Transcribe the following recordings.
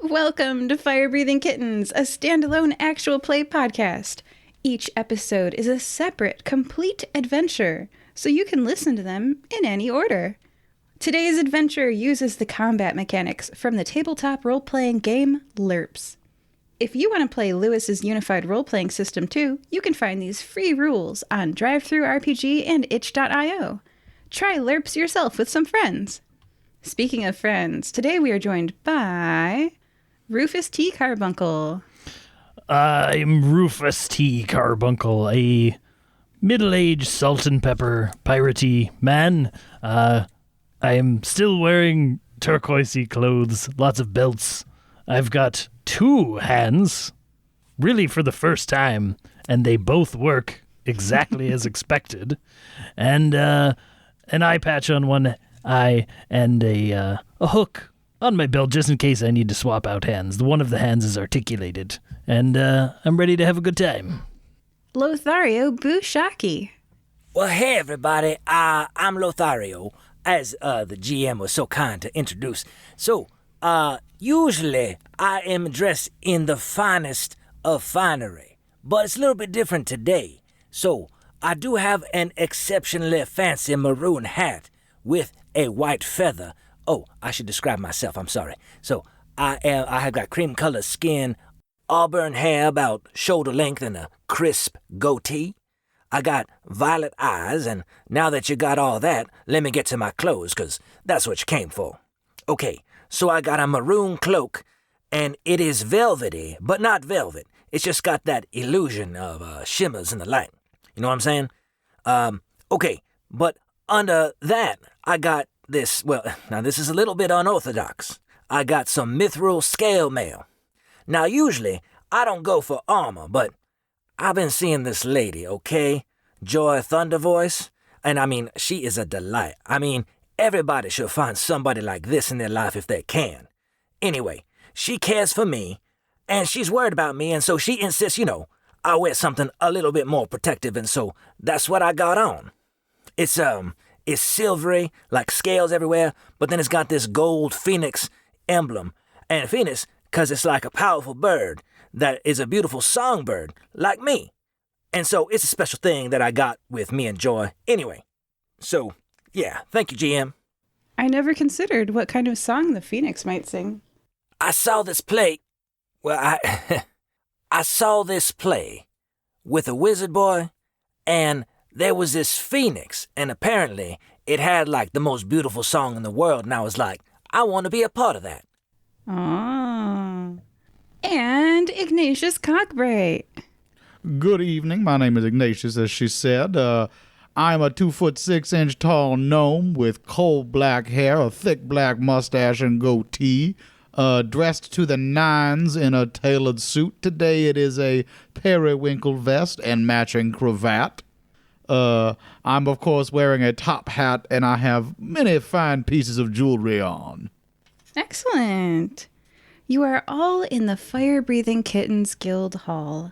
Welcome to Fire Breathing Kittens, a standalone actual play podcast. Each episode is a separate, complete adventure, so you can listen to them in any order. Today's adventure uses the combat mechanics from the tabletop role-playing game LURPS. If you want to play Lewis's unified role-playing system too, you can find these free rules on DriveThruRPG and itch.io. Try LURPS yourself with some friends. Speaking of friends, today we are joined by Rufus T. Carbuncle. I'm Rufus T. Carbuncle, a middle-aged salt and pepper piratey man. I am still wearing turquoisey clothes, lots of belts. I've got 2 hands, really for the first time, and they both work exactly as expected. And an eye patch on one eye and a hook on my belt just in case I need to swap out hands. One of the hands is articulated, and I'm ready to have a good time. Lothario Bushaki. Well, hey, everybody. I'm Lothario, as the GM was so kind to introduce. So, usually I am dressed in the finest of finery, but it's a little bit different today. So, I do have an exceptionally fancy maroon hat with a white feather. Oh, I should describe myself. I'm sorry. So, I have got cream-colored skin, auburn hair about shoulder length, and a crisp goatee. I got violet eyes, and now that you got all that, let me get to my clothes, 'cause that's what you came for. Okay, so I got a maroon cloak, and it is velvety, but not velvet. It's just got that illusion of shimmers in the light. You know what I'm saying? Okay, but under that, I got this, well, now this is a little bit unorthodox. I got some mithril scale mail. Now, usually, I don't go for armor, but I've been seeing this lady, okay? Joy Thundervoice. And I mean, she is a delight. I mean, everybody should find somebody like this in their life if they can. Anyway, she cares for me, and she's worried about me, and so she insists, I wear something a little bit more protective, and so that's what I got on. It's silvery, like scales everywhere, but then it's got this gold phoenix emblem. And phoenix, 'cause it's like a powerful bird that is a beautiful songbird, like me. And so it's a special thing that I got with me and Joy. Anyway, so, yeah, thank you, GM. I never considered what kind of song the Phoenix might sing. I saw this play, I saw this play with a wizard boy, and there was this phoenix, and apparently it had like the most beautiful song in the world, and I was like, I want to be a part of that. Oh. And Ignatious Cockbright. Good evening. My name is Ignatious, as she said. I'm a 2'6" tall gnome with coal black hair, a thick black mustache, and goatee. Dressed to the nines in a tailored suit. Today it is a periwinkle vest and matching cravat. I'm, of course, wearing a top hat, and I have many fine pieces of jewelry on. Excellent. You are all in the Fire Breathing Kittens Guild Hall.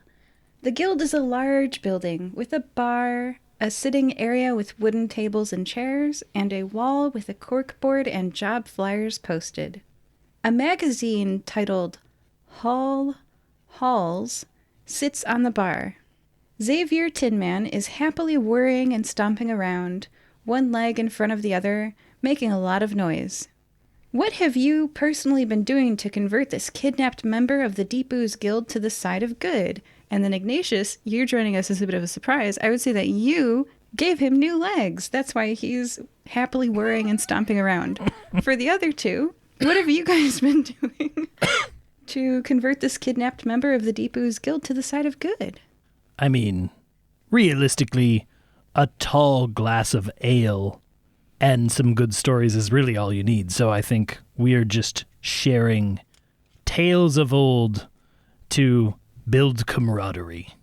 The guild is a large building with a bar, a sitting area with wooden tables and chairs, and a wall with a corkboard and job flyers posted. A magazine titled Halls sits on the bar. Xavier Tinman is happily worrying and stomping around, one leg in front of the other, making a lot of noise. What have you personally been doing to convert this kidnapped member of the Deep Ooze Guild to the side of good? And then Ignatius, you're joining us as a bit of a surprise. I would say that you gave him new legs. That's why he's happily worrying and stomping around. For the other two, what have you guys been doing to convert this kidnapped member of the Deep Ooze Guild to the side of good? I mean, realistically, a tall glass of ale and some good stories is really all you need. So I think we are just sharing tales of old to build camaraderie.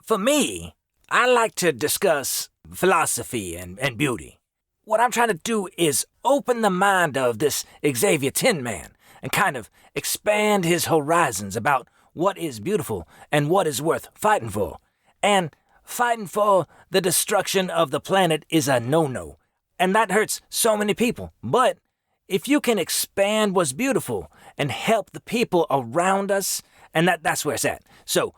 For me, I like to discuss philosophy and beauty. What I'm trying to do is open the mind of this Xavier Tin Man and kind of expand his horizons about what is beautiful and what is worth fighting for. And fighting for the destruction of the planet is a no-no. And that hurts so many people. But if you can expand what's beautiful and help the people around us, and that's where it's at. So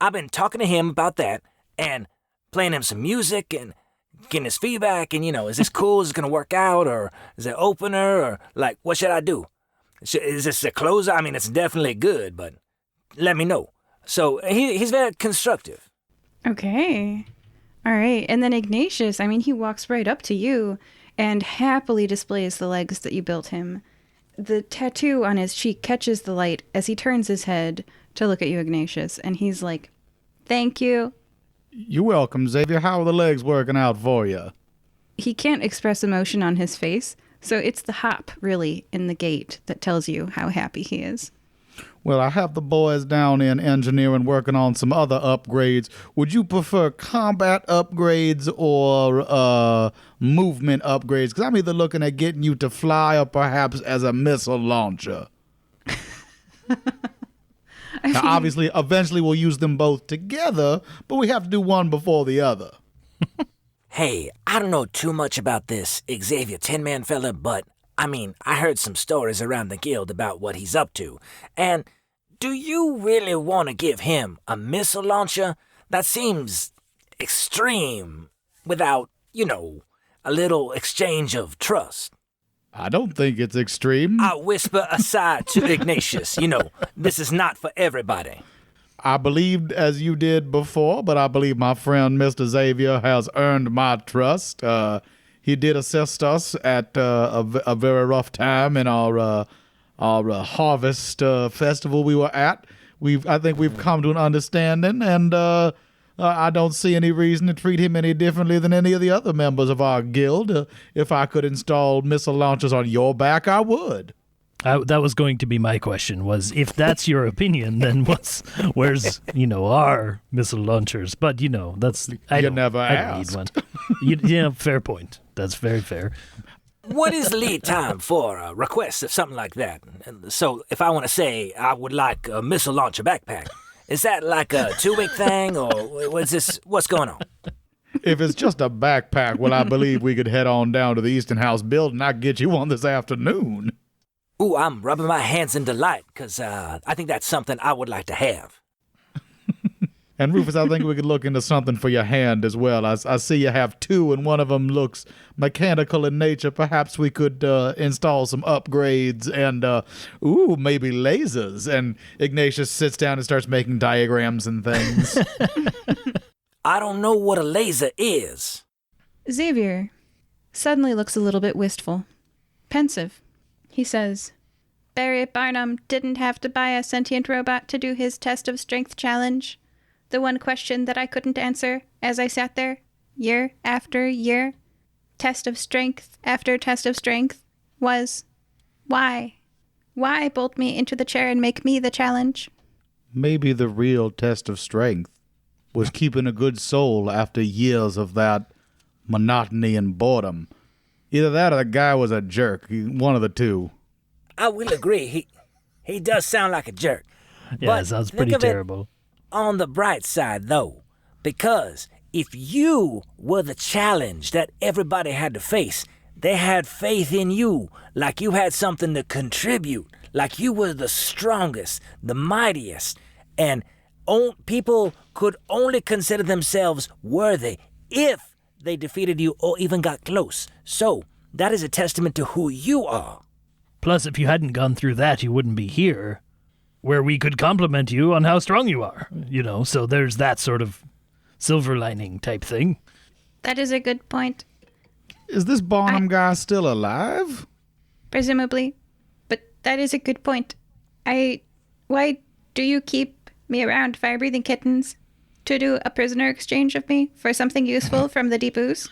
I've been talking to him about that and playing him some music and getting his feedback and, is this cool? Is it going to work out? Or is it opener? Or, what should I do? Is this a closer? I mean, it's definitely good, but let me know. So he's very constructive. Okay. All right. And then Ignatius, he walks right up to you and happily displays the legs that you built him. The tattoo on his cheek catches the light as he turns his head to look at you, Ignatius, and he's like, "Thank you." You're welcome, Xavier. How are the legs working out for you? He can't express emotion on his face, so it's the hop, really, in the gait that tells you how happy he is. Well, I have the boys down in engineering working on some other upgrades. Would you prefer combat upgrades or movement upgrades? Because I'm either looking at getting you to fly or perhaps as a missile launcher. Now, obviously, eventually we'll use them both together, but we have to do one before the other. Hey, I don't know too much about this Xavier Tin-Man fella, but I heard some stories around the guild about what he's up to. And do you really want to give him a missile launcher? That seems extreme without, a little exchange of trust. I don't think it's extreme. I whisper aside to Ignatius, this is not for everybody. I believed as you did before, but I believe my friend Mr. Xavier has earned my trust. He did assist us at a very rough time in our harvest festival we were at. I think we've come to an understanding, and I don't see any reason to treat him any differently than any of the other members of our guild. If I could install missile launchers on your back, I would. That was going to be my question, was if that's your opinion, then where's our missile launchers? But, that's... I don't need one. Yeah, fair point. That's very fair. What is lead time for a request of something like that? So if I want to say I would like a missile launcher backpack, is that like a 2-week thing, or what's going on? If it's just a backpack, well, I believe we could head on down to the Eastern House building. I can get you one this afternoon. Ooh, I'm rubbing my hands in delight, because I think that's something I would like to have. And Rufus, I think we could look into something for your hand as well. I see you have 2, and one of them looks mechanical in nature. Perhaps we could install some upgrades and, maybe lasers. And Ignatius sits down and starts making diagrams and things. I don't know what a laser is. Xavier suddenly looks a little bit wistful, pensive. He says, "Barry Barnum didn't have to buy a sentient robot to do his test of strength challenge. The one question that I couldn't answer as I sat there, year after year, test of strength after test of strength, was, why? Why bolt me into the chair and make me the challenge?" Maybe the real test of strength was keeping a good soul after years of that monotony and boredom. Either that or the guy was a jerk. One of the two. I will agree. He does sound like a jerk. Yeah, it sounds pretty terrible. On the bright side, though, because if you were the challenge that everybody had to face, they had faith in you, like you had something to contribute, like you were the strongest, the mightiest, and people could only consider themselves worthy if they defeated you or even got close. So that is a testament to who you are. Plus, if you hadn't gone through that, you wouldn't be here, where we could compliment you on how strong you are, so there's that sort of silver lining type thing. That is a good point. Is this Barnum guy still alive? Presumably. But that is a good point. Why do you keep me around, fire-breathing kittens? To do a prisoner exchange of me for something useful from the deep ooze?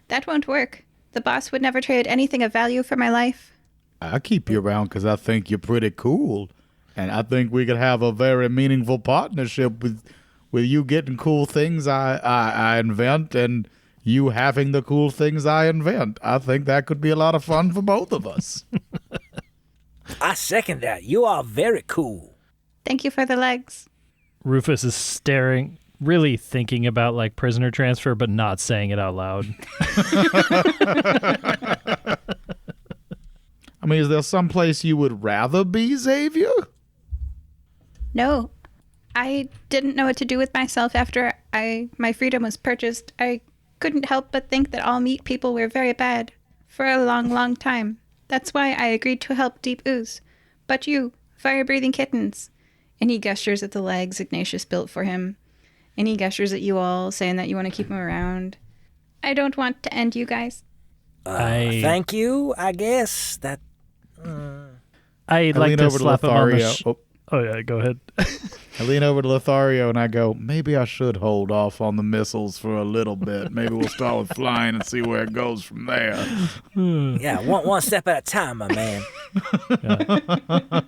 That won't work. The boss would never trade anything of value for my life. I keep you around because I think you're pretty cool. And I think we could have a very meaningful partnership with you getting cool things I invent and you having the cool things I invent. I think that could be a lot of fun for both of us. I second that. You are very cool. Thank you for the legs. Rufus is staring, really thinking about like prisoner transfer, but not saying it out loud. I mean, is there some place you would rather be, Xavier? No, I didn't know what to do with myself after my freedom was purchased. I couldn't help but think that all meat people were very bad for a long, long time. That's why I agreed to help Deep Ooze. But you, fire-breathing kittens. And he gestures at the legs Ignatius built for him. And he gestures at you all, saying that you want to keep him around. I don't want to end you guys. Thank you, I guess. I'd like to slap him on the Oh, yeah, go ahead. I lean over to Lothario and I go, maybe I should hold off on the missiles for a little bit. Maybe we'll start with flying and see where it goes from there. Yeah, one step at a time, my man. Yeah.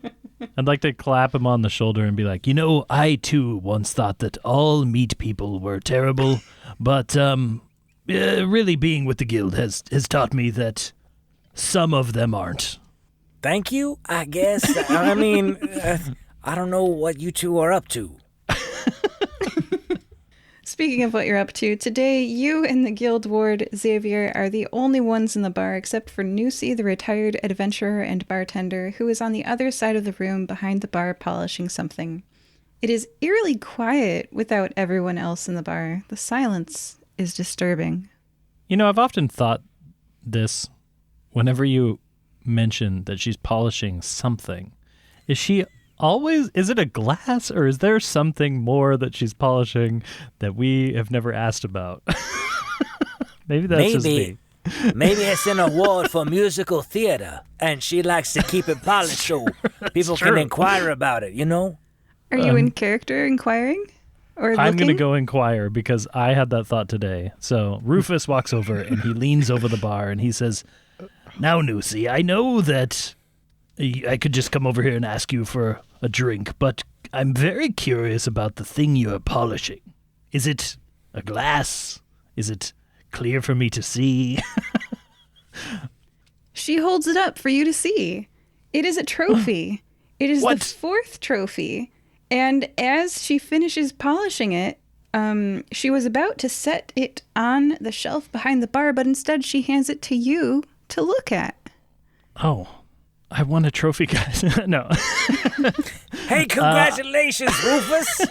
I'd like to clap him on the shoulder and be like, I too once thought that all meat people were terrible, but really being with the guild has taught me that some of them aren't. Thank you, I guess. I mean, I don't know what you two are up to. Speaking of what you're up to, today you and the guild ward, Xavier, are the only ones in the bar except for Nusi, the retired adventurer and bartender, who is on the other side of the room behind the bar polishing something. It is eerily quiet without everyone else in the bar. The silence is disturbing. I've often thought this whenever you mention that she's polishing something. Is it a glass, or is there something more that she's polishing that we have never asked about? Maybe that's just me. Maybe it's an award for musical theater, and she likes to keep it polished so people can inquire about it, Are you in character inquiring? Or I'm going to go inquire because I had that thought today. So Rufus walks over and he leans over the bar and he says, "Now, Nusi, I know that I could just come over here and ask you for a drink, but I'm very curious about the thing you're polishing. Is it a glass? Is it clear for me to see?" She holds it up for you to see. It is a trophy. It is the fourth trophy. And as she finishes polishing it, she was about to set it on the shelf behind the bar, but instead she hands it to you to look at. Oh, I won a trophy, guys. No. Hey, congratulations, Rufus.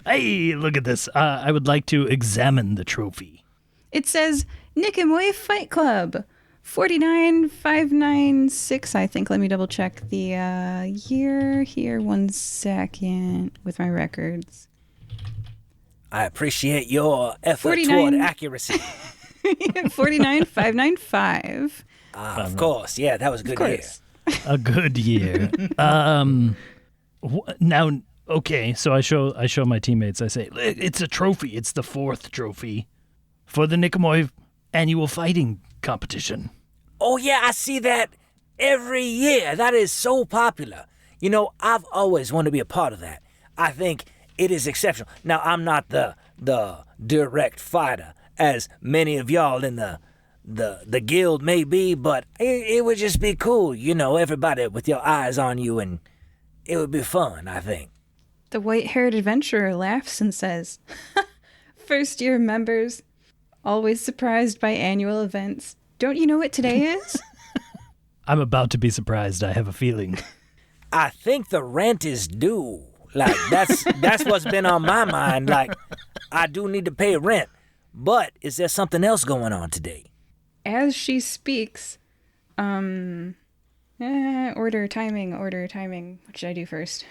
Hey, look at this. I would like to examine the trophy. It says Nicomoy Fight Club. 49596, I think. Let me double check the year here. 1 second with my records. I appreciate your effort toward accuracy. 49595. Of course. Yeah, that was a good year. A good year. Now, okay, so I show my teammates. I say, it's a trophy. It's the 4th trophy for the Nicomoy annual fighting competition. Oh, yeah, I see that every year. That is so popular. I've always wanted to be a part of that. I think it is exceptional. Now, I'm not the direct fighter, as many of y'all in the guild may be, but it would just be cool, everybody with your eyes on you, and it would be fun, I think. The white-haired adventurer laughs and says, "First-year members, always surprised by annual events. Don't you know what today is?" I'm about to be surprised, I have a feeling. I think the rent is due. That's what's been on my mind. I do need to pay rent. But is there something else going on today? As she speaks, order timing. What should I do first?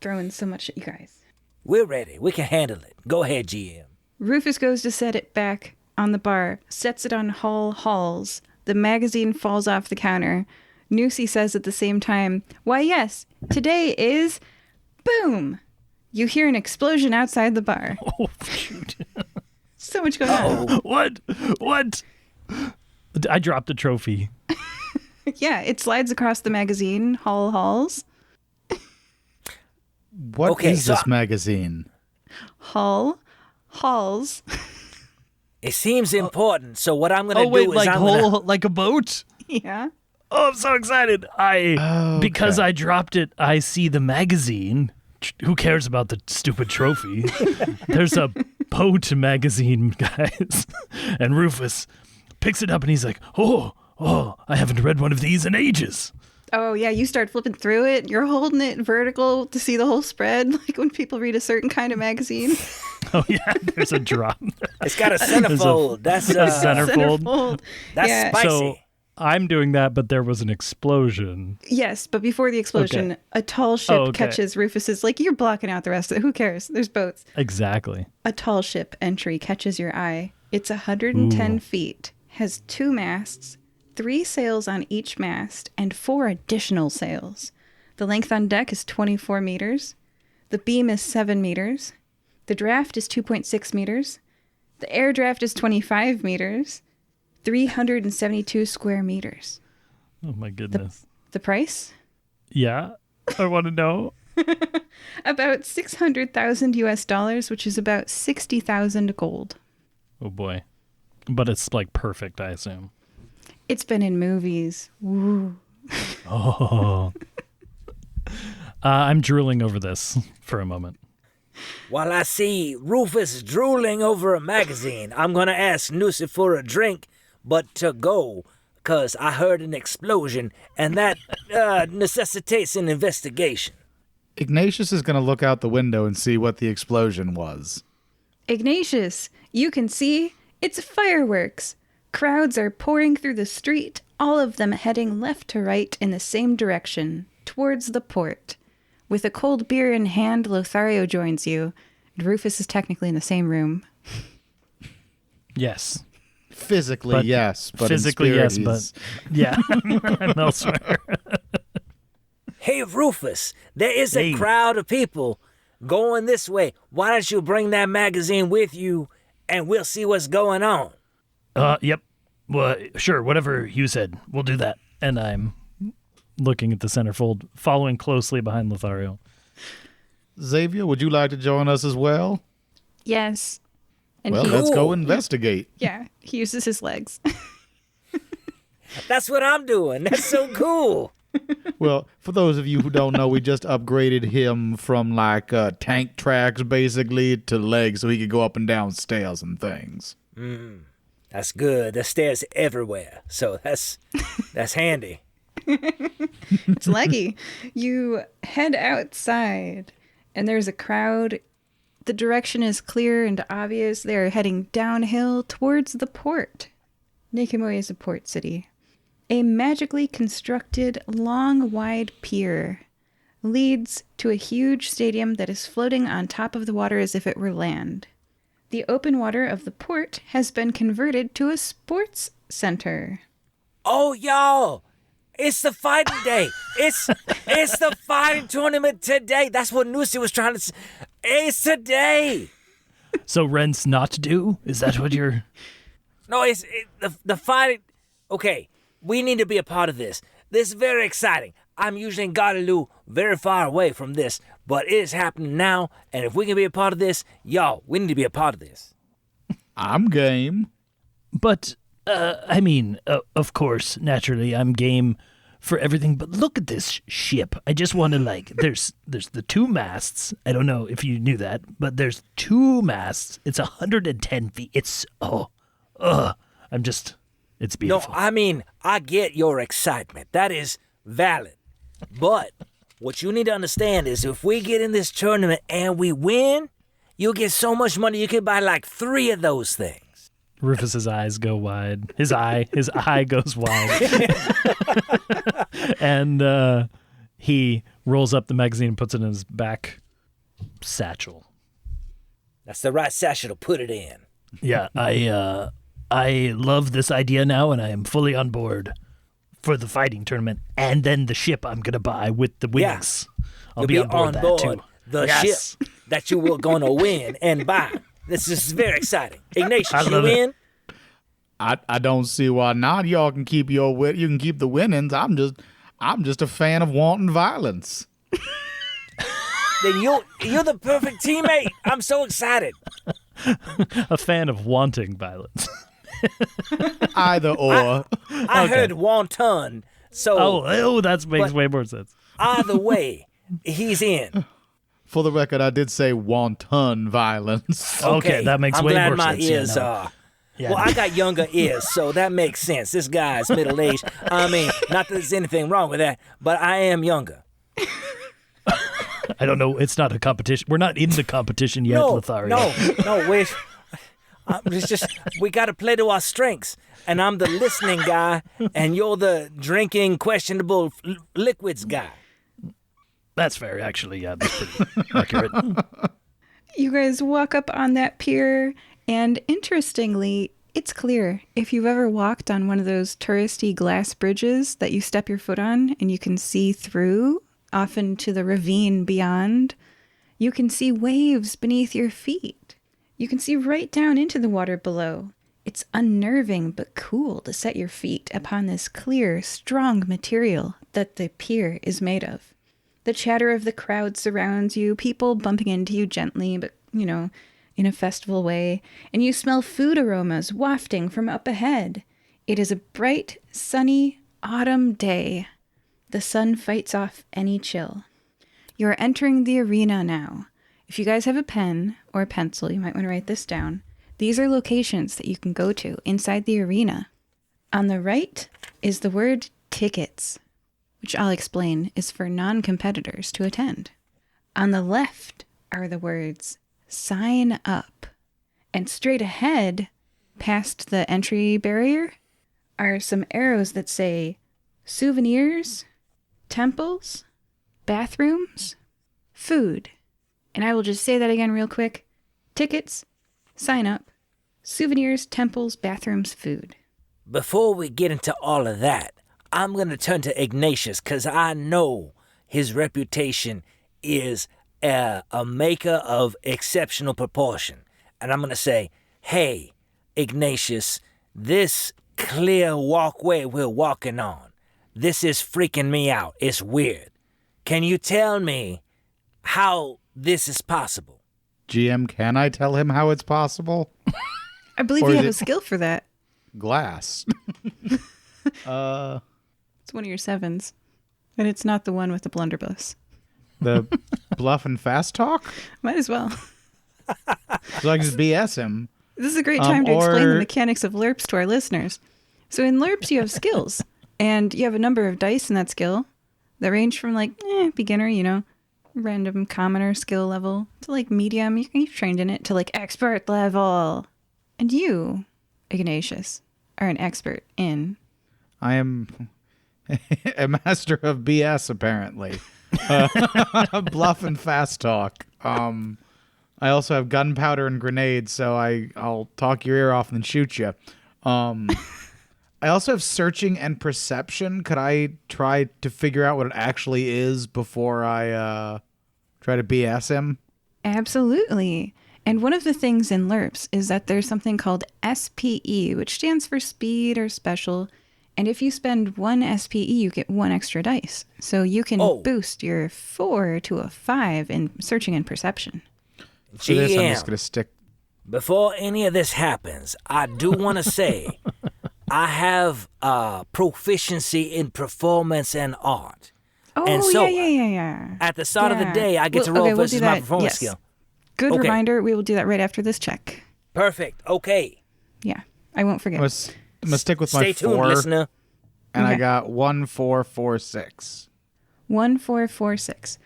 Throwing so much at you guys. We're ready. We can handle it. Go ahead, GM. Rufus goes to set it back on the bar, sets it on Halls. The magazine falls off the counter. Nusi says at the same time, "Why, yes, today is..." Boom! You hear an explosion outside the bar. Oh, shoot. So much going on. What? I dropped the trophy. Yeah, it slides across the magazine, Halls. What is this magazine? Halls. It seems important, so what I'm going to do is like a boat? Yeah. Oh, I'm so excited. Because I dropped it, I see the magazine. Who cares about the stupid trophy? There's a boat magazine, guys. And Rufus picks it up and he's like, oh, Oh, I haven't read one of these in ages. Oh, yeah, you start flipping through it. You're holding it vertical to see the whole spread, like when people read a certain kind of magazine. Oh, yeah, there's a drop. It's got a centerfold. That's a centerfold. Centerfold. That's Yeah. spicy. So I'm doing that, but there was an explosion. Yes, but before the explosion, Okay. a tall ship Oh, okay. catches Rufus's, like, you're blocking out the rest of it. Who cares? There's boats. Exactly. A tall ship entry catches your eye. It's 110 Ooh. feet, has 2 masts, 3 sails on each mast, and 4 additional sails. The length on deck is 24 meters. The beam is 7 meters. The draft is 2.6 meters. The air draft is 25 meters. 372 square meters. Oh, my goodness. The price? Yeah, I want to know. About 600,000 US dollars, which is about 60,000 gold. Oh, boy. But it's, like, perfect, I assume. It's been in movies. Woo. Oh. I'm drooling over this for a moment. While I see Rufus drooling over a magazine, I'm going to ask Nusi for a drink, but to go, because I heard an explosion, and that necessitates an investigation. Ignatius is going to look out the window and see what the explosion was. Ignatius, you can see it's fireworks. Crowds are pouring through the street, all of them heading left to right in the same direction, towards the port. With a cold beer in hand, Lothario joins you, and Rufus is technically in the same room. Yes. Physically, But yes. But physically, in spirit, yes, but yeah. I'm elsewhere. Hey, Rufus, there is a Hey. crowd of people going this way. Why don't you bring that magazine with you, and we'll see what's going on? Yep. Well, sure, whatever you said. We'll do that. And I'm looking at the centerfold, following closely behind Lothario. Xavier, would you like to join us as well? Yes. And Well, he, let's go Cool. investigate. yeah, he uses his legs. That's what I'm doing. That's so cool. Well, for those of you who don't know, we just upgraded him from like tank tracks basically to legs so he could go up and down stairs and things. That's good. There's stairs everywhere, so that's handy. It's leggy. You head outside, and there's a crowd. The direction is clear and obvious. They're heading downhill towards the port. Nicomoy is a port city. A magically constructed, long, wide pier leads to a huge stadium that is floating on top of the water as if it were land. The open water of the port has been converted to a sports center. Oh, y'all, it's the fighting day. It's the fighting tournament today. That's what Nusi was trying to say. It's today. So rent's not due? Is that what you're... No, the fighting. Okay, we need to be a part of this. This is very exciting. I'm usually in Guadalupe, very far away from this, but it is happening now, and if we can be a part of this, y'all, we need to be a part of this. I'm game. But, I mean, of course, naturally, I'm game for everything, but look at this ship. I just want to, like, there's the 2 masts. I don't know if you knew that, but there's 2 masts. It's 110 feet. It's, it's No, beautiful. I mean, I get your excitement. That is valid. But what you need to understand is if we get in this tournament and we win, you'll get so much money you can buy like 3 of those things. Rufus's eyes go wide. His eye goes wide. And he rolls up the magazine and puts it in his back satchel. That's the right satchel to put it in. Yeah, I love this idea now, and I am fully on board for the fighting tournament, and then the ship I'm gonna buy with the wings. I'll You'll be on board that too. the Yes. ship that you were going to win and buy. This is very exciting. Ignatius, I you love it. in? I don't see why not. Y'all can keep you can keep the winnings. I'm just a fan of wanton violence. Then you're the perfect teammate. I'm so excited. A fan of wanting violence. Either or. I heard wonton, so That makes But- way more sense. either way, he's in. For the record, I did say wanton violence. Okay, that makes I'm way glad more my sense. Yeah, ears no. are Yeah. Well, I got younger ears, so that makes sense. This guy's middle-aged. I mean, not that there's anything wrong with that, but I am younger. I don't know. It's not a competition. We're not in the competition yet, Lothario. No, wait. It's just, we got to play to our strengths. And I'm the listening guy, and you're the drinking questionable liquids guy. That's fair, actually. Yeah, that's pretty accurate. You guys walk up on that pier, and interestingly, it's clear. If you've ever walked on one of those touristy glass bridges that you step your foot on and you can see through, often to the ravine beyond, you can see waves beneath your feet. You can see right down into the water below. It's unnerving but cool to set your feet upon this clear, strong material that the pier is made of. The chatter of the crowd surrounds you, people bumping into you gently, but, in a festival way, and you smell food aromas wafting from up ahead. It is a bright, sunny autumn day. The sun fights off any chill. You're entering the arena now. If you guys have a pen or a pencil, you might want to write this down. These are locations that you can go to inside the arena. On the right is the word tickets, which I'll explain is for non-competitors to attend. On the left are the words sign up. And straight ahead, past the entry barrier, are some arrows that say souvenirs, temples, bathrooms, food. And I will just say that again real quick. Tickets, sign up, souvenirs, temples, bathrooms, food. Before we get into all of that, I'm going to turn to Ignatius because I know his reputation is a maker of exceptional proportion. And I'm going to say, hey, Ignatius, this clear walkway we're walking on, this is freaking me out. It's weird. Can you tell me how this is possible? GM, can I tell him how it's possible? I believe Or you is have it- a skill for that. Glass. It's one of your 7s. And it's not the one with the blunderbuss. The bluff and fast talk? Might as well. So I can just BS him. This is a great time to explain the or- mechanics of LURPS to our listeners. So in LURPS, you have skills. And you have a number of dice in that skill that range from beginner, random commoner skill level to medium. You've trained in it to expert level. And you, Ignatius, are an expert in. I am a master of BS, apparently. Bluff and fast talk. I also have gunpowder and grenades, so I'll talk your ear off and then shoot you. I also have searching and perception. Could I try to figure out what it actually is before I try to BS him? Absolutely. And one of the things in LURPS is that there's something called SPE, which stands for speed or special. And if you spend 1 SPE, you get 1 extra dice. So you can boost your 4 to a 5 in searching and perception. For this, I'm GM, just going to stick. before any of this happens, I do want to say I have proficiency in performance and art. Oh, And so, yeah. At the start of the Yeah. day, I get to Well, roll okay, we'll versus do my that. performance Yes. skill. Good Okay. reminder. We will do that right after this check. Perfect. Okay. Yeah, I won't forget. I'm going to stick with Stay my tuned, 4, listener. and I Okay. got 1, 4, 4, 6. 1, 4, 4, 6.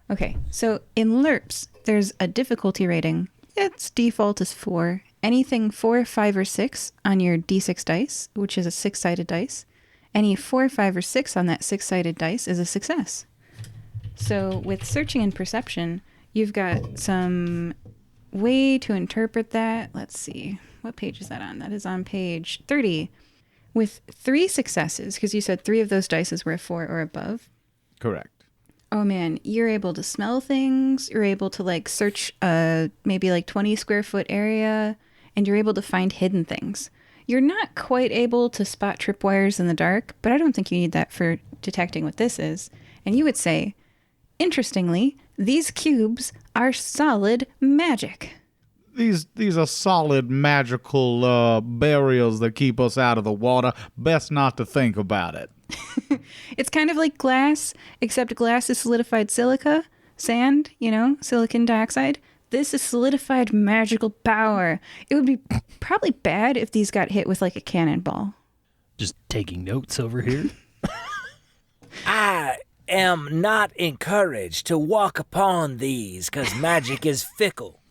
Okay, so in LURPS, there's a difficulty rating. Its default is 4. Anything 4, 5, or 6 on your D6 dice, which is a 6-sided dice. Any 4, 5, or 6 on that 6-sided dice is a success. So with searching and perception, you've got some way to interpret that. Let's see. What page is that on? That is on page 30. With 3 successes, because you said 3 of those dices were a 4 or above. Correct. Oh man, you're able to smell things. You're able to search maybe 20 square foot area, and you're able to find hidden things. You're not quite able to spot tripwires in the dark, but I don't think you need that for detecting what this is. And you would say, interestingly, these cubes are solid magic. These are solid magical barriers that keep us out of the water. Best not to think about it. It's kind of like glass, except glass is solidified silica, sand, silicon dioxide. This is solidified magical power. It would be probably bad if these got hit with like a cannonball. Just taking notes over here. I am not encouraged to walk upon these because magic is fickle.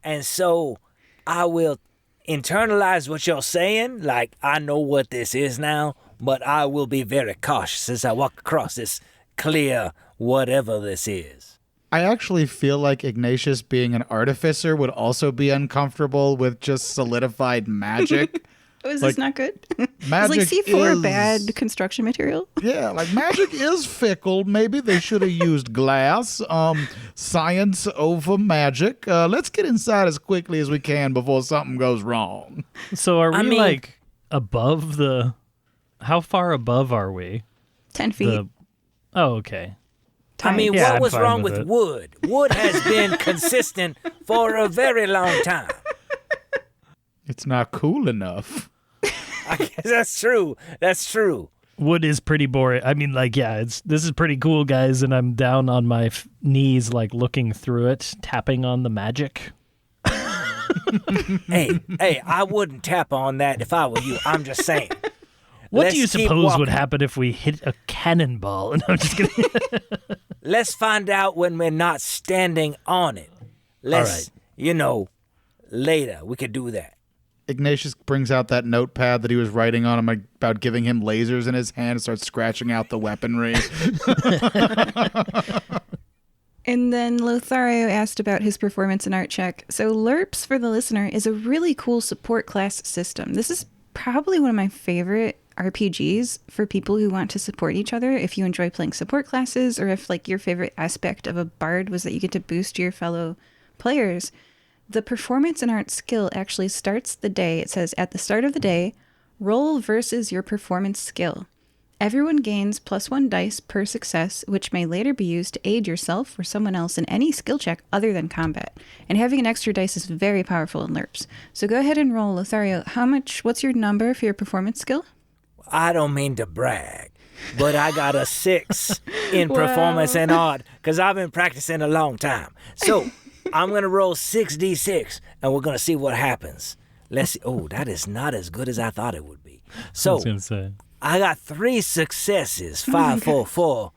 And so I will internalize what you're saying. Like, I know what this is now, but I will be very cautious as I walk across this clear whatever this is. I actually feel like Ignatius being an artificer would also be uncomfortable with just solidified magic. Oh, is Like, this not good? Is Magic like C4 is bad construction material? Yeah, like magic is fickle. Maybe they should have used glass. Science over magic. Let's get inside as quickly as we can before something goes wrong. So are we I mean- like above the... How far above are we? 10 feet. Oh, okay. I mean, Yeah, what I'm was fine wrong with with it. wood? Wood has been consistent for a very long time. It's not cool enough. I guess that's true. That's true. Wood is pretty boring. I mean, like, yeah, this is pretty cool, guys, and I'm down on my knees, like, looking through it, tapping on the magic. Hey, I wouldn't tap on that if I were you. I'm just saying. What do you Let's keep suppose would walking. happen if we hit a cannonball? And I'm just kidding. Let's find out when we're not standing on it. Let's, later we could do that. Ignatius brings out that notepad that he was writing on him about giving him lasers in his hand and starts scratching out the weaponry. And then Lothario asked about his performance and art check. So LURPS, for the listener, is a really cool support class system. This is probably one of my favorite RPGs for people who want to support each other. If you enjoy playing support classes, or if like your favorite aspect of a bard was that you get to boost your fellow players, the performance and art skill actually starts the day. It says at the start of the day, roll versus your performance skill. Everyone gains +1 dice per success, which may later be used to aid yourself or someone else in any skill check other than combat. And having an extra dice is very powerful in LURPS. So go ahead and roll, Lothario. What's your number for your performance skill? I don't mean to brag, but I got a 6 in performance and art because I've been practicing a long time. So I'm going to roll 6d6 and we're going to see what happens. Let's see. Oh, that is not as good as I thought it would be. I So was going to say. I got 3 successes, 5, 4, 4.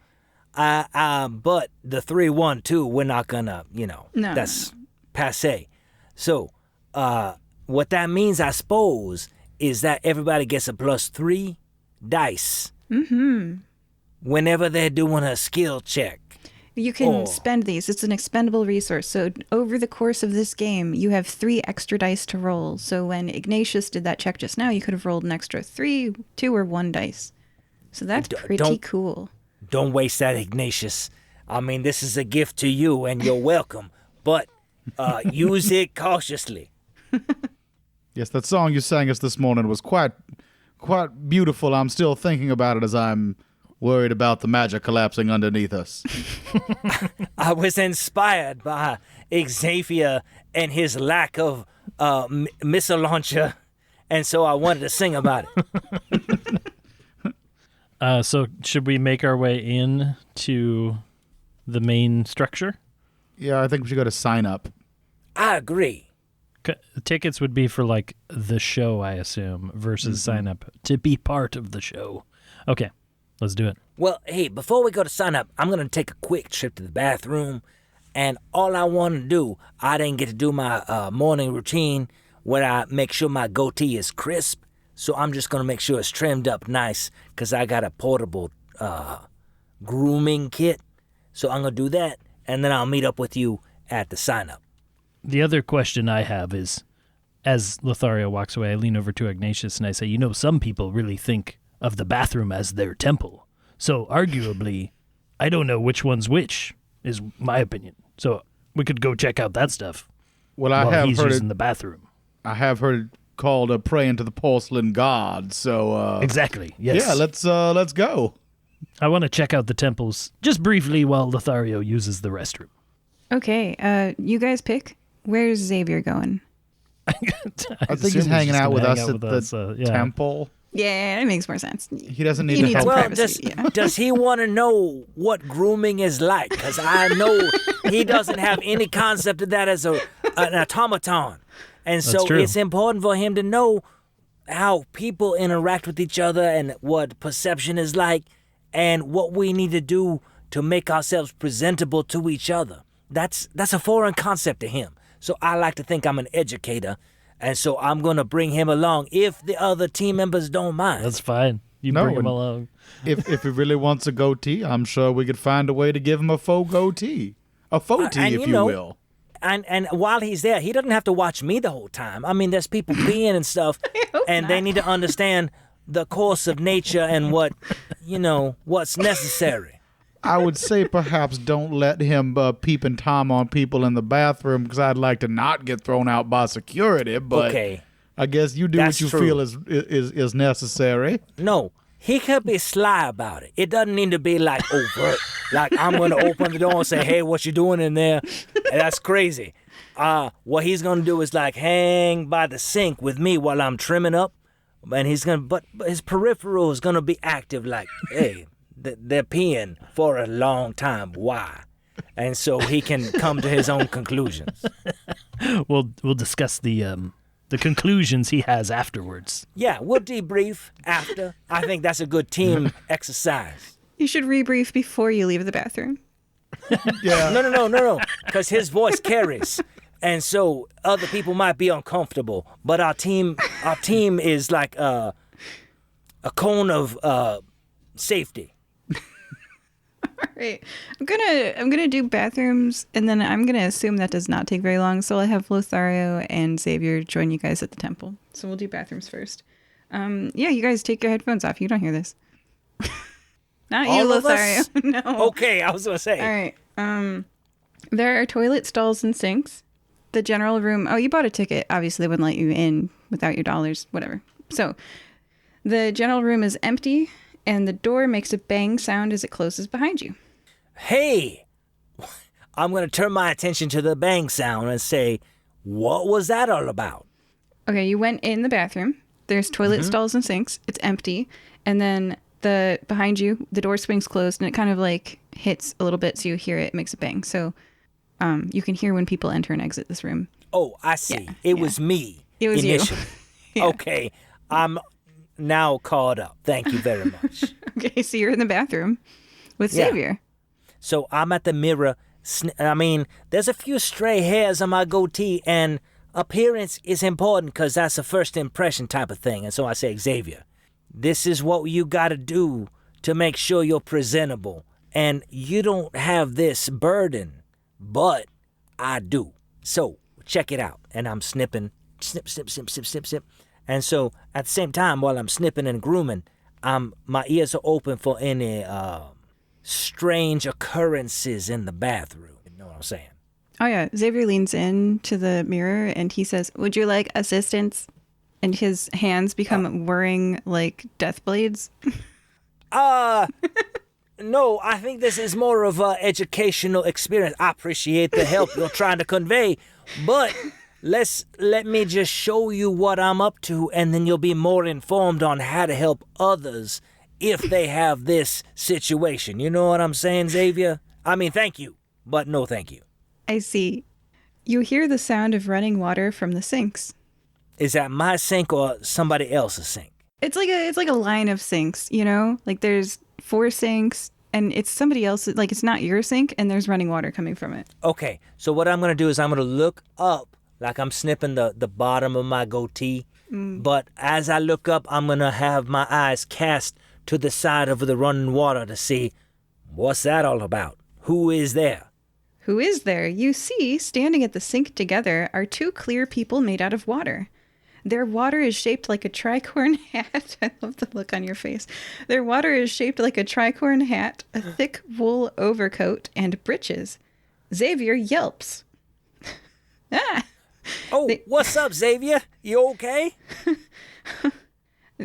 But the 3, 1, 2, we're not gonna, that's passe. So, what that means, I suppose, is that everybody gets a +3 dice. Whenever they're doing a skill check. You can spend these. It's an expendable resource. So over the course of this game, you have 3 extra dice to roll. So when Ignatius did that check just now, you could have rolled an extra 3, 2, or 1 dice. So that's pretty cool. Don't waste that, Ignatius. I mean, this is a gift to you, and you're welcome. But use it cautiously. Yes, that song you sang us this morning was quite beautiful. I'm still thinking about it as I'm worried about the magic collapsing underneath us. I was inspired by Xavier and his lack of missile launcher, and so I wanted to sing about it. So should we make our way in to the main structure? Yeah, I think we should go to sign up. I agree. Tickets would be for like the show, I assume, versus sign up to be part of the show. Okay, let's do it. Well, hey, before we go to sign up, I'm going to take a quick trip to the bathroom. And all I want to do, I didn't get to do my morning routine where I make sure my goatee is crisp. So I'm just going to make sure it's trimmed up nice because I got a portable grooming kit. So I'm going to do that. And then I'll meet up with you at the sign up. The other question I have is, as Lothario walks away, I lean over to Ignatius and I say, some people really think of the bathroom as their temple. So arguably, I don't know which one's which, is my opinion. So we could go check out that stuff. Well, while he's using the bathroom. I have heard it called praying to the porcelain god. So Exactly. Yes. yeah, let's go. I want to check out the temples just briefly while Lothario uses the restroom. Okay, you guys pick. Where's Xavier going? I think he's hanging out with us at the temple. Yeah, it makes more sense. He doesn't need You to need help. some Well, privacy. does he want to know what grooming is like? Because I know he doesn't have any concept of that as an automaton. And That's so true. it's important for him to know how people interact with each other and what perception is like and what we need to do to make ourselves presentable to each other. That's a foreign concept to him. So I like to think I'm an educator. And so I'm going to bring him along if the other team members don't mind. That's fine. You No, bring him and- along. If he really wants a goatee, I'm sure we could find a way to give him a faux goatee. A faux tee, and if you you know- will. And while he's there, he doesn't have to watch me the whole time. I mean, there's people peeing and stuff, and they need to understand the course of nature and what's necessary. I would say perhaps don't let him peeping Tom on people in the bathroom because I'd like to not get thrown out by security. But Okay. I guess you do That's what you true. feel is necessary. No, he could be sly about it. It doesn't need to be like overt. Like I'm going to open the door and say, "Hey, what you doing in there?" And that's crazy. What he's going to do is like hang by the sink with me while I'm trimming up, and but his peripheral is going to be active. Like, hey, they're peeing for a long time. Why? And so he can come to his own conclusions. We'll discuss the conclusions he has afterwards. Yeah, we'll debrief after. I think that's a good team exercise. You should rebrief before you leave the bathroom. Yeah. No, because his voice carries, and so other people might be uncomfortable. But our team is like a cone of safety. All right. I'm gonna do bathrooms, and then I'm gonna assume that does not take very long. So I'll have Lothario and Xavier join you guys at the temple. So we'll do bathrooms first. Yeah, you guys take your headphones off. You don't hear this. Not All you, of Lothario. us? No. Okay, I was gonna say. All right. There are toilet stalls and sinks. The general room. Oh, you bought a ticket. Obviously, they wouldn't let you in without your dollars. Whatever. So, the general room is empty, and the door makes a bang sound as it closes behind you. Hey, I'm gonna turn my attention to the bang sound and say, what was that all about? Okay, you went in the bathroom. There's toilet stalls and sinks. It's empty, and then behind you, the door swings closed, and it kind of like hits a little bit, so you hear it. It makes a bang. So, you can hear when people enter and exit this room. Oh, I see. Yeah, It yeah. was me. It was you. initially. Okay, I'm now caught up. Thank you very much. Okay, so you're in the bathroom with Yeah. Xavier. So I'm at the mirror. There's a few stray hairs on my goatee, and appearance is important because that's a first impression type of thing. And so I say, Xavier, this is what you got to do to make sure you're presentable. And you don't have this burden, but I do. So check it out. And I'm snipping, snip, snip, snip, snip, snip, snip. And so at the same time, while I'm snipping and grooming, my ears are open for any strange occurrences in the bathroom. You know what I'm saying? Oh yeah, Xavier leans in to the mirror and he says, "Would you like assistance?" And his hands become whirring like death blades. No, I think this is more of an educational experience. I appreciate the help you're trying to convey, but let me just show you what I'm up to, and then you'll be more informed on how to help others if they have this situation. You know what I'm saying, Xavier? I mean, thank you, but no thank you. I see. You hear the sound of running water from the sinks. Is that my sink or somebody else's sink? It's like a line of sinks, you know? Like there's 4 sinks and it's somebody else's, like it's not your sink and there's running water coming from it. Okay, so what I'm going to do is I'm going to look up like I'm snipping the bottom of my goatee. But as I look up, I'm going to have my eyes cast to the side of the running water to see what's that all about. Who is there? Who is there? You see, standing at the sink together are 2 clear people made out of water. Their water is shaped like a tricorn hat. I love the look on your face. Their water is shaped like a tricorn hat, a thick wool overcoat, and breeches. Xavier yelps. Ah! Oh, what's up, Xavier? You okay?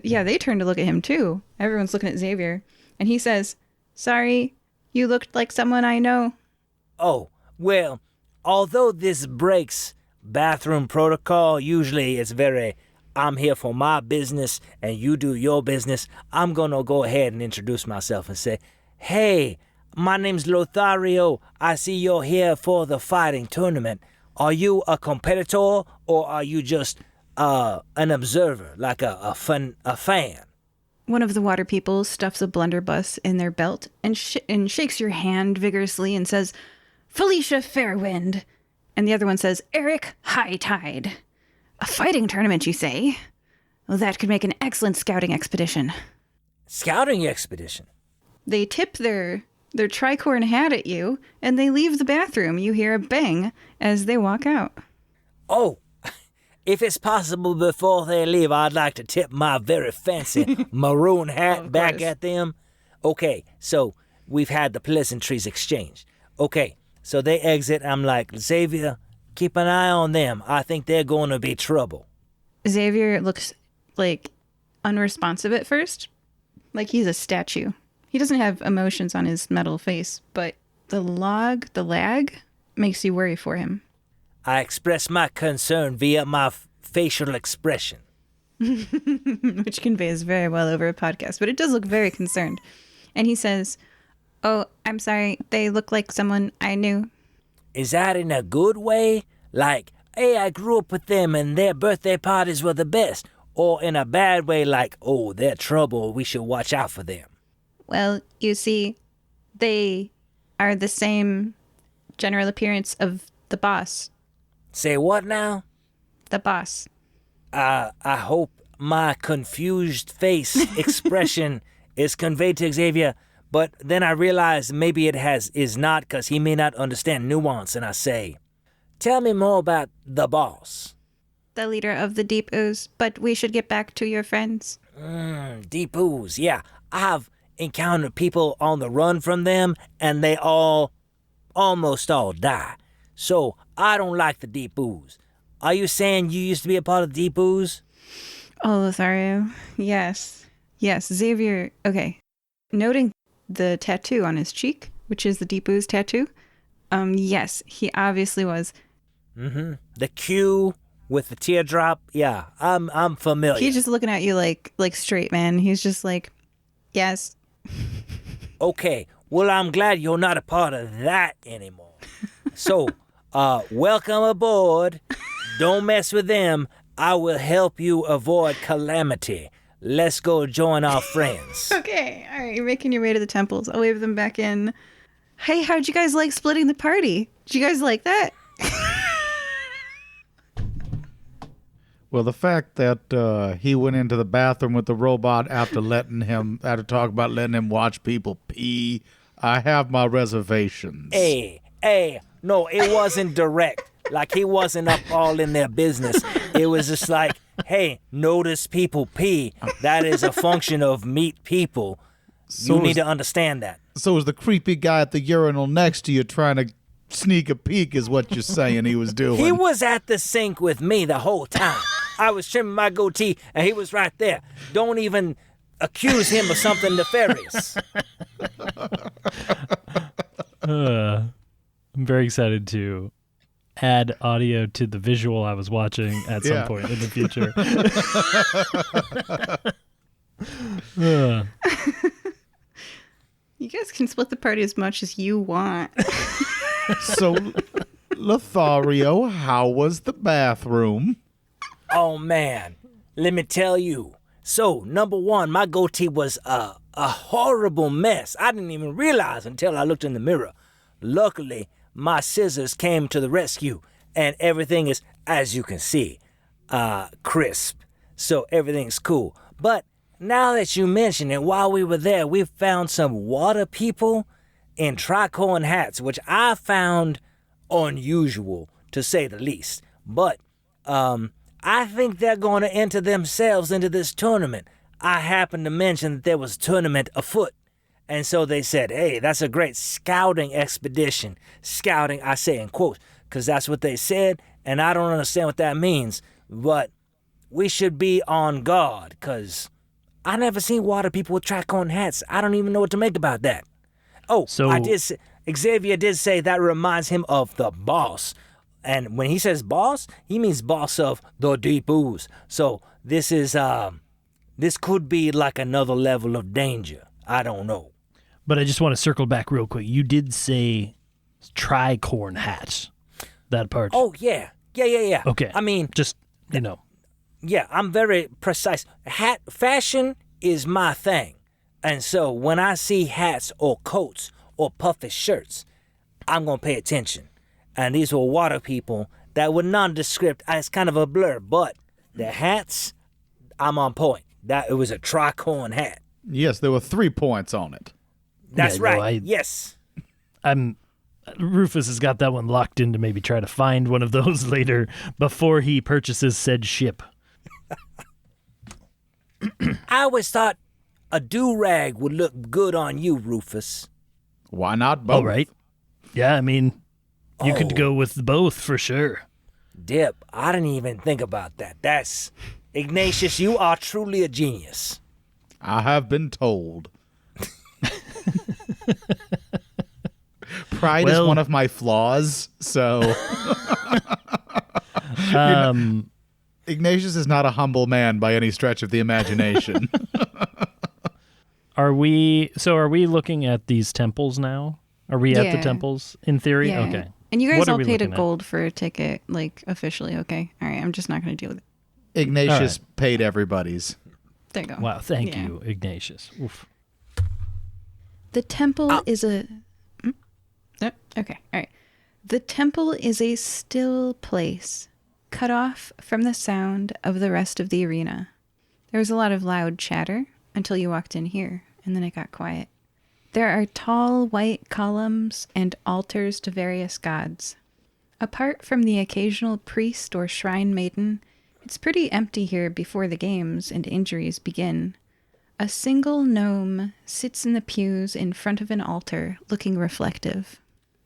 Yeah, they turn to look at him too. Everyone's looking at Xavier. And he says, "Sorry, you looked like someone I know." Oh, well, although this breaks bathroom protocol, usually it's very I'm here for my business and you do your business, I'm going to go ahead and introduce myself and say, hey, my name's Lothario. I see you're here for the fighting tournament. Are you a competitor or are you just an observer, like a fan? One of the water people stuffs a blunderbuss in their belt and shakes your hand vigorously and says, Felicia Fairwind. And the other one says, Eric High Tide. A fighting tournament, you say? Well, that could make an excellent scouting expedition. Scouting expedition? They tip their tricorn hat at you, and they leave the bathroom. You hear a bang as they walk out. Oh, if it's possible before they leave, I'd like to tip my very fancy maroon hat back at them. Okay, so we've had the pleasantries exchanged. Okay, so they exit. I'm like, Xavier, keep an eye on them. I think they're going to be trouble. Xavier looks like unresponsive at first, like he's a statue. He doesn't have emotions on his metal face, but the lag, makes you worry for him. I express my concern via my facial expression. Which conveys very well over a podcast, but it does look very concerned. And he says, oh, I'm sorry, they look like someone I knew. Is that in a good way? Like, hey, I grew up with them and their birthday parties were the best. Or in a bad way, like, oh, they're trouble, we should watch out for them. Well, you see, they are the same general appearance of the boss. Say what now? The boss. I hope my confused face expression is conveyed to Xavier, but then I realize maybe it is not, because he may not understand nuance, and I say, tell me more about the boss. The leader of the Deep Ooze, but we should get back to your friends. Deep Ooze, yeah. I have encountered people on the run from them, and they almost all die. So, I don't like the Deep Ooze. Are you saying you used to be a part of the Deep Ooze? Oh, Lothario. Yes. Yes, Xavier. Okay. Noting the tattoo on his cheek, which is the Deep Ooze tattoo. Yes, he obviously was. Mm-hmm. The Q with the teardrop. Yeah, I'm familiar. He's just looking at you like straight, man. He's just like, yes. Okay. Well, I'm glad you're not a part of that anymore. So, welcome aboard. Don't mess with them. I will help you avoid calamity. Let's go join our friends. Okay, all right, you're making your way to the temples. I'll wave them back in. Hey, how'd you guys like splitting the party? Did you guys like that? Well, the fact that he went into the bathroom with the robot after talking about letting him watch people pee, I have my reservations. Hey, no, it wasn't direct. Like, he wasn't up all in their business. It was just like, hey, notice people pee. That is a function of meet people. You need to understand that. So is the creepy guy at the urinal next to you trying to sneak a peek is what you're saying he was doing. He was at the sink with me the whole time. I was trimming my goatee, and he was right there. Don't even accuse him of something nefarious. I'm very excited to add audio to the visual I was watching at some point in the future. You guys can split the party as much as you want. So, Lothario, how was the bathroom? Oh, man. Let me tell you. So, number one, my goatee was a horrible mess. I didn't even realize until I looked in the mirror. Luckily, my scissors came to the rescue, and everything is, as you can see, crisp. So everything's cool. But now that you mention it, while we were there, we found some water people in tricorn hats, which I found unusual, to say the least. But I think they're going to enter themselves into this tournament. I happened to mention that there was a tournament afoot. And so they said, hey, that's a great scouting expedition. Scouting, I say in quotes, because that's what they said, and I don't understand what that means. But we should be on guard, because I never seen water people with tricorn hats. I don't even know what to make about that. Oh, so Xavier did say that reminds him of the boss. And when he says boss, he means boss of the deep ooze. So this is this could be like another level of danger. I don't know. But I just want to circle back real quick. You did say tricorn hats. That part. Oh yeah. Okay. I mean, just yeah, I'm very precise. Fashion is my thing. And so when I see hats or coats or puffy shirts, I'm going to pay attention. And these were water people that were nondescript. It's kind of a blur, but the hats, I'm on point. It was a tricorn hat. Yes, there were 3 points on it. That's Yeah, no, right. Yes. Rufus has got that one locked in to maybe try to find one of those later before he purchases said ship. I always thought a do-rag would look good on you, Rufus. Why not both? All right. Yeah, I mean, you could Oh. go with both for sure. Dip, I didn't even think about that. That's... Ignatius, you are truly a genius. I have been told. Pride is Well- one of my flaws, so Ignatius is not a humble man by any stretch of the imagination. Are we looking at these temples now? Are we at the Yeah. temples in theory? Yeah. Okay. And you guys What are all we paid a looking at? gold for a ticket, like officially. Okay. All right. I'm just not going to deal with it. Ignatius All paid everybody's. There you go. Wow, thank Yeah. you, Ignatius. Oof. The temple is a. Okay. All right. The temple is a still place, cut off from the sound of the rest of the arena. There was a lot of loud chatter until you walked in here, and then it got quiet. There are tall white columns and altars to various gods. Apart from the occasional priest or shrine maiden, it's pretty empty here before the games and injuries begin. A single gnome sits in the pews in front of an altar, looking reflective.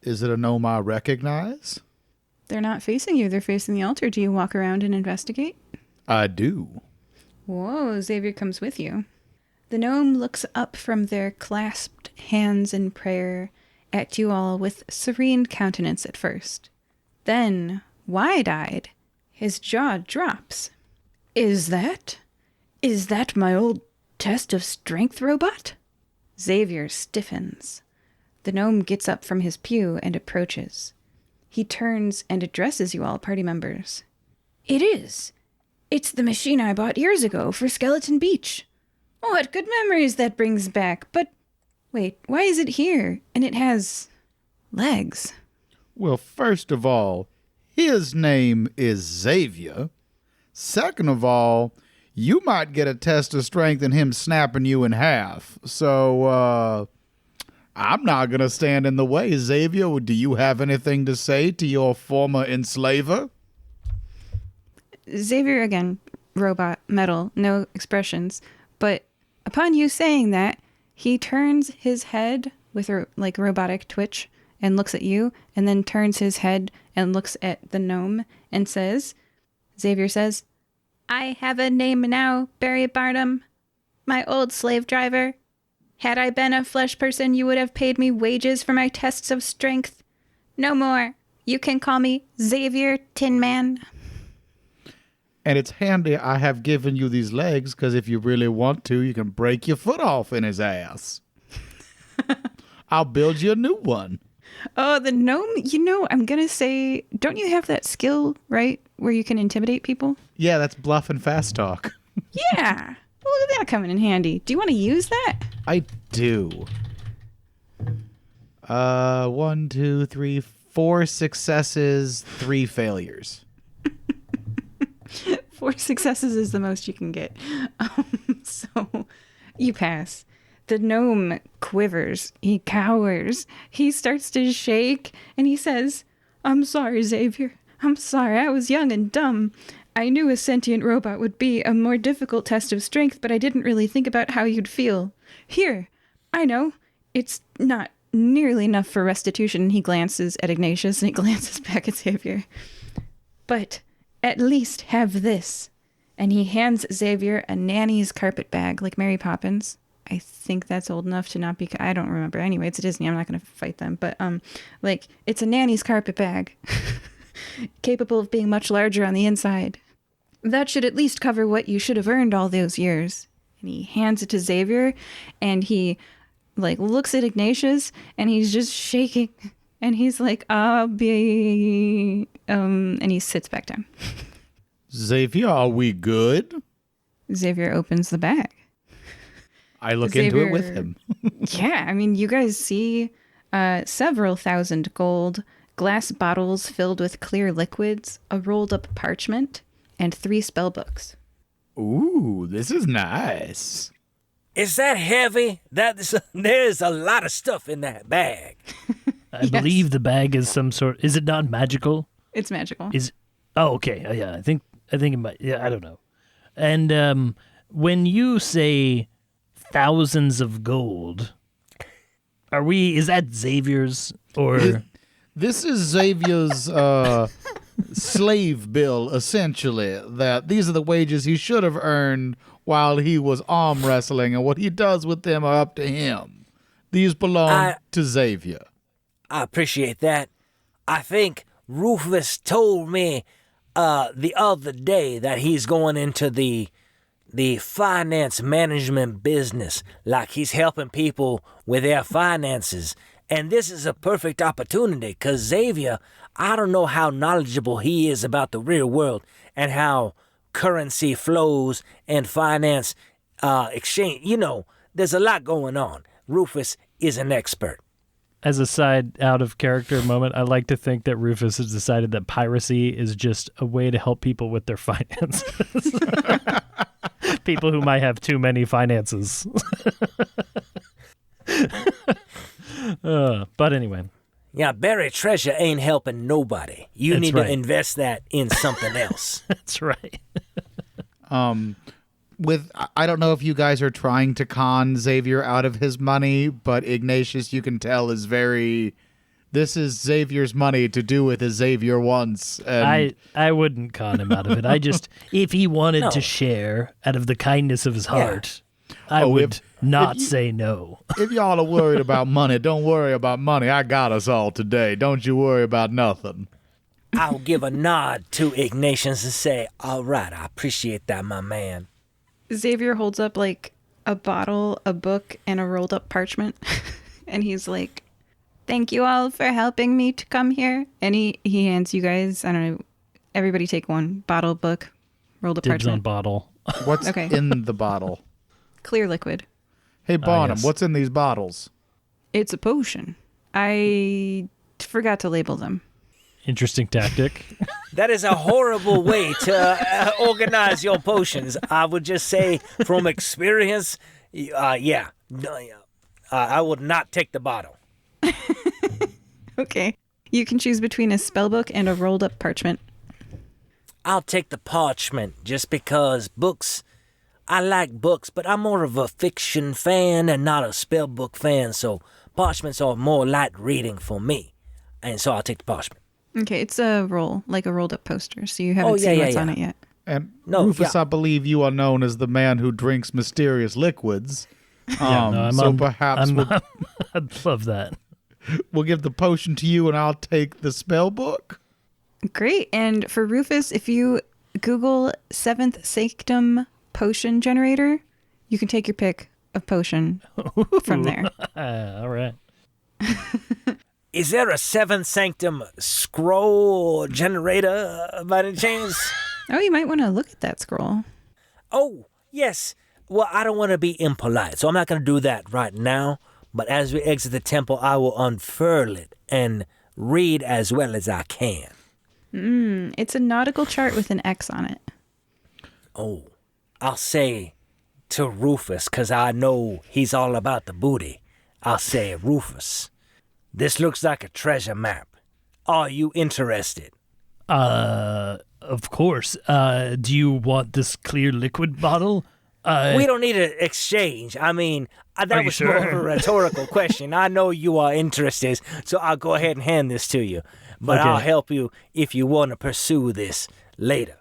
Is it a gnome I recognize? They're not facing you, they're facing the altar. Do you walk around and investigate? I do. Whoa, Xavier comes with you. The gnome looks up from their clasped hands in prayer at you all with serene countenance at first. Then, wide-eyed, his jaw drops. Is that my old test of strength robot? Xavier stiffens. The gnome gets up from his pew and approaches. He turns and addresses you all party members. It is. It's the machine I bought years ago for Skeleton Beach. What good memories that brings back. But wait, why is it here? And it has legs. Well, first of all, his name is Xavier. Second of all, you might get a test of strength in him snapping you in half. So, I'm not going to stand in the way. Xavier, do you have anything to say to your former enslaver? Xavier again, robot, metal, no expressions. But upon you saying that, he turns his head with a robotic twitch and looks at you, and then turns his head and looks at the gnome and says, Xavier says, I have a name now, Barry Barnum, my old slave driver. Had I been a flesh person, you would have paid me wages for my tests of strength. No more. You can call me Xavier Tin Man. And it's handy I have given you these legs, because if you really want to, you can break your foot off in his ass. I'll build you a new one. Oh, the gnome, I'm going to say, don't you have that skill, right, where you can intimidate people? Yeah, that's bluff and fast talk. Yeah. Look at that coming in handy. Do you want to use that? I do. 1, 2, 3, 4 successes, 3 failures. 4 successes is the most you can get. So you pass. The gnome quivers. He cowers. He starts to shake, and he says, I'm sorry, Xavier. I'm sorry. I was young and dumb. I knew a sentient robot would be a more difficult test of strength, but I didn't really think about how you'd feel. Here, I know. It's not nearly enough for restitution. He glances at Ignatius, and he glances back at Xavier. But at least have this. And he hands Xavier a nanny's carpet bag, like Mary Poppins. I think that's old enough to not be... I don't remember. Anyway, it's Disney. I'm not going to fight them. But, it's a nanny's carpet bag. capable of being much larger on the inside. That should at least cover what you should have earned all those years. And he hands it to Xavier, and he looks at Ignatius, and he's just shaking. And he's like, I'll be... and he sits back down. Xavier, are we good? Xavier opens the bag. I look into it with him. Yeah, I mean, you guys see several thousand gold, glass bottles filled with clear liquids, a rolled up parchment, and 3 spell books. Ooh, this is nice. Is that heavy? There's a lot of stuff in that bag. I believe the bag is some sort. Is it not magical? It's magical. Oh, okay. Yeah, I think it might. Yeah, I don't know. And when you say thousands of gold, is that Xavier's or? This is Xavier's slave bill, essentially. That these are the wages he should have earned while he was arm wrestling, and what he does with them are up to him. These belong to Xavier. I appreciate that. I think Rufus told me the other day that he's going into the finance management business, like he's helping people with their finances. And this is a perfect opportunity because Xavier, I don't know how knowledgeable he is about the real world and how currency flows and finance exchange. You know, there's a lot going on. Rufus is an expert. As a side out of character moment, I like to think that Rufus has decided that piracy is just a way to help people with their finances. People who might have too many finances. But anyway. Yeah, buried treasure ain't helping nobody. You need to invest that in something else. That's right. I don't know if you guys are trying to con Xavier out of his money, but Ignatius, you can tell, is this is Xavier's money to do with as Xavier wants. And I wouldn't con him out of it. I just, if he wanted to share out of the kindness of his heart, I would not say no. If y'all are worried about money, don't worry about money. I got us all today. Don't you worry about nothing. I'll give a nod to Ignatius and say, all right, I appreciate that, my man. Xavier holds up a bottle, a book, and a rolled up parchment. And he's like, thank you all for helping me to come here. And he hands you guys, I don't know, everybody take one. Bottle, book, rolled up Dibs parchment. on bottle. What's in the bottle? Clear liquid. Hey, Bonham, yes. What's in these bottles? It's a potion. I forgot to label them. Interesting tactic. That is a horrible way to organize your potions. I would just say from experience, I would not take the bottle. Okay. You can choose between a spellbook and a rolled up parchment. I'll take the parchment just because I like books, but I'm more of a fiction fan and not a spellbook fan, so parchments are more light reading for me. And so I'll take the parchment. Okay, it's a roll, like a rolled up poster, so you haven't seen what's on it yet. And Rufus, I believe you are known as the man who drinks mysterious liquids. Perhaps I'd love that. We'll give the potion to you and I'll take the spell book. Great. And for Rufus, if you Google 7th Sanctum potion generator, you can take your pick of potion from there. All right. Is there a 7th Sanctum scroll generator by any chance? Oh, you might want to look at that scroll. Oh, yes. Well, I don't want to be impolite, so I'm not going to do that right now. But as we exit the temple, I will unfurl it and read as well as I can. It's a nautical chart with an X on it. Oh, I'll say to Rufus, because I know he's all about the booty. I'll say, Rufus, this looks like a treasure map. Are you interested? Of course. Do you want this clear liquid bottle? We don't need to exchange. I mean, that was more of a rhetorical question. I know you are interested, so I'll go ahead and hand this to you. But Okay. I'll help you if you want to pursue this later.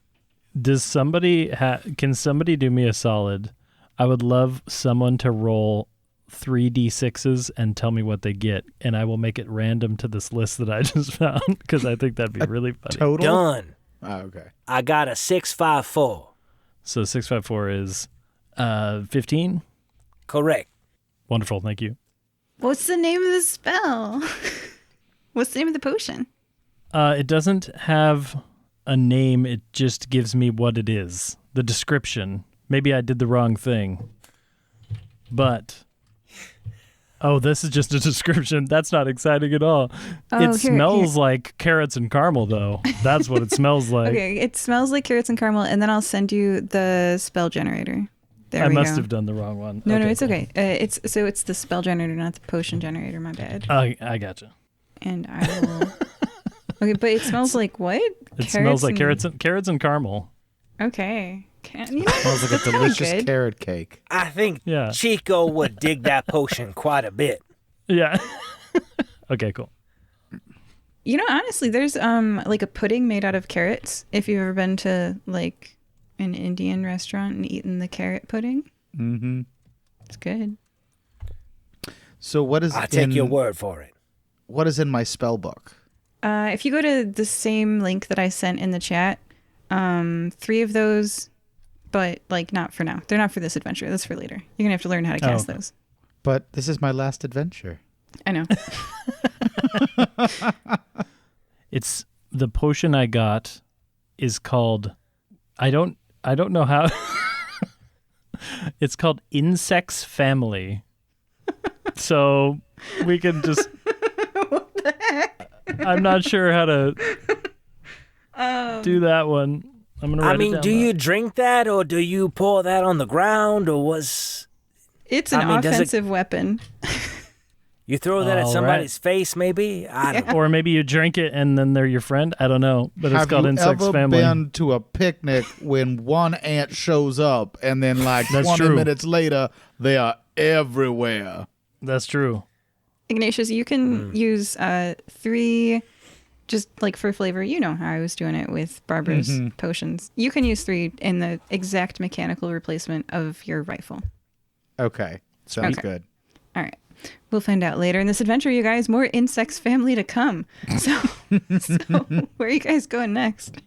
Does somebody can somebody do me a solid? I would love someone to roll 3d6s and tell me what they get, and I will make it random to this list that I just found because I think that'd be really funny. Total? Done. Oh, okay. I got a 654. So 654 is 15. Correct. Wonderful, thank you. What's the name of the spell? What's the name of the potion? It doesn't have a name. It just gives me what it is. The description. Maybe I did the wrong thing. But, this is just a description. That's not exciting at all. Oh, It smells like carrots and caramel, though. That's what it smells like. Okay, it smells like carrots and caramel, and then I'll send you the spell generator. There I we must go. have done the wrong one. No, it's cool. okay. It's the spell generator, not the potion generator. My bad. I gotcha. And I will. Okay, but it smells like what? It smells like carrots and caramel. Okay. Smells like a delicious carrot cake. I think Yeah. Chico would dig that potion quite a bit. Yeah. Okay, cool. You know, honestly, there's like a pudding made out of carrots. If you've ever been to like an Indian restaurant and eaten the carrot pudding, it's good. So what is I'll take your word for it. What is in my spell book? If you go to the same link that I sent in the chat, 3 of those, but like not for now. They're not for this adventure. That's for later. You're gonna have to learn how to cast those. But this is my last adventure. I know. It's the potion I got is called I don't know how it's called Insects Family. So we can just What the heck? I'm not sure how to do that one. I'm gonna write it down, do though. you drink that or do you pour that on the ground or was It's an does it- offensive weapon. you throw that at All somebody's face maybe? I don't know. Or maybe you drink it and then they're your friend. I don't know, but it's Have called you Insects ever Family. been to a picnic when one ant shows up and then like That's 20 true. minutes later they are everywhere? That's true. Ignatius, you can use 3, just like for flavor. You know how I was doing it with Barbara's potions. You can use 3 in the exact mechanical replacement of your rifle. Okay, sounds Okay. good. All right. We'll find out later in this adventure, you guys. More Insects Family to come. So where are you guys going next?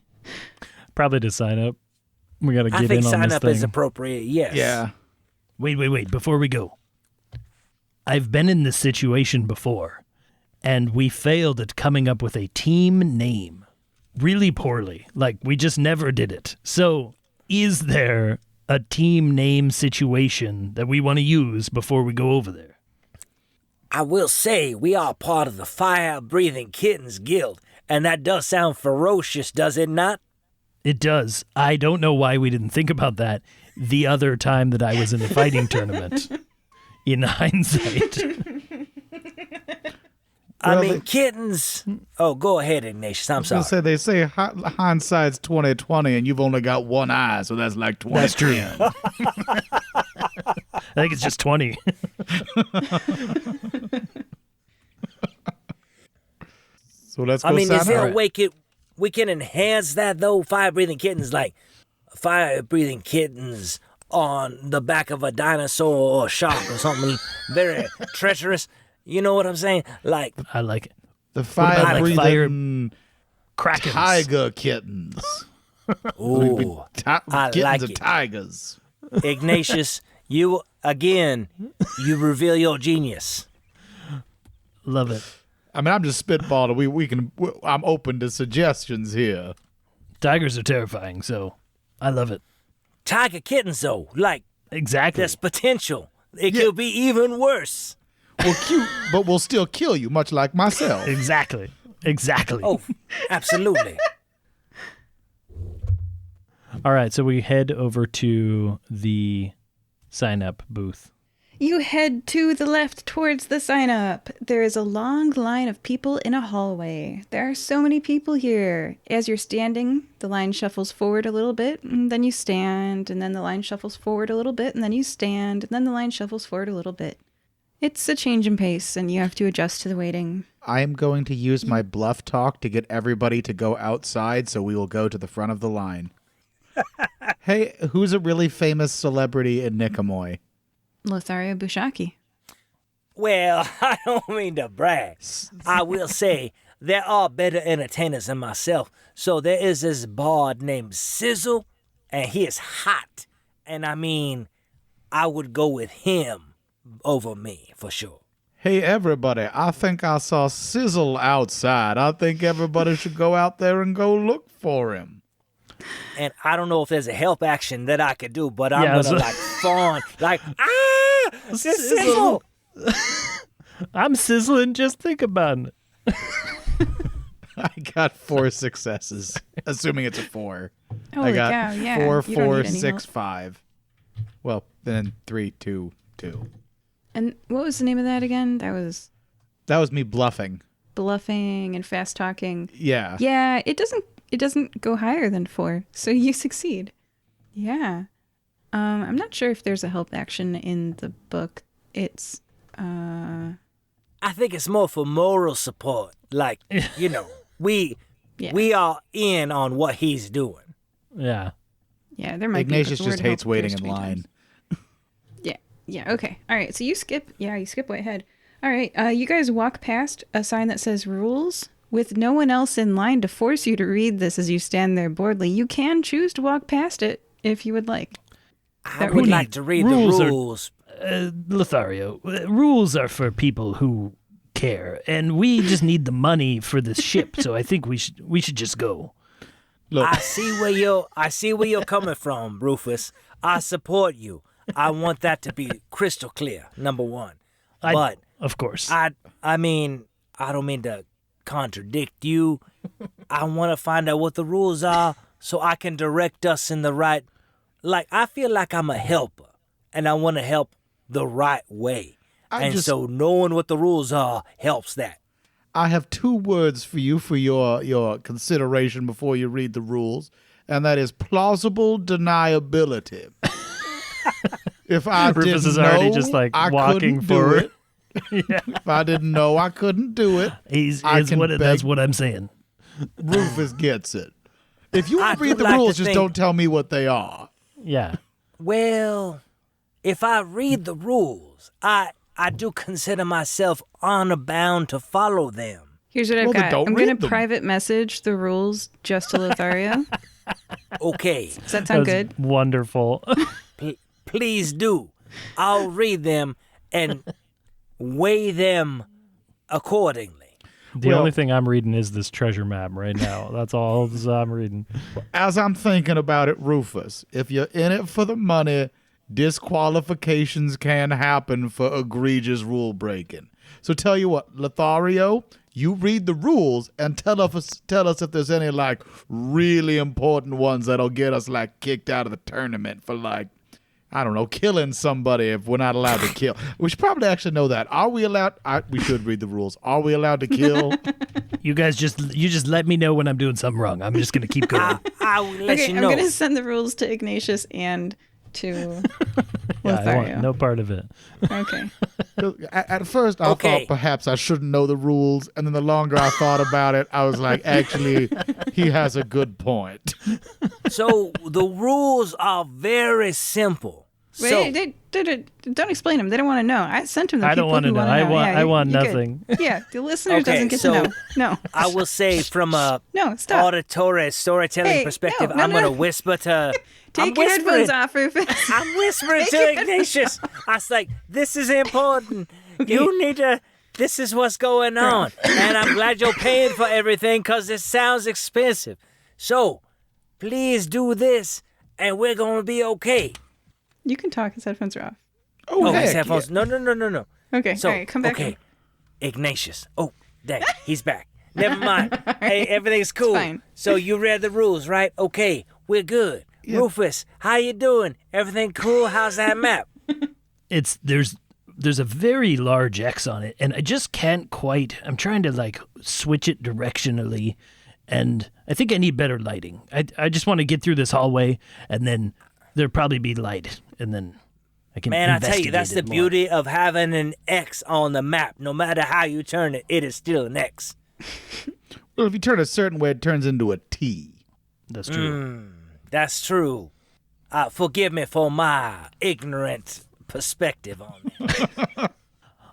Probably to sign up. We got to I get think in on sign this up thing. is appropriate, yes. Yeah. Wait. Before we go, I've been in this situation before, and we failed at coming up with a team name. Really poorly. Like, we just never did it. So, is there a team name situation that we want to use before we go over there? I will say we are part of the Fire Breathing Kittens Guild, and that does sound ferocious, does it not? It does. I don't know why we didn't think about that the other time that I was in the fighting tournament. In hindsight. I mean, kittens. Oh, go ahead, Ignatius. I'm sorry. They say hindsight's 20/20, and you've only got one eye, so that's like 20. That's true. I think it's just 20. So let's go I mean, sign is there up. a way we can enhance that though? Fire breathing kittens, like fire breathing kittens on the back of a dinosaur or shark or something very treacherous. You know what I'm saying? Like, I like it. The about, like, fire-breathing Krakens. tiger kittens. ooh, I Kittens like of it. tigers. Ignatius, you reveal your genius. Love it. I mean, I'm just spitballing. I'm open to suggestions here. Tigers are terrifying, so I love it. Tiger kittens, though, like Exactly. there's potential. It could be even worse. Well, cute, but will still kill you, much like myself. Exactly. Oh, absolutely. All right, so we head over to the sign-up booth. You head to the left towards the sign up. There is a long line of people in a hallway. There are so many people here. As you're standing, the line shuffles forward a little bit, and then you stand, and then the line shuffles forward a little bit, and then you stand, and then the line shuffles forward a little bit. It's a change in pace, and you have to adjust to the waiting. I am going to use my bluff talk to get everybody to go outside, so we will go to the front of the line. Hey, who's a really famous celebrity in Nicomoy? Lothario Bushaki. Well, I don't mean to brag. I will say there are better entertainers than myself. So there is this bard named Sizzle, and he is hot. And I mean, I would go with him over me for sure. Hey, everybody, I think I saw Sizzle outside. I think everybody should go out there and go look for him. And I don't know if there's a help action that I could do, but I'm gonna like fawn, like Sizzle. I'm sizzling. Just think about it. I got 4 successes, assuming it's a 4. Holy I got cow, yeah. 4, You don't 4, need any 6, help. 5. Well, then 3, 2, 2. And what was the name of that again? That was That was me bluffing. bluffing and fast talking. Yeah. Yeah, it doesn't go higher than 4, so you succeed. Yeah. I'm not sure if there's a help action in the book. It's I think it's more for moral support. Like, you know, we are in on what he's doing. Yeah. yeah, there might Ignatius be the just word hates help waiting appears in 20 line. times. Yeah, okay. All right, so you skip way ahead. All right, you guys walk past a sign that says rules with no one else in line to force you to read this as you stand there boredly. You can choose to walk past it if you would like. I would like to read rules the are- rules. Lothario, rules are for people who care, and we just need the money for this ship. So I think we should just go. Look, I see where you're coming from, Rufus. I support you. I want that to be crystal clear, number one. But Of course. I mean, I don't mean to contradict you. I want to find out what the rules are so I can direct us in the right. Like, I feel like I'm a helper, and I want to help the right way. So knowing what the rules are helps that. I have 2 words for you for your consideration before you read the rules, and that is plausible deniability. If I Rufus didn't is already know, just, like, I walking couldn't forward. do it. If I didn't know, I couldn't do it. That's what I'm saying. Rufus gets it. If you I want to read do the like to rules, just think- don't tell me what they are. Yeah. Well, if I read the rules, I do consider myself honor bound to follow them. Here's what I've Well, then got. don't I'm going read to them. private message the rules just to Lothario. Okay, Does that sound good? Wonderful. please do. I'll read them and weigh them accordingly. The Well- only thing I'm reading is this treasure map right now. That's all I'm reading. As I'm thinking about it, Rufus, if you're in it for the money, disqualifications can happen for egregious rule breaking. So tell you what, Lothario, you read the rules and tell us if there's any like really important ones that'll get us like kicked out of the tournament for like, I don't know, killing somebody if we're not allowed to kill. We should probably actually know that. Are we allowed? We should read the rules. Are we allowed to kill? You guys just let me know when I'm doing something wrong. I'm just gonna keep going. I will let Okay, you I'm know. going to send the rules to Ignatius and to Yeah, I Lothario. want no part of it. Okay. At first, I Okay. thought perhaps I shouldn't know the rules, and then the longer I thought about it, I was like, actually, he has a good point. So the rules are very simple. Wait, don't explain them. They don't want to know. I sent them the I don't people wanna who know. want to I know. want- Yeah, I want you're good. nothing. Yeah, the listener Okay, doesn't get so- to know. No. I will say from a No, stop. auditory storytelling Hey, perspective, no, I'm no. going to whisper to... Take I'm your whispering. headphones off, Rufus. I'm whispering Take to your Ignatius. I was like, this is important. You need to... This is what's going on. And I'm glad you're paying for everything because it sounds expensive. So, please do this and we're going to be okay. You can talk. His headphones are off. Oh, heck his headphones. No. Okay, So, all right, come back. okay. Ignatius. Oh, dang, he's back. Never mind. Hey, everything's cool. fine. So you read the rules, right? Okay, we're good. Rufus, how you doing? Everything cool? How's that map? There's a very large X on it, and I just can't quite. I'm trying to like switch it directionally, and I think I need better lighting. I just want to get through this hallway, and then there'll probably be light, and then I can. Man, I tell you, that's the investigate it more. beauty of having an X on the map. No matter how you turn it, it is still an X. Well, if you turn a certain way, it turns into a T. That's true. That's true. Forgive me for my ignorant perspective on it.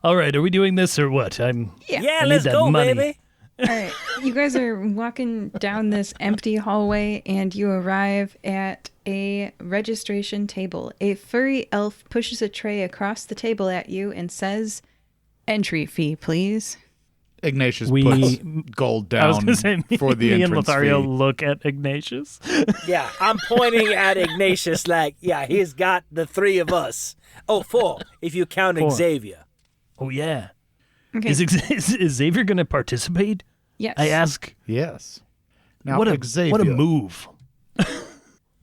All right, are we doing this or what? I Yeah, need let's that go, money. baby. All right. You guys are walking down this empty hallway and you arrive at a registration table. A furry elf pushes a tray across the table at you and says, "Entry fee, please." Ignatius We- puts gold I was down going to say, for the me and entrance Lothario fee. look at Ignatius. Yeah, I'm pointing at Ignatius like, yeah, he's got the three of us. Oh, four, if you count 4. Xavier. Oh, yeah. Okay. Is Xavier going to participate? Yes. I ask. Yes. Now, What a Xavier, move.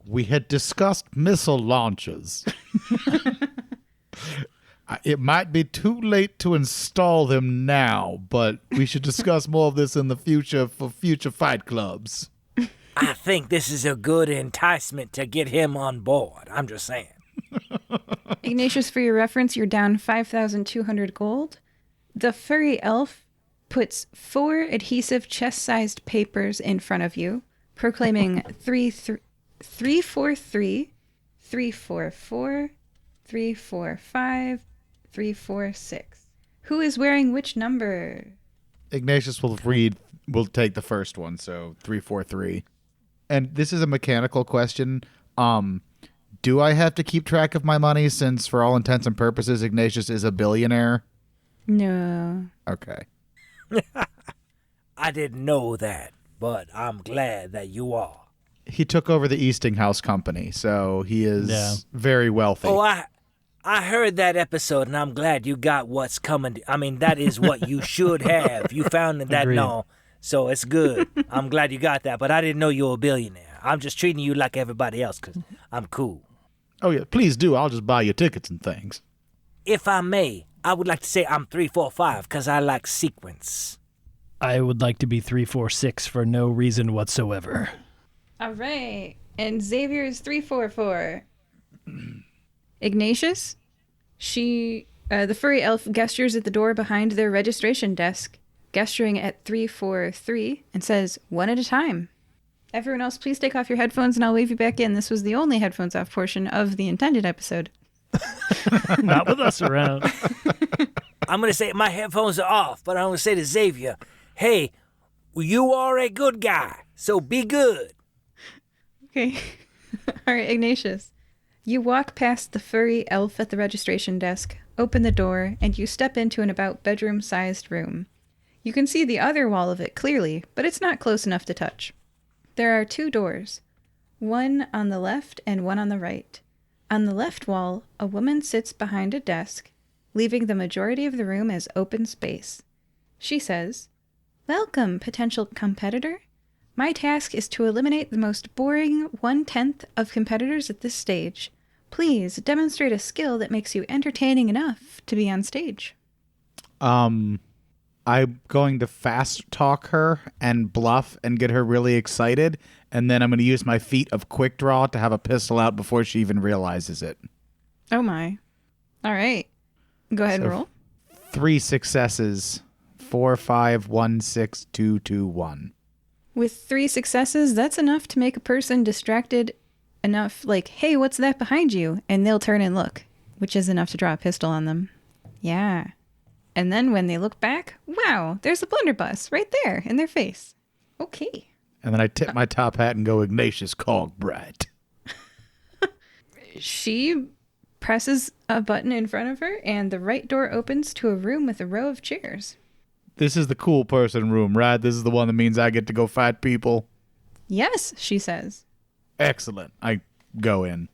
we had discussed missile launches. It might be too late to install them now, but we should discuss more of this in the future for future fight clubs. I think this is a good enticement to get him on board. I'm just saying. Ignatius, for your reference, you're down 5,200 gold. The furry elf puts 4 adhesive chest-sized papers in front of you, proclaiming 343, 344, 345, 346. Who is wearing which number? Ignatius will take the first one, so 343. And this is a mechanical question. Do I have to keep track of my money since, for all intents and purposes, Ignatius is a billionaire? No. Okay. I didn't know that, but I'm glad that you are. He took over the Eastinghouse Company, so he is very wealthy. Oh, I heard that episode, and I'm glad you got what's coming. I mean, that is what you should have. You found that Agreed. no, so it's good. I'm glad you got that, but I didn't know you were a billionaire. I'm just treating you like everybody else because I'm cool. Oh, yeah, please do. I'll just buy you tickets and things. If I may, I would like to say I'm 345 because I like sequence. I would like to be 346 for no reason whatsoever. All right. And Xavier is 344. Ignatius? The furry elf gestures at the door behind their registration desk, gesturing at 343, and says, "One at a time." Everyone else, please take off your headphones and I'll wave you back in. This was the only headphones off portion of the intended episode. Not with us around. I'm going to say my headphones are off, but I'm going to say to Xavier, hey, you are a good guy, so be good. Okay. All right, Ignatius. You walk past the furry elf at the registration desk, open the door, and you step into an about bedroom-sized room. You can see the other wall of it clearly, but it's not close enough to touch. There are 2 doors, one on the left and one on the right. On the left wall, a woman sits behind a desk, leaving the majority of the room as open space. She says, "Welcome, potential competitor. My task is to eliminate the most boring 1/10 of competitors at this stage. Please demonstrate a skill that makes you entertaining enough to be on stage." I'm going to fast talk her and bluff and get her really excited, and then I'm going to use my feat of quick draw to have a pistol out before she even realizes it. Oh my. All right. Go ahead and So roll. 3 successes. 4, 5, 1, 6, 2, 2, 1. With 3 successes, that's enough to make a person distracted enough, like, "Hey, what's that behind you?" And they'll turn and look, which is enough to draw a pistol on them. Yeah. And then when they look back, wow, there's a blunderbuss right there in their face. Okay. And then I tip my top hat and go, "Ignatius Cogbright." She presses a button in front of her, and the right door opens to a room with a row of chairs. This is the cool person room, right? This is the one that means I get to go fight people. "Yes," she says. Excellent. I go in.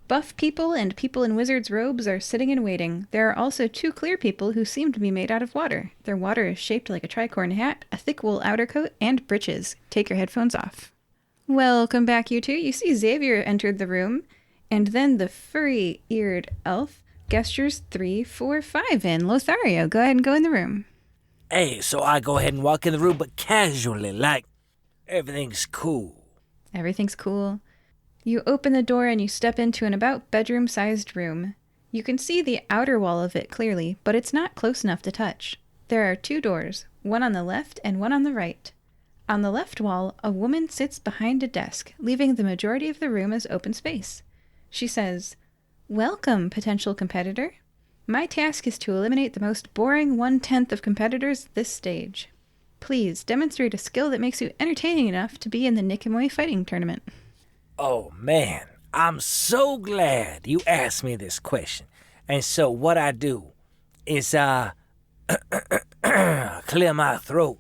Buff people and people in wizards' robes are sitting and waiting. There are also 2 clear people who seem to be made out of water. Their water is shaped like a tricorn hat, a thick wool outer coat, and breeches. Take your headphones off. Welcome back, you 2. You see Xavier entered the room, and then the furry-eared elf gestures 3, 4, 5 in. Lothario, go ahead and go in the room. Hey, so I go ahead and walk in the room, but casually, like everything's cool. Everything's cool. You open the door and you step into an about bedroom-sized room. You can see the outer wall of it clearly, but it's not close enough to touch. There are 2 doors, one on the left and one on the right. On the left wall, a woman sits behind a desk, leaving the majority of the room as open space. She says, "Welcome, potential competitor. My task is to eliminate the most boring 1/10 of competitors at this stage. Please demonstrate a skill that makes you entertaining enough to be in the Nicomoy fighting tournament. Oh, man, I'm so glad you asked me this question. And so what I do is clear my throat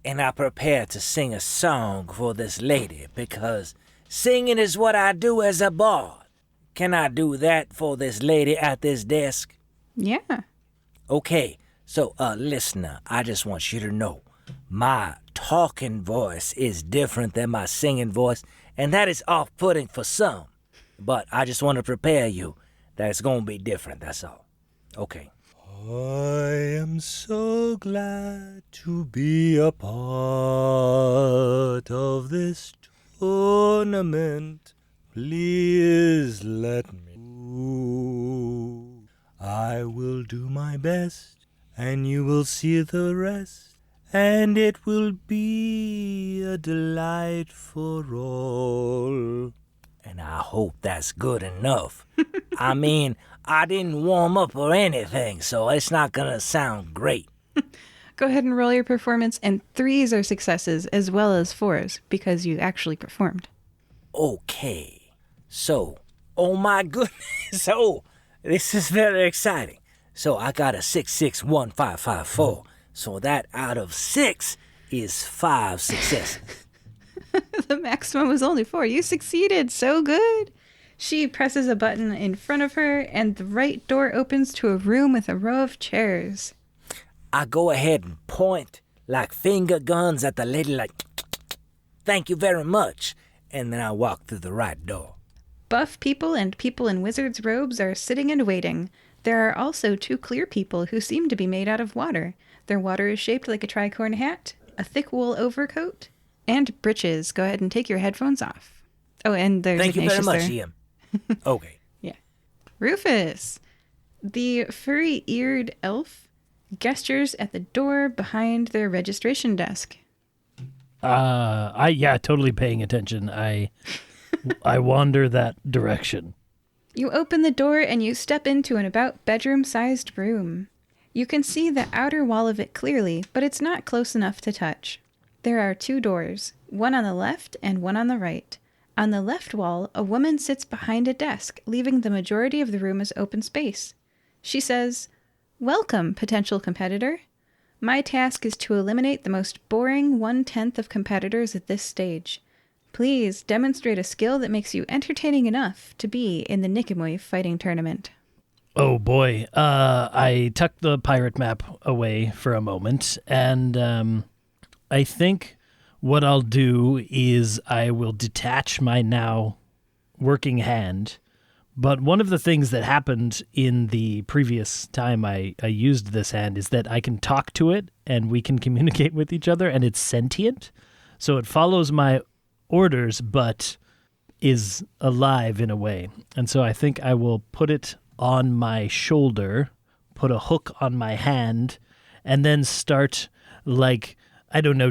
and I prepare to sing a song for this lady because singing is what I do as a bard. Can I do that for this lady at this desk? Yeah. Okay, so listener, I just want you to know my talking voice is different than my singing voice, and that is off-putting for some. But I just want to prepare you that it's going to be different, that's all. Okay. I am so glad to be a part of this tournament. Please let me. I will do my best, and you will see the rest, and it will be a delight for all. And I hope that's good enough. I mean, I didn't warm up or anything, so it's not gonna sound great. Go ahead and roll your performance, and 3s are successes as well as 4s because you actually performed. Okay. So, oh my goodness. Oh, this is very exciting. So I got a 6615554. So that out of 6 is 5 successes. The maximum was only 4. You succeeded. So good. She presses a button in front of her, and the right door opens to a room with a row of chairs. I go ahead and point like finger guns at the lady like, thank you very much. And then I walk through the right door. Buff people and people in wizards' robes are sitting and waiting. There are also 2 clear people who seem to be made out of water. Their water is shaped like a tricorn hat, a thick wool overcoat, and breeches. Go ahead and take your headphones off. Oh, and there's Thank you very Ignatius much, there. Ian. Okay. Yeah. Rufus, the furry-eared elf, gestures at the door behind their registration desk. Totally paying attention. I wander that direction. You open the door and you step into an about bedroom-sized room. You can see the outer wall of it clearly, but it's not close enough to touch. There are 2 doors, one on the left and one on the right. On the left wall, a woman sits behind a desk, leaving the majority of the room as open space. She says, "Welcome, potential competitor. My task is to eliminate the most boring 1/10 of competitors at this stage. Please demonstrate a skill that makes you entertaining enough to be in the Nicomoy fighting tournament." Oh boy. I tucked the pirate map away for a moment, and I think what I'll do is I will detach my now working hand. But one of the things that happened in the previous time I used this hand is that I can talk to it and we can communicate with each other, and it's sentient. So it follows my orders but is alive in a way. And so I think I will put it on my shoulder, put a hook on my hand, and then start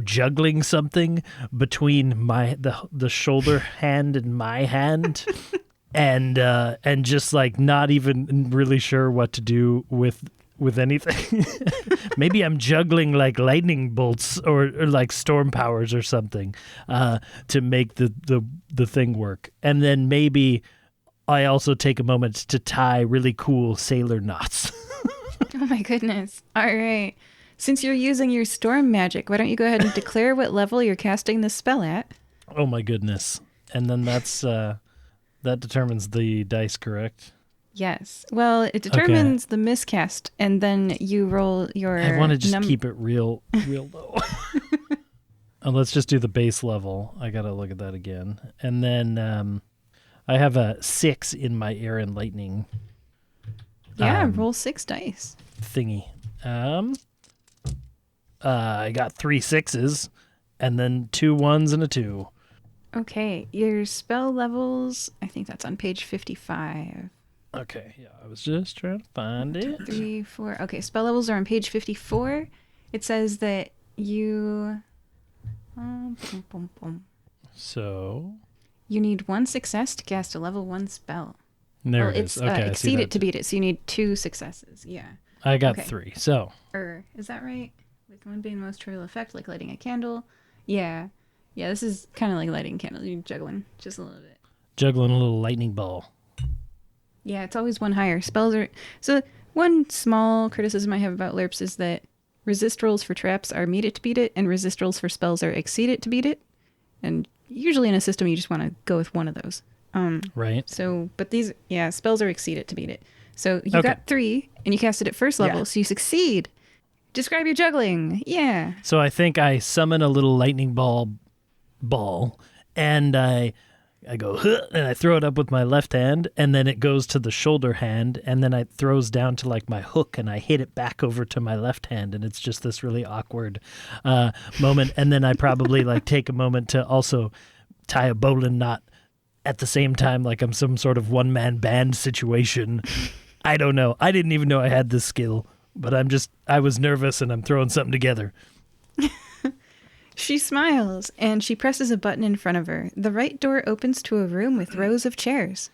juggling something between the shoulder hand and my hand. And just not even really sure what to do with anything. Maybe I'm juggling lightning bolts or storm powers or something to make the thing work. And then maybe I also take a moment to tie really cool sailor knots. Oh my goodness. All right. Since you're using your storm magic, why don't you go ahead and declare what level you're casting this spell at? Oh my goodness. And then that's that determines the dice, correct? Yes. Well, it determines the miscast, and then you roll your... I want to just keep it real low. And let's just do the base level. I got to look at that again. And then I have a 6 in my air and lightning. Yeah, roll 6 dice. Thingy. I got 3 6s, and then 2 1s and a 2. Okay, your spell levels, I think that's on page 55. Okay, yeah, I was just trying to find it. 3, 4. Okay, spell levels are on page 54. It says that you... So... You need 1 success to cast a level 1 spell. There Well, it it's is. Okay, I see exceed that. it to beat it, so you need 2 successes. Yeah. I got Okay. 3. So Is that right? With one being the most trivial effect, like lighting a candle. Yeah. Yeah, this is kind of like lighting a candle. You're juggling just a little bit. juggling a little lightning ball. Yeah, it's always one higher. Spells are... So one small criticism I have about LURPS is that resist rolls for traps are meet it to beat it, and resist rolls for spells are exceed it to beat it. And usually in a system, you just want to go with one of those. Right. So, but these, yeah, spells are exceed it to beat it. So you Okay. got 3, and you cast it at first level, Yeah. so you succeed. Describe your juggling. Yeah. So I think I summon a little lightning ball, and I go, huh, and I throw it up with my left hand, and then it goes to the shoulder hand, and then it throws down to like my hook, and I hit it back over to my left hand, and it's just this really awkward moment. And then I probably like take a moment to also tie a bowline knot at the same time, like I'm some sort of one-man band situation. I don't know. I didn't even know I had this skill, but I was nervous, and I'm throwing something together. She smiles, and she presses a button in front of her. The right door opens to a room with rows of chairs.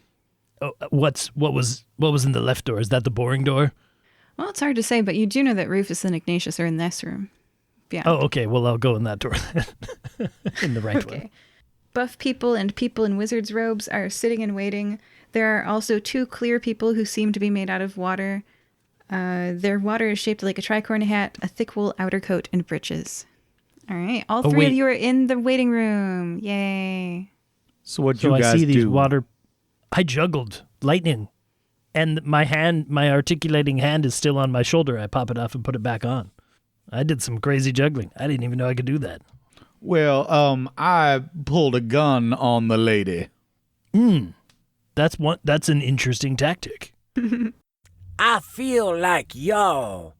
Oh, what was in the left door? Is that the boring door? Well, it's hard to say, but you do know that Rufus and Ignatius are in this room. Yeah. Oh, okay. Well, I'll go in that door then. In the right Okay. one. Buff people and people in wizards' robes are sitting and waiting. There are also 2 clear people who seem to be made out of water. Their water is shaped like a tricorn hat, a thick wool outer coat, and breeches. All right. All 3 of wait. you are in the waiting room. Yay. So what So you I guys see these do? water. I juggled lightning, and my articulating hand is still on my shoulder. I pop it off and put it back on. I did some crazy juggling. I didn't even know I could do that. Well, I pulled a gun on the lady. That's an interesting tactic. I feel like y'all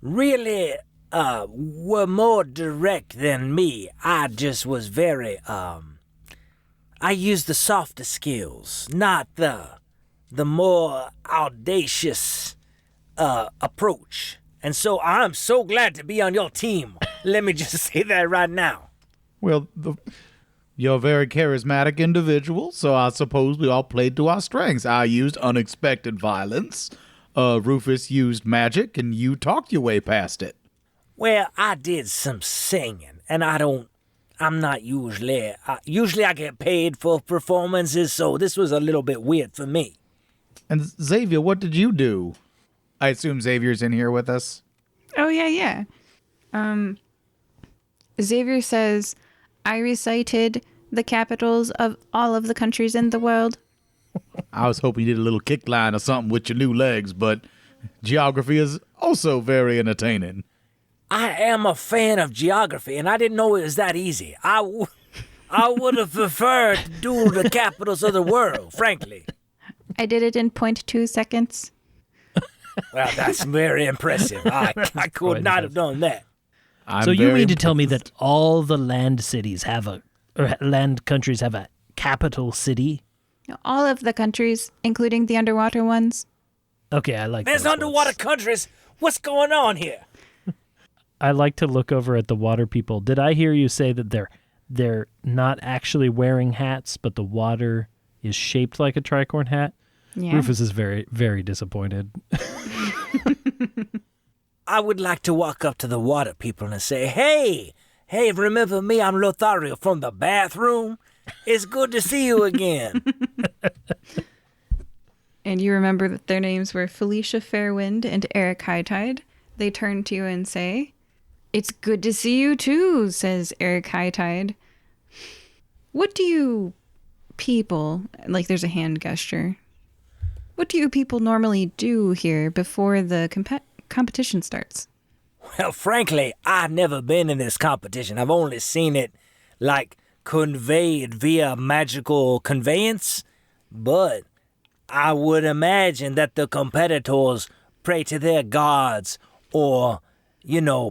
really were more direct than me. I just was very I used the softer skills, not the more audacious approach. And so I'm so glad to be on your team. Let me just say that right now. Well, you're a very charismatic individual, so I suppose we all played to our strengths. I used unexpected violence. Rufus used magic, and you talked your way past it. Well, I did some singing, and I'm not usually I get paid for performances, so this was a little bit weird for me. And Xavier, what did you do? I assume Xavier's in here with us. Oh, yeah. Xavier says, I recited the capitals of all of the countries in the world. I was hoping you did a little kick line or something with your new legs, but geography is also very entertaining. I am a fan of geography, and I didn't know it was that easy. I would have preferred to do the capitals of the world, frankly. I did it in 0.2 seconds. Well, that's very impressive. I could not have done that. I'm So you very mean to tell me impressed. that all the land cities land countries have a capital city? All of the countries, including the underwater ones. Okay, I like There's those underwater ones. countries. What's going on here? I like to look over at the water people. Did I hear you say that they're not actually wearing hats, but the water is shaped like a tricorn hat? Yeah. Rufus is very, very disappointed. I would like to walk up to the water people and say, hey, remember me? I'm Lothario from the bathroom. It's good to see you again. And you remember that their names were Felicia Fairwind and Eric Hightide. They turn to you and say, It's good to see you too, says Eric Hightide. What do you people, like there's a hand gesture, what do you people normally do here before the competition starts? Well, frankly, I've never been in this competition. I've only seen it, like, conveyed via magical conveyance. But I would imagine that the competitors pray to their gods or,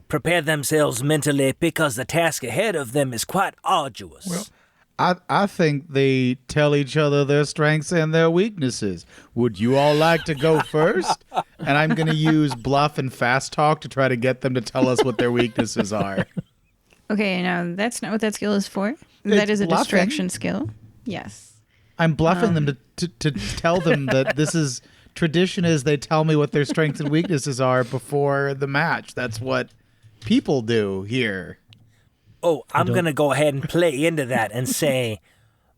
prepare themselves mentally because the task ahead of them is quite arduous. I think they tell each other their strengths and their weaknesses. Would you all like to go first? And I'm going to use bluff and fast talk to try to get them to tell us what their weaknesses are. Okay, now that's not what that skill is for. That is a bluffing. distraction skill. Yes. I'm bluffing them to tell them that this is tradition is they tell me what their strengths and weaknesses are before the match. That's what people do here. Oh, I'm going to go ahead and play into that and say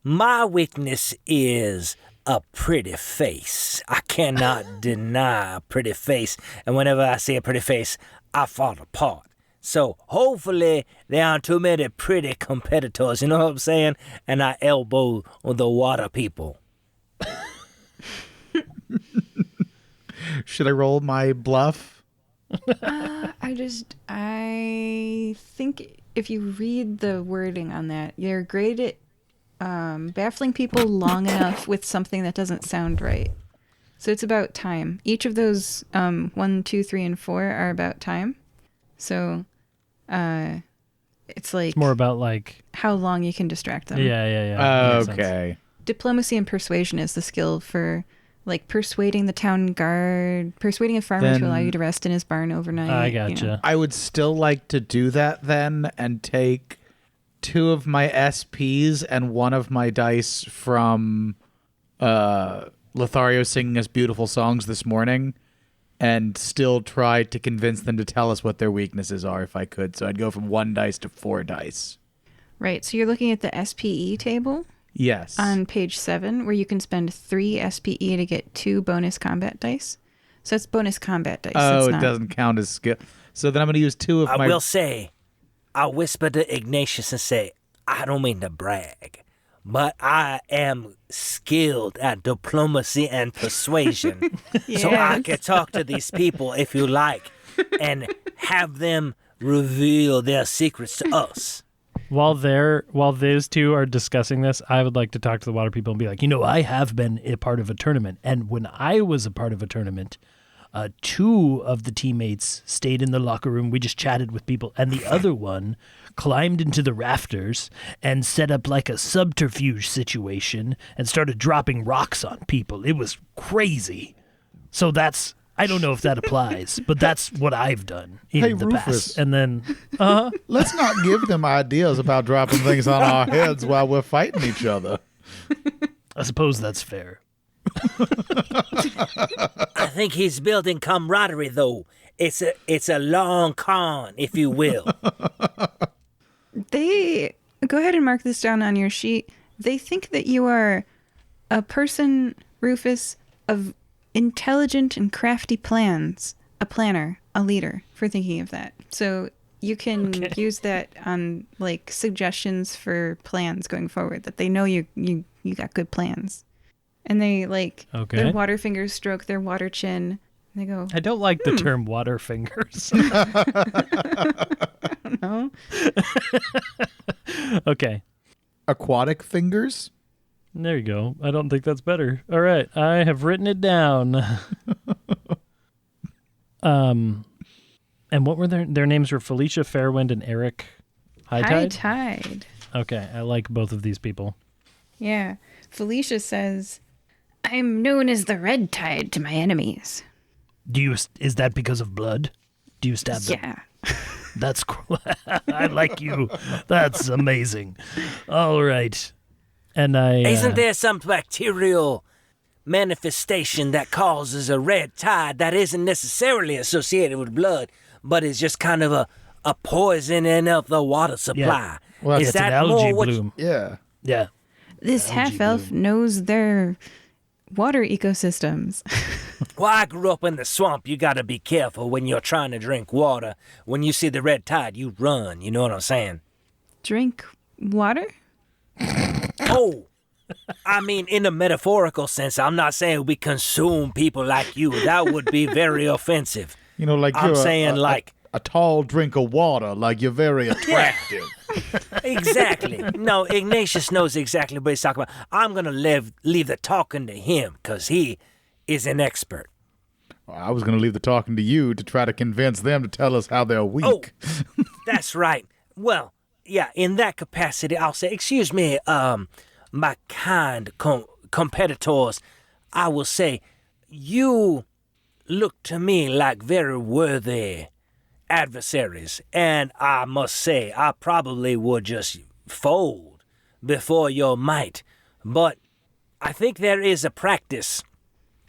my weakness is a pretty face. I cannot deny a pretty face. And whenever I see a pretty face, I fall apart. So hopefully there aren't too many pretty competitors, you know what I'm saying? And I elbow the water people. Should I roll my bluff? I think if you read the wording on that, you're great at baffling people long enough with something that doesn't sound right. So it's about time. Each of those 1, 2, 3, and 4 are about time. So it's like It's more about like how long you can distract them. Yeah. Makes sense. Okay. Diplomacy and persuasion is the skill for like persuading the town guard, persuading a farmer to allow you to rest in his barn overnight. I gotcha. I would still like to do that then and take 2 of my SPs and 1 of my dice from Lothario singing us beautiful songs this morning and still try to convince them to tell us what their weaknesses are if I could. So I'd go from 1 dice to 4 dice. Right. So you're looking at the SPE table Yes. on page 7 where you can spend 3 SPE to get 2 bonus combat dice. So it's bonus combat dice. Oh, it's it doesn't count as skill. So then I'm going to use 2 of I my... will say, I whisper to Ignatius and say, I don't mean to brag, but I am skilled at diplomacy and persuasion. So I can talk to these people if you like and have them reveal their secrets to us. While those two are discussing this, I would like to talk to the water people and be like, I have been a part of a tournament. And when I was a part of a tournament, 2 of the teammates stayed in the locker room. We just chatted with people. And the other one climbed into the rafters and set up like a subterfuge situation and started dropping rocks on people. It was crazy. So I don't know if that applies, but that's what I've done in the Rufus. past. And then, Let's not give them ideas about dropping things on our heads while we're fighting each other. I suppose that's fair. I think he's building camaraderie, though. It's a long con, if you will. They go ahead and mark this down on your sheet. They think that you are a person, Rufus, of intelligent and crafty plans, a planner, a leader, for thinking of that. So you can use that on like suggestions for plans going forward, that they know you got good plans. And they their water fingers stroke their water chin. And they go, I don't like the term water fingers. I don't know. Okay. Aquatic fingers? There you go. I don't think that's better. All right. I have written it down. And what were their names were Felicia Fairwind and Eric Hightide? High Tide. Okay. I like both of these people. Yeah. Felicia says, I am known as the Red Tide to my enemies. Is that because of blood? Do you stab them? Yeah. That's cool. I like you. That's amazing. All right. And Isn't there some bacterial manifestation that causes a red tide that isn't necessarily associated with blood, but is just kind of a poisoning of the water supply? Yeah. Well, is it's that an algae more bloom. Yeah. Yeah. This half-elf knows their water ecosystems. Well, I grew up in the swamp. You got to be careful when you're trying to drink water. When you see the red tide, you run. You know what I'm saying? Drink water? Oh, I mean, in a metaphorical sense, I'm not saying we consume people like you. That would be very offensive. Like I'm you're saying a tall drink of water, like you're very attractive. Exactly. No, Ignatius knows exactly what he's talking about. I'm going to leave the talking to him because he is an expert. I was going to leave the talking to you to try to convince them to tell us how they're weak. Oh, that's right. Well, yeah, in that capacity, I'll say, excuse me, my kind competitors, I will say, you look to me like very worthy adversaries, and I must say, I probably would just fold before your might, but I think there is a practice,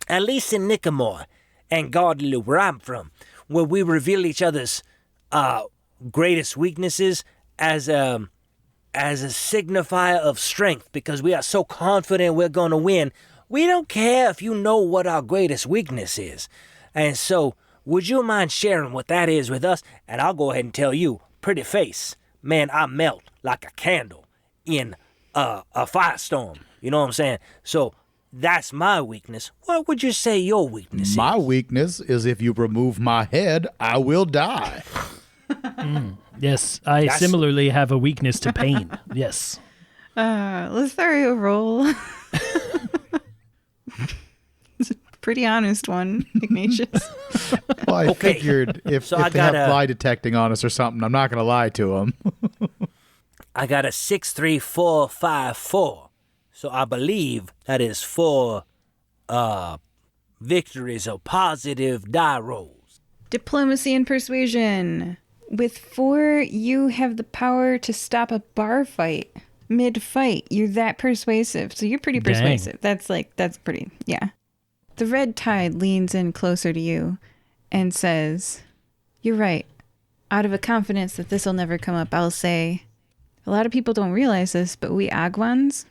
at least in Nicanor and Godly, where I'm from, where we reveal each other's greatest weaknesses as a signifier of strength, because we are so confident we're going to win. We don't care if you know what our greatest weakness is. And so, would you mind sharing what that is with us? And I'll go ahead and tell you, pretty face, man, I melt like a candle in a firestorm. You know what I'm saying? So, that's my weakness. What would you say your weakness is? My weakness is if you remove my head, I will die. Yes, I similarly have a weakness to pain. Yes. Lothario roll. It's a pretty honest one, Ignatius. Well, I Okay. figured if So they I got have a- lie detecting on us or something, I'm not going to lie to them. I got a 6-3-4-5-4. So I believe that is 4 victories or positive die rolls. Diplomacy and persuasion. With 4, you have the power to stop a bar fight mid-fight. You're that persuasive. So you're pretty Dang. persuasive. That's pretty, yeah. The red tide leans in closer to you and says, "You're right. Out of a confidence that this will never come up, I'll say, a lot of people don't realize this, but we Aguans,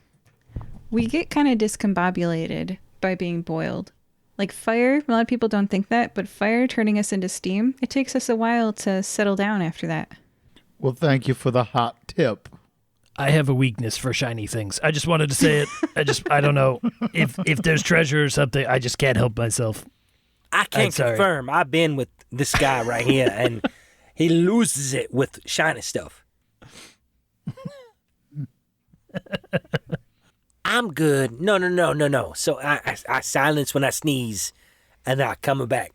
we get kind of discombobulated by being boiled. Like fire, a lot of people don't think that, but fire turning us into steam, it takes us a while to settle down after that." Well, thank you for the hot tip. I have a weakness for shiny things. I just wanted to say it. I don't know. If there's treasure or something, I just can't help myself. I can sorry. confirm I've been with this guy right here, and he loses it with shiny stuff. I'm good. No. So I silence when I sneeze, and then I come back.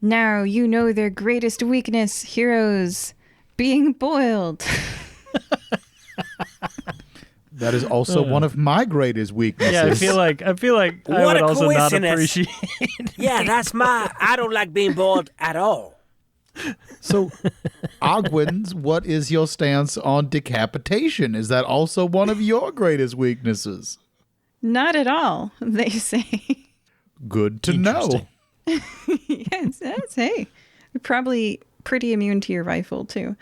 Now you know their greatest weakness, heroes, being boiled. That is also one of my greatest weaknesses. Yeah, I feel like I What would a also not coincidence. appreciate. Yeah, that's I don't like being boiled at all. So, Ogwins, what is your stance on decapitation? Is that also one of your greatest weaknesses? Not at all, they say. Good to know. Yes, hey. You're probably pretty immune to your rifle, too.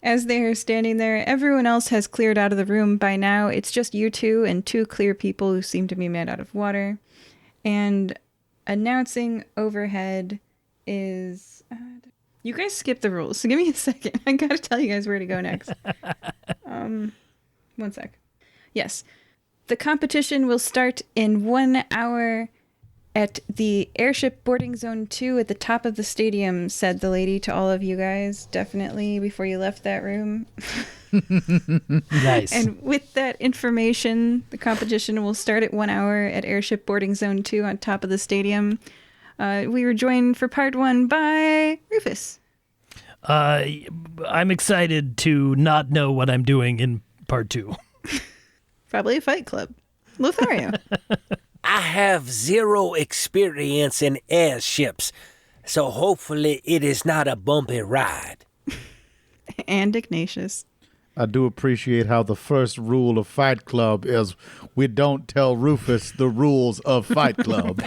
As they are standing there, everyone else has cleared out of the room by now. It's just you two and 2 clear people who seem to be made out of water. And announcing overhead is... you guys skip the rules, so give me a second. I gotta tell you guys where to go next. 1 sec. Yes. The competition will start in 1 hour at the airship boarding zone 2 at the top of the stadium, said the lady to all of you guys, definitely before you left that room. Nice. And with that information, the competition will start at 1 hour at airship boarding zone 2 on top of the stadium. We were joined for part 1 by Rufus. I'm excited to not know what I'm doing in part 2. Probably a fight club. Lothario. I have 0 experience in airships, so hopefully it is not a bumpy ride. And Ignatius. I do appreciate how the first rule of Fight Club is we don't tell Rufus the rules of Fight Club.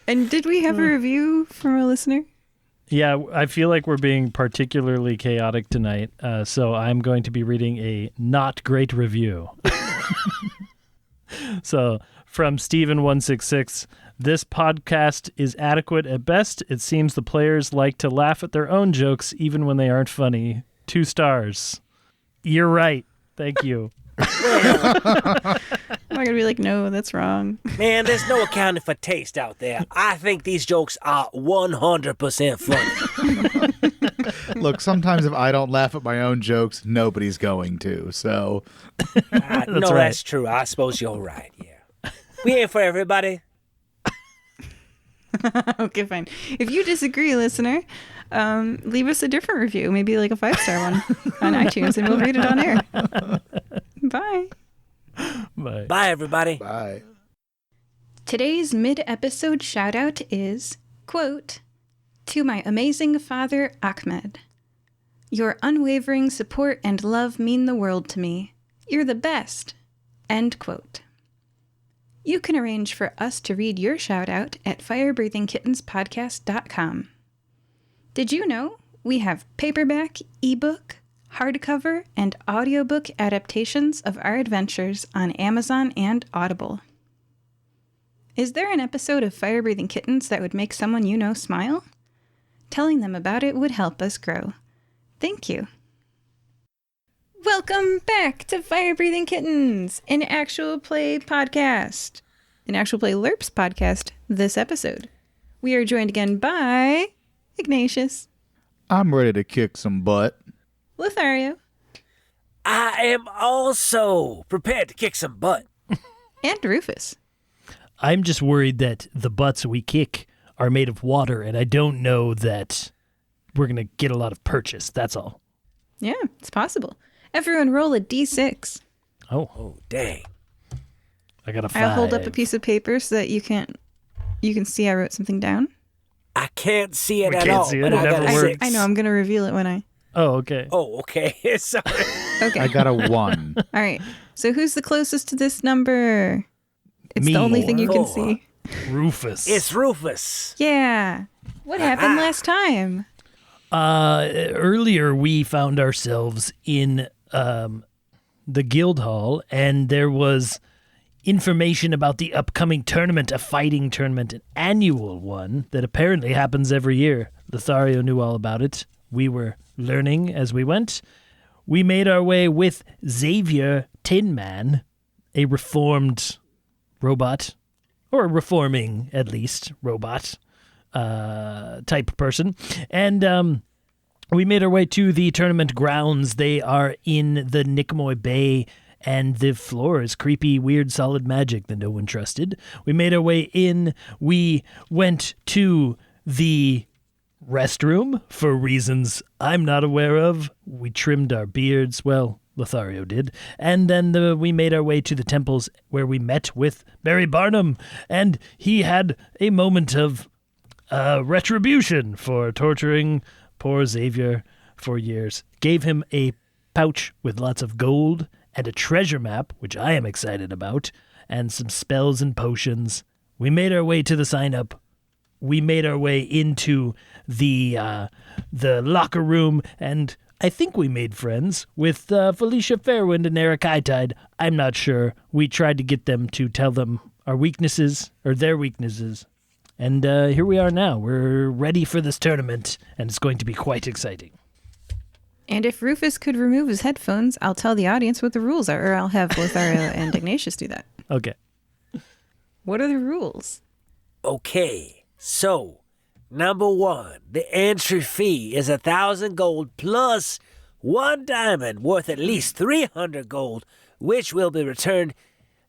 And did we have a review from a listener? Yeah, I feel like we're being particularly chaotic tonight, so I'm going to be reading a not great review. So, from Steven166, this podcast is adequate at best. It seems the players like to laugh at their own jokes even when they aren't funny. 2 stars. You're right. Thank you. I'm not gonna be like, no, that's wrong. Man, there's no accounting for taste out there. I think these jokes are 100% funny. Look, sometimes if I don't laugh at my own jokes, nobody's going to. So, No, right. that's true. I suppose you're right, yeah. We ain't for everybody. Okay, fine. If you disagree, listener, leave us a different review, maybe like a 5-star one on iTunes, and we'll read it on air. Bye. Bye. Bye, everybody. bye. Today's mid-episode shout-out is, quote, "To my amazing father, Ahmed. Your unwavering support and love mean the world to me. You're the best. End quote. You can arrange for us to read your shout-out at firebreathingkittenspodcast.com. Did you know we have paperback, ebook, hardcover, and audiobook adaptations of our adventures on Amazon and Audible? Is there an episode of Fire Breathing Kittens that would make someone you know smile? Telling them about it would help us grow. Thank you. Welcome back to Fire Breathing Kittens, an actual play podcast. An actual play LURPS podcast this episode. We are joined again by Ignatious. I'm ready to kick some butt. Lothario. I am also prepared to kick some butt. And Rufus. I'm just worried that the butts we kick are made of water, and I don't know that we're going to get a lot of purchase. That's all. Yeah, it's possible. Everyone roll a d6. Oh, Dang. I got a 5. I'll hold up a piece of paper so that you can see I wrote something down. I can't see it We at can't all. see it. But It I got never a works. 6. I know, I'm going to reveal it when I... Oh, okay. Oh, okay. Sorry. Okay. I got a 1. All right. So who's the closest to this number? It's Me. the only thing you can 4. see. Rufus. It's Rufus. Yeah. What happened last time? Earlier, we found ourselves in the guild hall, and there was information about the upcoming tournament, a fighting tournament, an annual one that apparently happens every year. Lothario knew all about it. We were learning as we went. We made our way with Xavier Tin Man, a reformed robot, or reforming, at least, robot type person. And we made our way to the tournament grounds. They are in the Nicomoy Bay, and the floor is creepy, weird, solid magic that no one trusted. We made our way in. We went to the restroom for reasons I'm not aware of. We trimmed our beards. Well, Lothario did. And then we made our way to the temples where we met with Barry Barnum, and he had a moment of retribution for torturing poor Xavier for years. Gave him a pouch with lots of gold and a treasure map, which I am excited about, and some spells and potions. We made our way to the sign-up. We made our way into the locker room, and I think we made friends with Felicia Fairwind and Eric Hightide. I'm not sure. We tried to get them to tell them our weaknesses, or their weaknesses. And here we are now. We're ready for this tournament, and it's going to be quite exciting. And if Rufus could remove his headphones, I'll tell the audience what the rules are, or I'll have Lothario and Ignatius do that. Okay. What are the rules? Okay. So, number 1, the entry fee is 1,000 gold plus 1 diamond worth at least 300 gold, which will be returned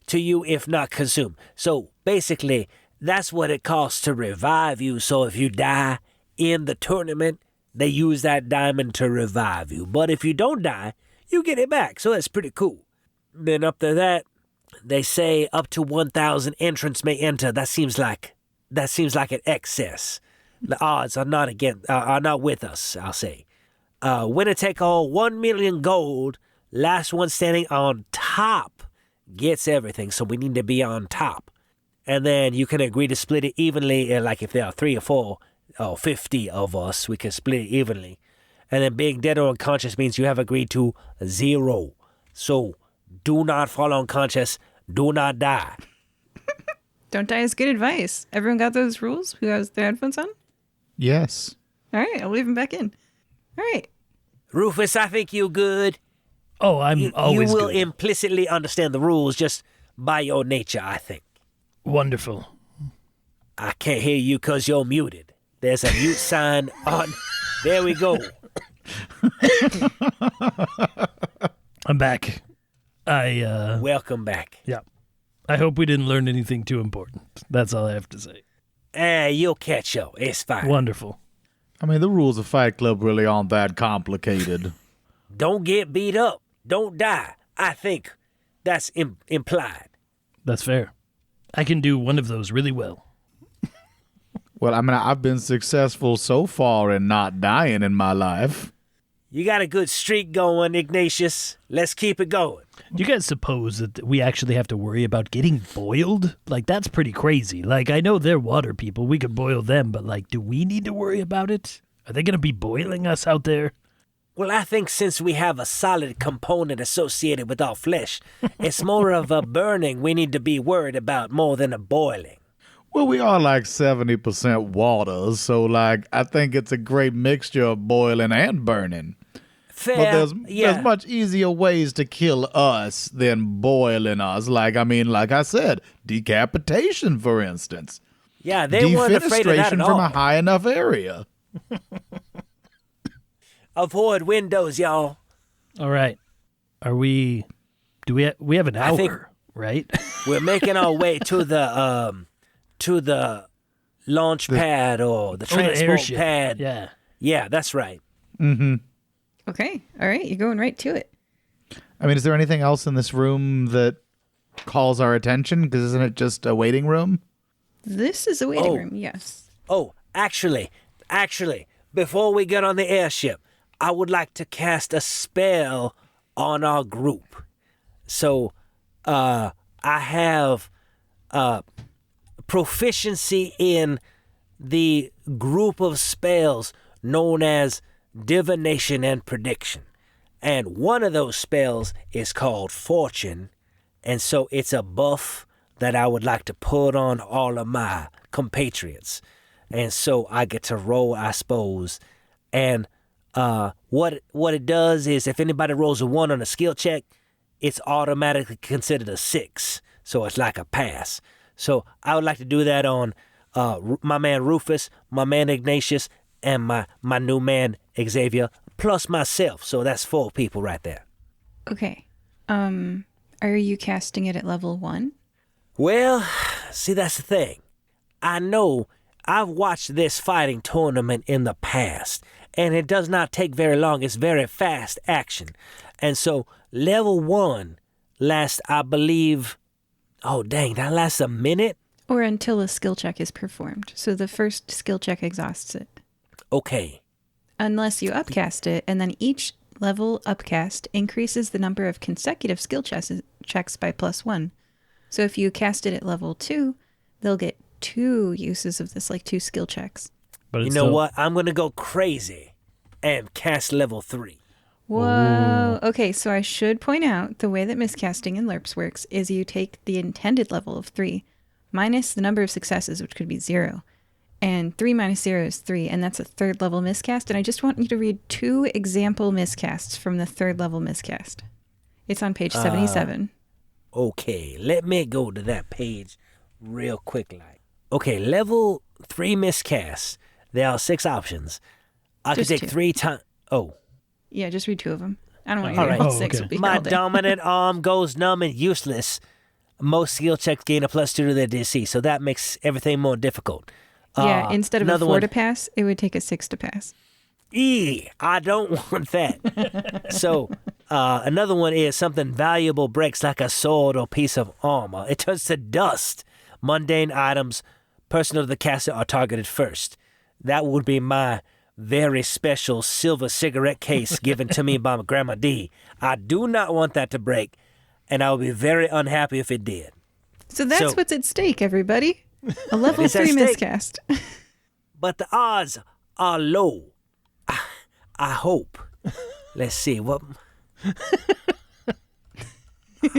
to you if not consumed. So, basically, that's what it costs to revive you. So if you die in the tournament, they use that diamond to revive you. But if you don't die, you get it back. So that's pretty cool. Then up to that, they say up to 1,000 entrants may enter. That seems like an excess. The odds are not with us, I'll say. Winner take all, 1 million gold. Last one standing on top gets everything. So we need to be on top. And then you can agree to split it evenly. Like if there are 3 or 4 or 50 of us, we can split it evenly. And then being dead or unconscious means you have agreed to 0. So do not fall unconscious. Do not die. Don't die is good advice. Everyone got those rules? Who has their headphones on? Yes. All right, I'll leave them back in. All right. Rufus, I think you good. Oh, I'm always You will good. implicitly understand the rules just by your nature, I think. Wonderful. I can't hear you because you're muted. There's a mute sign on. There we go. I'm back. Welcome back. Yeah. I hope we didn't learn anything too important. That's all I have to say. You'll catch up. It's fine. Wonderful. I mean, the rules of Fight Club really aren't that complicated. Don't get beat up. Don't die. I think that's implied. That's fair. I can do one of those really well. Well, I mean, I've been successful so far in not dying in my life. You got a good streak going, Ignatius. Let's keep it going. Do you guys suppose that we actually have to worry about getting boiled? Like, that's pretty crazy. Like, I know they're water people. We could boil them, but, like, do we need to worry about it? Are they going to be boiling us out there? Well, I think since we have a solid component associated with our flesh, it's more of a burning we need to be worried about more than a boiling. Well, we are like 70% water, so like I think it's a great mixture of boiling and burning. Fair, But yeah. there's much easier ways to kill us than boiling us. Like I said, decapitation, for instance. Yeah, they weren't afraid of that at Defenestration all. from a high enough area. Avoid windows, y'all. All right. Do we have an hour, think- right? We're making our way to the launch pad or the transport airship. pad. Yeah. Yeah, that's right. Okay. All right. You're going right to it. I mean, is there anything else in this room that calls our attention? Because isn't it just a waiting room? This is a waiting room. Yes. Oh, actually, before we get on the airship, I would like to cast a spell on our group. So, I have proficiency in the group of spells known as divination and prediction. And one of those spells is called fortune. And so it's a buff that I would like to put on all of my compatriots. And so I get to roll, I suppose. And what it does is if anybody rolls a 1 on a skill check, it's automatically considered a 6. So it's like a pass. So I would like to do that on my man Rufus, my man Ignatius, and my new man Xavier, plus myself. So that's 4 people right there. Okay. Are you casting it at level 1? Well, see, that's the thing. I know I've watched this fighting tournament in the past, and it does not take very long. It's very fast action. And so level 1 lasts, I believe, that lasts a minute? Or until a skill check is performed. So the first skill check exhausts it. Okay. Unless you upcast it, and then each level upcast increases the number of consecutive skill checks by +1. So if you cast it at level 2, they'll get 2 uses of this, like 2 skill checks. But You it's know still- what? I'm going to go crazy and cast level 3. Whoa. Okay, so I should point out the way that miscasting in LURPS works is you take the intended level of 3 minus the number of successes, which could be 0. And 3 minus 0 is 3, and that's a 3rd level miscast. And I just want you to read 2 example miscasts from the 3rd level miscast. It's on page 77. Okay, let me go to that page real quick. Okay, level 3 miscast. There are 6 options. I could Just take 2. 3 times. Oh. Yeah, just read 2 of them. I don't want to All hear right. all 6 okay. will be My all day. dominant arm goes numb and useless. Most skill checks gain a +2 to their DC, so that makes everything more difficult. Yeah, instead of a another 4 one. to pass, it would take a 6 to pass. I don't want that. So, another one is something valuable breaks like a sword or piece of armor. It turns to dust. Mundane items personal to the caster are targeted first. That would be my very special silver cigarette case given to me by my Grandma D. I do not want that to break, and I would be very unhappy if it did. So that's So- what's at stake, everybody. A level is at 3 stake. miscast. But the odds are low. I hope. Let's see what.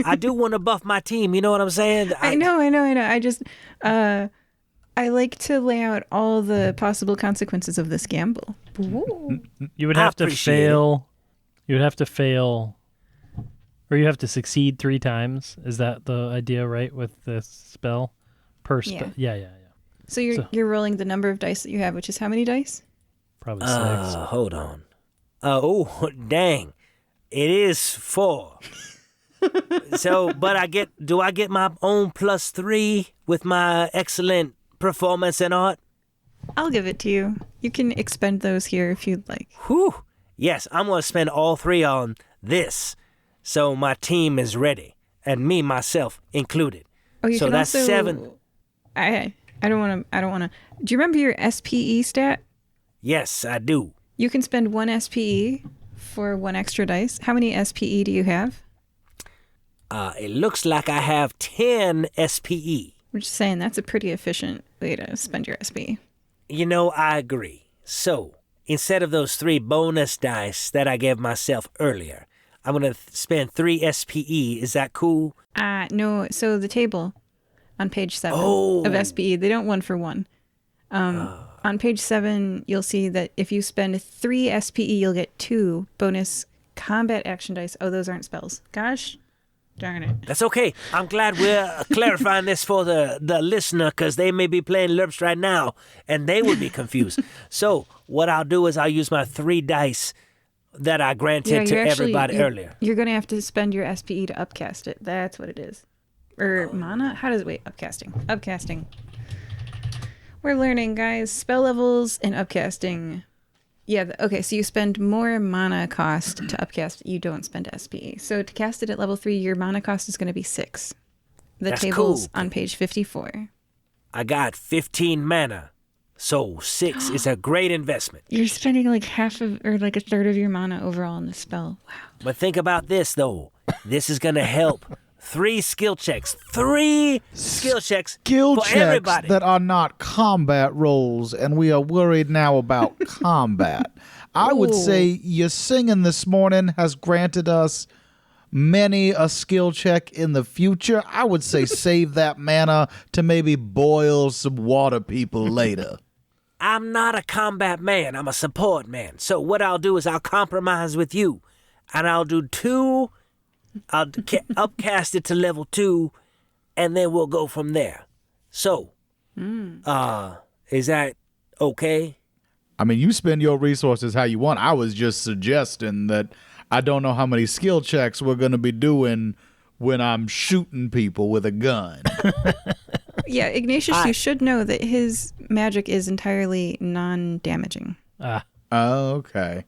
I do want to buff my team. You know what I'm saying? I know. I just, I like to lay out all the possible consequences of this gamble. Ooh. You would I have to appreciate fail. You would have to fail, or you have to succeed 3 times. Is that the idea, right? With this spell, per spell. Yeah. So you're rolling the number of dice that you have, which is how many dice? Probably 6. Hold on. Oh, dang. It is 4. So, but do I get my own +3 with my excellent performance and art? I'll give it to you. You can expend those here if you'd like. Whew. Yes, I'm going to spend all 3 on this. So my team is ready. And me, myself, included. Oh, you So can that's also, 7. I don't want to. Do you remember your SPE stat? Yes, I do. You can spend 1 SPE for 1 extra dice. How many SPE do you have? It looks like I have 10 SPE. I'm just saying that's a pretty efficient way to spend your SPE. You know, I agree. So, instead of those 3 bonus dice that I gave myself earlier, I'm going to spend 3 SPE. Is that cool? No. So the table on page 7 Oh. of SPE, they don't 1 for 1. On page 7, you'll see that if you spend 3 SPE, you'll get 2 bonus combat action dice. Oh, those aren't spells. Gosh darn it. That's okay. I'm glad we're clarifying this for the listener, because they may be playing LURPS right now, and they would be confused. So what I'll do is I'll use my 3 dice that I granted to everybody earlier. You're going to have to spend your SPE to upcast it. That's what it is. Or mana? How does it... Wait, upcasting. Upcasting. We're learning, guys. Spell levels and upcasting. Yeah, okay, so you spend more mana cost to upcast. You don't spend SPE. So to cast it at level 3, your mana cost is going to be 6. That's table's cool. on page 54. I got 15 mana, so 6 is a great investment. You're spending like half of, or like a third of your mana overall on the spell. Wow. But think about this, though. This is going to help. 3 skill checks. 3 skill checks Skill for checks everybody. that are not combat rolls, and we are worried now about combat. I would say your singing this morning has granted us many a skill check in the future. I would say save that mana to maybe boil some water people later. I'm not a combat man. I'm a support man. So what I'll do is I'll compromise with you, and I'll do 2. I'll upcast it to level 2, and then we'll go from there. So, is that okay? I mean, you spend your resources how you want. I was just suggesting that I don't know how many skill checks we're going to be doing when I'm shooting people with a gun. Yeah, Ignatius, you should know that his magic is entirely non-damaging. Oh, okay.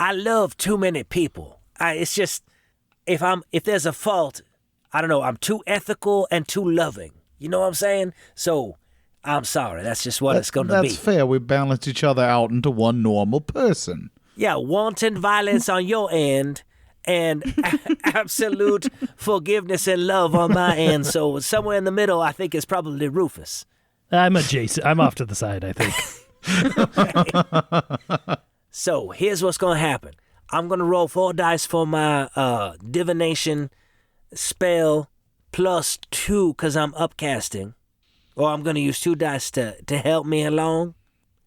I love too many people. It's just if there's a fault, I don't know. I'm too ethical and too loving. You know what I'm saying? So I'm sorry. That's just what it's going to be. That's fair. We balance each other out into one normal person. Yeah, wanton violence on your end and absolute forgiveness and love on my end. So somewhere in the middle, I think, is probably Rufus. I'm adjacent. I'm off to the side, I think. So here's what's going to happen. I'm going to roll 4 dice for my divination spell plus 2 because I'm upcasting. Or I'm going to use 2 dice to help me along.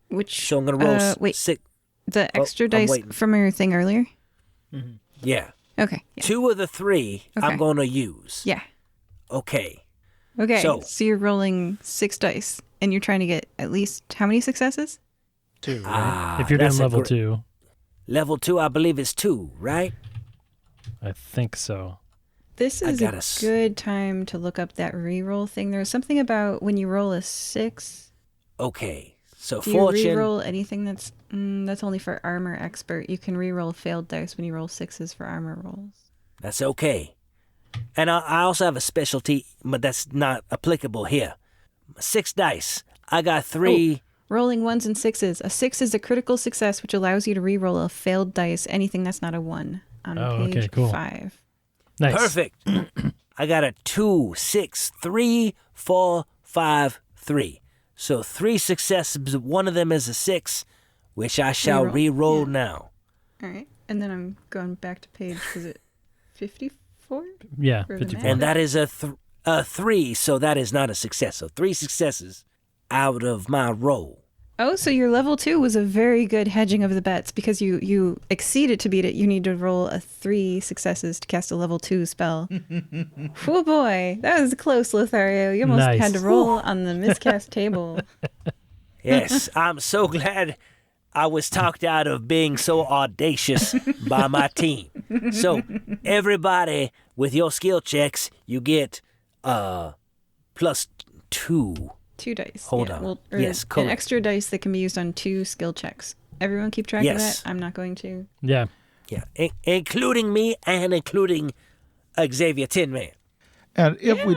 Which, So I'm going to roll wait, 6. the extra I'm dice waiting. from your thing earlier? Yeah. Okay. Yeah. 2 of the 3 Okay. I'm going to use. Yeah. Okay. Okay, So- so you're rolling 6 dice, and you're trying to get at least how many successes? 2, right? If you're doing that's a level gr- 2, Level 2, I believe, is 2, right? I think so. This I is got a a s- good time to look up that reroll thing. There's something about when you roll a 6. Okay. So Do you fortune. reroll anything that's only for armor expert? You can reroll failed dice when you roll 6s for armor rolls. That's okay. And I also have a specialty, but that's not applicable here. 6 dice. I got 3. Rolling 1s and 6s. A 6 is a critical success, which allows you to reroll a failed dice, anything that's not a 1, on page okay, cool. 5. Nice. Perfect. I got a 2, 6, 3, 4, 5, 3. So 3 successes. One of them is a 6, which I shall Reroll. re-roll now. All right. And then I'm going back to page, is it 54? Yeah, For the 54. And that is a 3, so that is not a success. So 3 successes out of my roll. Oh, so your level 2 was a very good hedging of the bets because you exceeded to beat it. You need to roll a 3 successes to cast a level 2 spell. Oh boy, that was close, Lothario. You almost Nice. had to roll on the miscast table. Yes, I'm so glad I was talked out of being so audacious by my team. So, everybody with your skill checks, you get plus 2. 2 dice. Hold on. Or Yes, an correct. extra dice that can be used on 2 skill checks. Everyone keep track Yes. of that. I'm not going to. Yeah. Yeah, including me and including Xavier Tin Man. And if we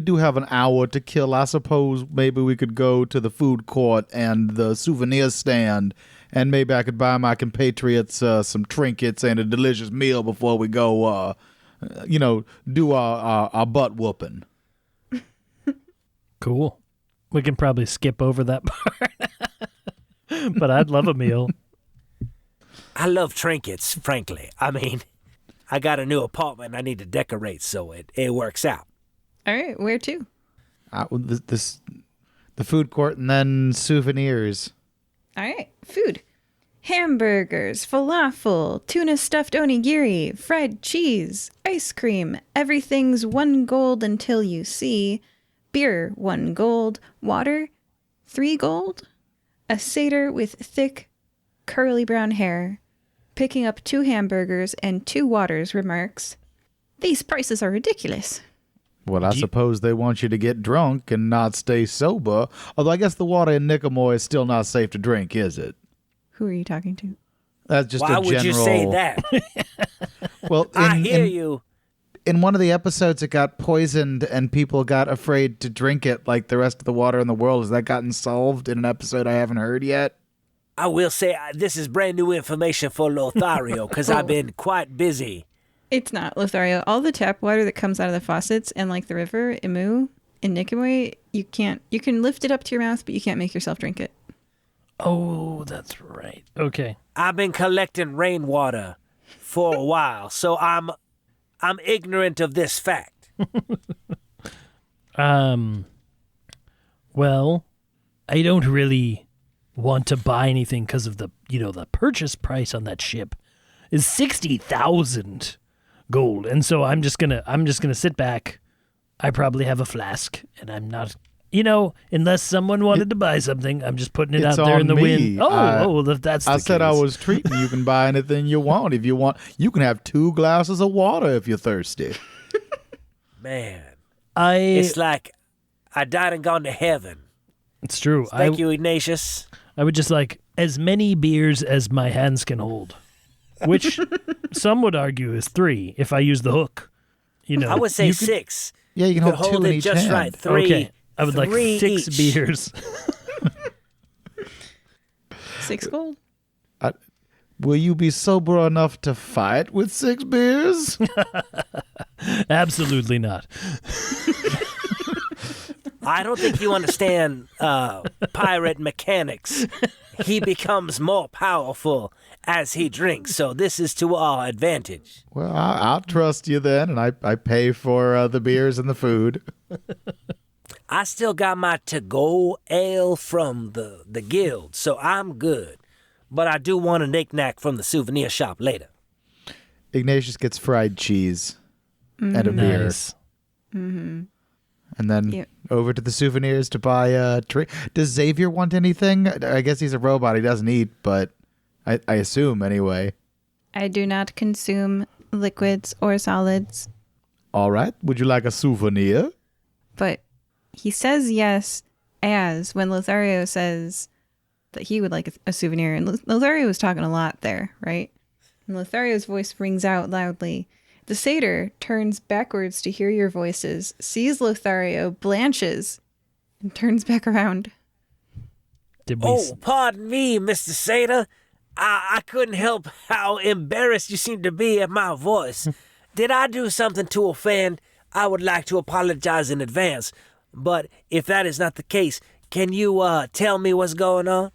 do have an hour to kill, I suppose maybe we could go to the food court and the souvenir stand And maybe I could buy my compatriots some trinkets and a delicious meal before we go, do our butt whooping. Cool. We can probably skip over that part. But I'd love a meal. I love trinkets, frankly. I mean, I got a new apartment I need to decorate, so it works out. All right, where to? The food court and then souvenirs. All right, food. Hamburgers, falafel, tuna stuffed onigiri, fried cheese, ice cream. Everything's 1 gold until you see. Beer, 1 gold. Water, 3 gold. A satyr with thick, curly brown hair, picking up 2 hamburgers and 2 waters, remarks, "These prices are ridiculous." Well, I suppose they want you to get drunk and not stay sober. Although I guess the water in Nicomoy is still not safe to drink, is it? Who are you talking to? That's just Why a would general... you say that? Well, I hear you. In one of the episodes, it got poisoned and people got afraid to drink it like the rest of the water in the world. Has that gotten solved in an episode I haven't heard yet? I will say this is brand new information for Lothario because I've been quite busy. It's not, Lothario. All the tap water that comes out of the faucets and like the river, Imu, in Nicomoy, you can lift it up to your mouth, but you can't make yourself drink it. Oh, that's right. Okay. I've been collecting rainwater for a while, so I'm ignorant of this fact. Well, I don't really want to buy anything because of the purchase price on that ship is 60,000 gold. And so I'm just going to sit back. I probably have a flask and I'm not, unless someone wanted to buy something, I'm just putting it out there in the wind. That's the I said I case. was treating you. Can buy anything you want. If you want, you can have 2 glasses of water if you're thirsty. Man, it's like I died and gone to heaven. It's true. Thank you, Ignatius. I would just like as many beers as my hands can hold, which some would argue is 3 if I use the hook. I would say 6. Yeah, you can could hold 2 hold in it each just hand. right. 3. Okay, I would like 3 6 each. beers. 6 gold? Will you be sober enough to fight with 6 beers? Absolutely not. I don't think you understand pirate mechanics. He becomes more powerful as he drinks, so this is to our advantage. Well, I'll trust you then, and I pay for the beers and the food. I still got my to-go ale from the guild, so I'm good. But I do want a knick-knack from the souvenir shop later. Ignatius gets fried cheese and a beer. Nice. Mm-hmm. And then over to the souvenirs to buy a drink. Does Xavier want anything? I guess he's a robot. He doesn't eat, but I assume anyway. I do not consume liquids or solids, All right. Would you like a souvenir? but he says yes as when Lothario says that he would like a souvenir. And Lothario was talking a lot there, right? And Lothario's voice rings out loudly. The satyr turns backwards to hear your voices, sees Lothario, blanches, and turns back around. Did we? Oh, pardon me, Mr. Satyr. I couldn't help how embarrassed you seem to be at my voice. Did I do something to offend? I would like to apologize in advance. But if that is not the case, can you tell me what's going on?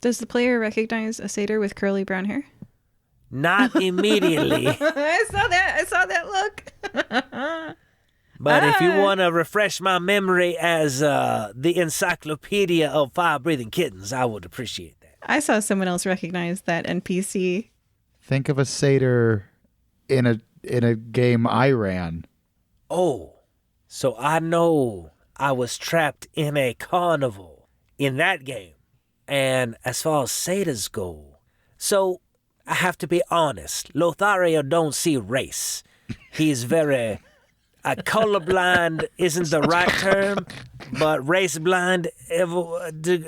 Does the player recognize a satyr with curly brown hair? Not immediately. I saw that look. But if you want to refresh my memory as the encyclopedia of fire-breathing kittens, I would appreciate that. I saw someone else recognize that NPC. Think of a satyr in a game I ran. Oh, so I know I was trapped in a carnival in that game. And as far as satyrs go, so I have to be honest. Lothario don't see race. He's very colorblind isn't the right term, but race blind.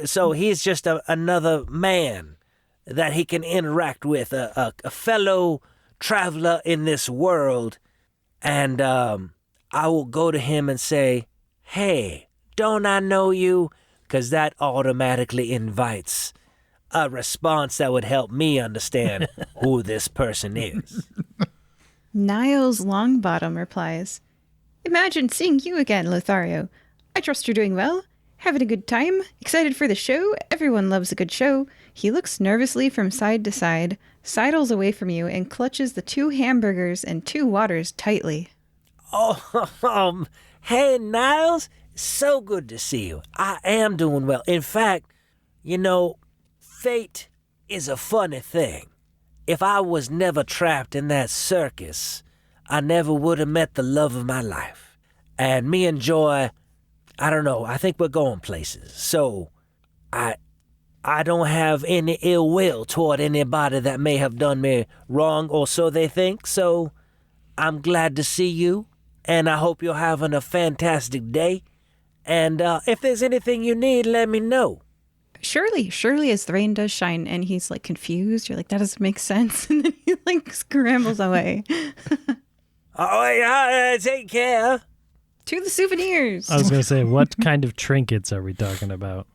So he's just another man that he can interact with, a fellow traveler in this world. And I will go to him and say, "Hey, don't I know you?" Because that automatically invites a response that would help me understand who this person is. Niles Longbottom replies, "Imagine seeing you again, Lothario. I trust you're doing well. Having a good time? Excited for the show? Everyone loves a good show." He looks nervously from side to side, sidles away from you, and clutches the 2 hamburgers and 2 waters tightly. Oh, hey, Niles. So good to see you. I am doing well. In fact, fate is a funny thing. If I was never trapped in that circus, I never would have met the love of my life. And me and Joy, I don't know, I think we're going places. So, I don't have any ill will toward anybody that may have done me wrong, or so they think. So, I'm glad to see you, and I hope you're having a fantastic day. And if there's anything you need, let me know. Surely as the rain does shine, and he's like confused. You're like, that doesn't make sense. And then he like scrambles away. Oh, yeah, take care. To the souvenirs. I was going to say, what kind of trinkets are we talking about?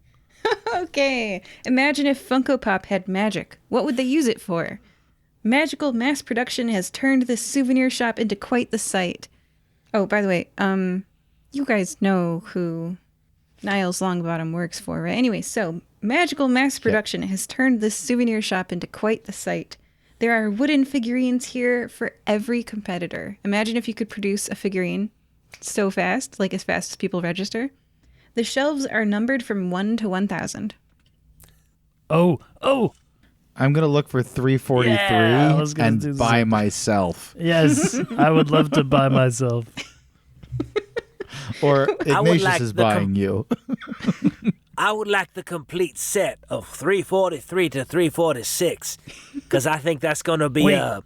Okay. Imagine if Funko Pop had magic. What would they use it for? Magical mass production has turned this souvenir shop into quite the sight. Oh, by the way, you guys know who Niles Longbottom works for, right? Anyway, so magical mass production has turned this souvenir shop into quite the sight. There are wooden figurines here for every competitor. Imagine if you could produce a figurine so fast, like as fast as people register. The shelves are numbered from 1 to 1,000. Oh! I'm going to look for 343 and buy myself. Yes, I would love to buy myself. Or Ignatius is buying you. I would like the complete set of 343 to 346, because I think that's going to be a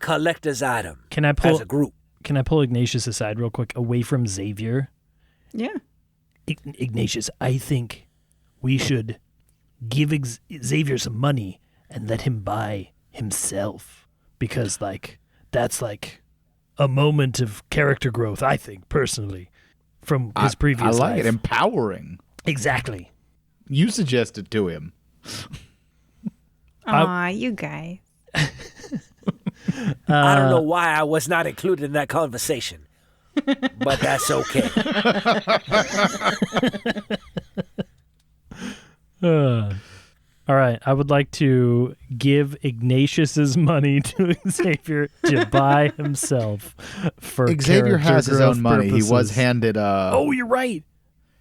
collector's item. Can I pull as a group? Can I pull Ignatius aside real quick, away from Xavier? Yeah. Ignatius, I think we should give Xavier some money and let him buy himself, because that's a moment of character growth, I think, personally, from his previous life. I like it. Empowering. Exactly. You suggested to him. Aw, you guys. I don't know why I was not included in that conversation, but that's okay. All right, I would like to give Ignatius's money to Xavier to buy himself for Xavier has his own money. Purposes. He was handed Oh, you're right.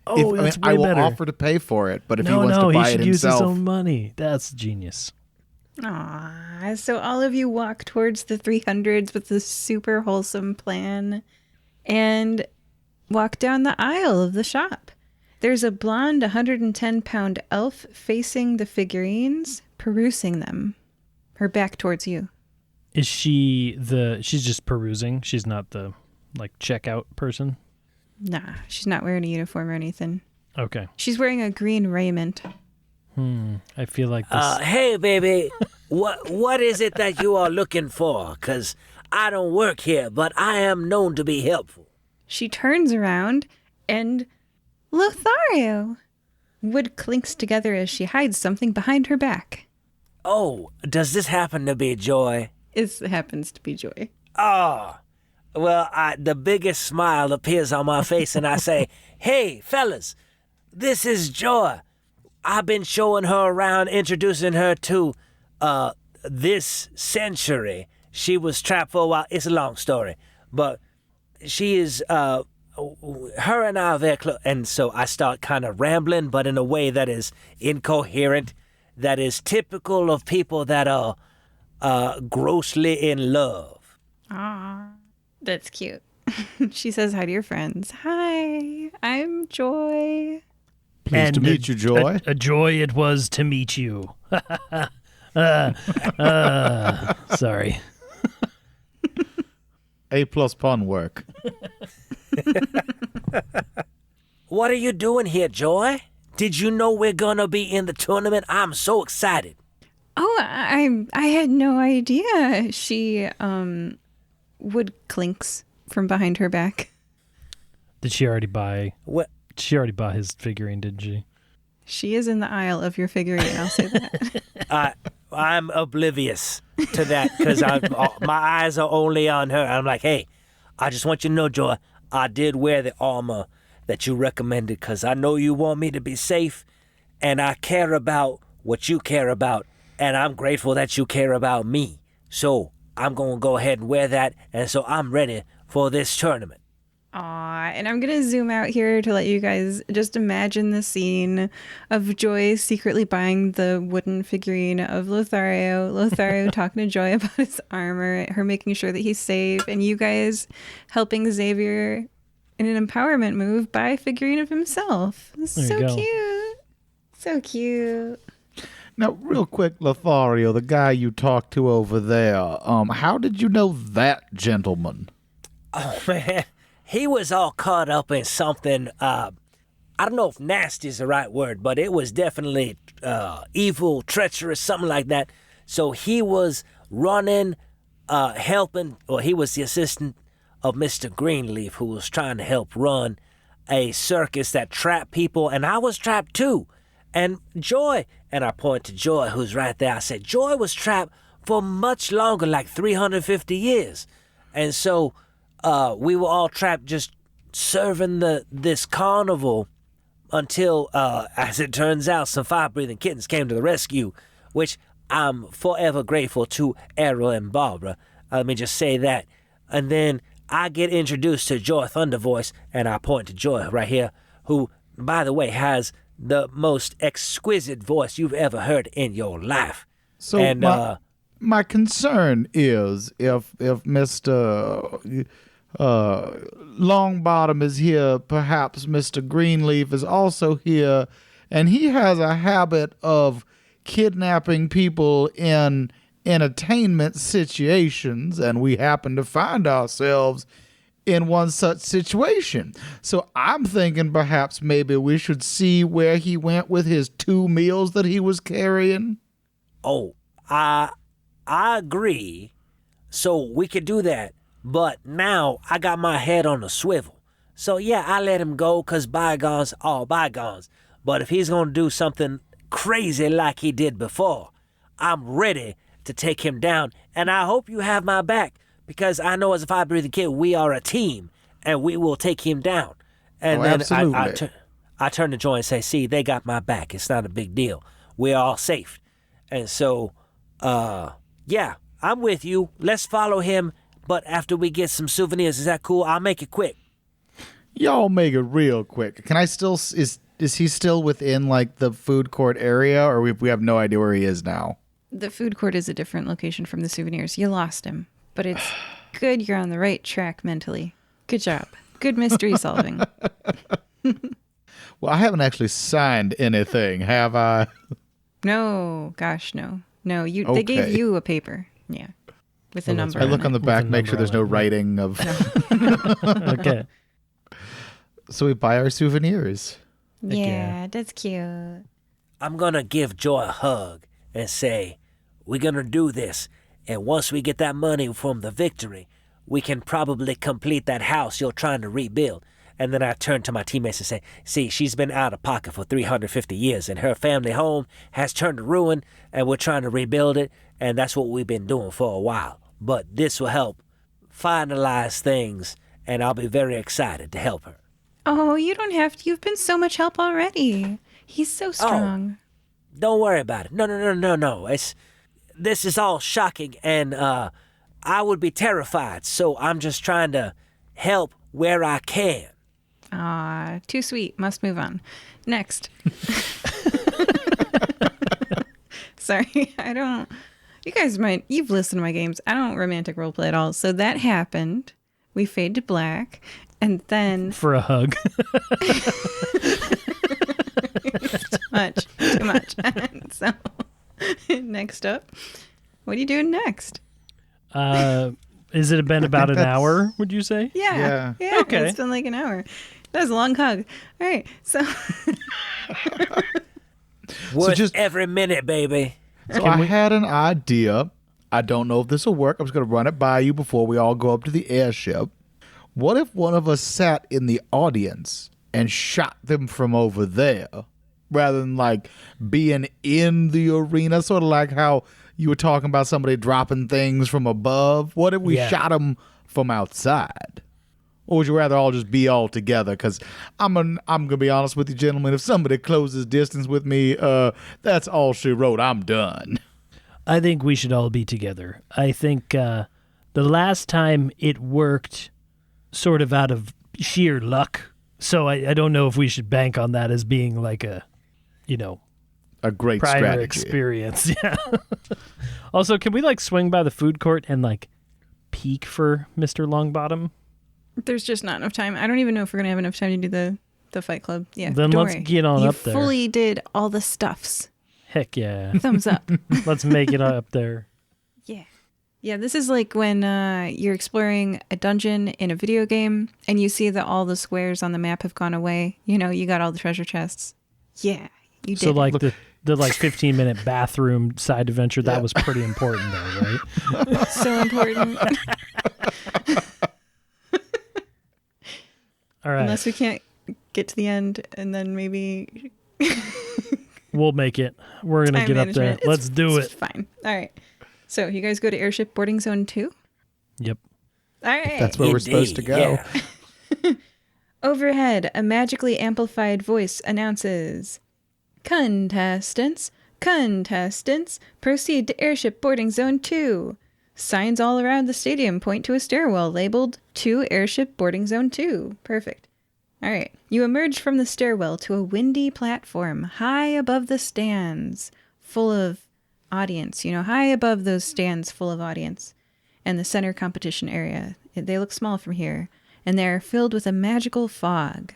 Oh, that's way I will better. offer to pay for it, but if he wants to buy he should it use himself, his own money. That's genius. Aw, so all of you walk towards the 300s with this super wholesome plan and walk down the aisle of the shop. There's a blonde 110-pound elf facing the figurines, perusing them, her back towards you. Is she's just perusing? She's not the checkout person? Nah, she's not wearing a uniform or anything. Okay. She's wearing a green raiment. I feel like this. Hey, baby, what is it that you are looking for? Because I don't work here, but I am known to be helpful. She turns around and Lothario! Wood clinks together as she hides something behind her back. Oh, does this happen to be Joy? It happens to be Joy. Oh, well, the biggest smile appears on my face, and I say, "Hey, fellas, this is Joy. I've been showing her around, introducing her to this century. She was trapped for a while. It's a long story, but she is her and I are very close." And so I start kind of rambling, but in a way that is incoherent, that is typical of people that are grossly in love. Aw, that's cute. She says hi to your friends. Hi, I'm Joy. Pleased to meet you, Joy. A joy it was to meet you. Sorry. A+ pun work. What are you doing here, Joy? Did you know we're gonna be in the tournament? I'm so excited. Oh, I had no idea. She wood clinks from behind her back. Did she already buy? What? She already bought his figurine, didn't she? She is in the aisle of your figurine, I'll say that. I'm oblivious to that because my eyes are only on her. I'm like, hey, I just want you to know, Joy, I did wear the armor that you recommended because I know you want me to be safe, and I care about what you care about, and I'm grateful that you care about me. So I'm going to go ahead and wear that, and so I'm ready for this tournament. Aw, and I'm going to zoom out here to let you guys just imagine the scene of Joy secretly buying the wooden figurine of Lothario talking to Joy about his armor, her making sure that he's safe, and you guys helping Xavier in an empowerment move buy a figurine of himself. So cute. So cute. Now, real quick, Lothario, the guy you talked to over there, how did you know that gentleman? Oh, man. He was all caught up in something, I don't know if nasty is the right word, but it was definitely evil, treacherous, something like that. So he was running, helping, or he was the assistant of Mr. Greenleaf, who was trying to help run a circus that trapped people, and I was trapped too. And Joy, and I point to Joy, who's right there, I said, Joy was trapped for much longer, like 350 years. And so we were all trapped just serving this carnival until, as it turns out, some fire-breathing kittens came to the rescue, which I'm forever grateful to Errol and Barbara. Let me just say that. And then I get introduced to Joy Thundervoice, and I point to Joy right here, who, by the way, has the most exquisite voice you've ever heard in your life. So and, my concern is if Mr. Longbottom is here, perhaps Mr. Greenleaf is also here, and he has a habit of kidnapping people in entertainment situations, and we happen to find ourselves in one such situation. So I'm thinking perhaps maybe we should see where he went with his 2 meals that he was carrying. Oh, I agree. So we could do that. But now I got my head on a swivel. So yeah, I let him go because bygones are bygones. But if he's going to do something crazy like he did before, I'm ready to take him down. And I hope you have my back because I know as a fire-breathing kid, we are a team and we will take him down. And then absolutely. I turn to Joy and say, see, they got my back. It's not a big deal. We're all safe. And so, yeah, I'm with you. Let's follow him. But after we get some souvenirs, is that cool? I'll make it quick. Y'all make it real quick. Can I still, is he still within like the food court area, or we have no idea where he is now? The food court is a different location from the souvenirs. You lost him, but it's good you're on the right track mentally. Good job. Good mystery solving. Well, I haven't actually signed anything, have I? No, gosh, no. No, they Okay. gave you a paper. Yeah. With a number. I look on the back, With a make sure number there's no on it. writing of. Okay. So we buy our souvenirs. Yeah, that's cute. I'm going to give Joy a hug and say, we're going to do this. And once we get that money from the victory, we can probably complete that house you're trying to rebuild. And then I turn to my teammates and say, see, she's been out of pocket for 350 years, and her family home has turned to ruin, and we're trying to rebuild it, and that's what we've been doing for a while. But this will help finalize things, and I'll be very excited to help her. Oh, you don't have to. You've been so much help already. He's so strong. Don't worry about it. No. This is all shocking, and I would be terrified, so I'm just trying to help where I can. Aw, too sweet. Must move on. Next. Sorry, I don't. You guys you've listened to my games. I don't romantic roleplay at all. So that happened. We fade to black. And then. For a hug. Too much. So, next up. What are you doing next? Is it been about an hour, would you say? Yeah. Okay. It's been like an hour. That was a long hug. All right. So. Worth every minute, baby. So I had an idea. I don't know if this will work. I'm just going to run it by you before we all go up to the airship. What if one of us sat in the audience and shot them from over there rather than like being in the arena, sort of like how you were talking about somebody dropping things from above. What if we shot them from outside? Or would you rather all just be all together? Because I'm gonna be honest with you, gentlemen. If somebody closes distance with me, that's all she wrote. I'm done. I think we should all be together. I think the last time it worked sort of out of sheer luck. So I don't know if we should bank on that as being like a great prior strategy. experience. Yeah. Also, can we like swing by the food court and like peek for Mr. Longbottom? There's just not enough time. I don't even know if we're going to have enough time to do the Fight Club. Yeah. Then don't let's worry. get on you up there. You fully did all the stuffs. Heck yeah. Thumbs up. Let's make it up there. Yeah. Yeah, this is like when you're exploring a dungeon in a video game and you see that all the squares on the map have gone away. You know, you got all the treasure chests. Yeah, you did. So like the like 15-minute bathroom side adventure, that was pretty important though, right? So important. All right. Unless we can't get to the end and then maybe we'll make it. We're going to get up there. Let's do it. It's fine. All right. So you guys go to Airship Boarding Zone 2? Yep. All right. That's where we're supposed to go. Yeah. Overhead, a magically amplified voice announces, Contestants, proceed to Airship Boarding Zone 2. Signs all around the stadium point to a stairwell labeled to Airship Boarding Zone 2. Perfect. All right. You emerge from the stairwell to a windy platform high above the stands, full of audience. You know, high above those stands full of audience. And the center competition area. They look small from here. And they're filled with a magical fog.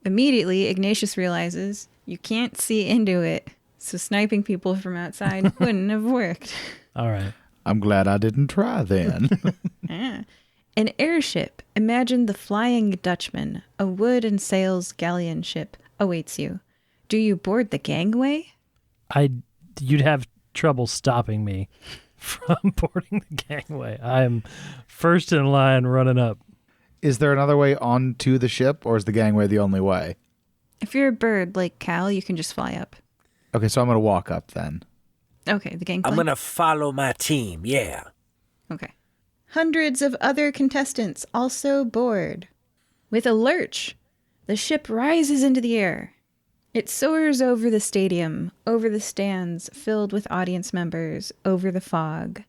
Immediately, Ignatious realizes you can't see into it. So sniping people from outside wouldn't have worked. All right. I'm glad I didn't try then. Ah. An airship, imagine the Flying Dutchman, a wood and sails galleon ship, awaits you. Do you board the gangway? You'd have trouble stopping me from boarding the gangway. I'm first in line running up. Is there another way onto the ship, or is the gangway the only way? If you're a bird like Cal, you can just fly up. Okay, so I'm going to walk up then. Okay, the gangplank. I'm going to follow my team, yeah. Okay. Hundreds of other contestants also board. With a lurch, the ship rises into the air. It soars over the stadium, over the stands filled with audience members, over the fog.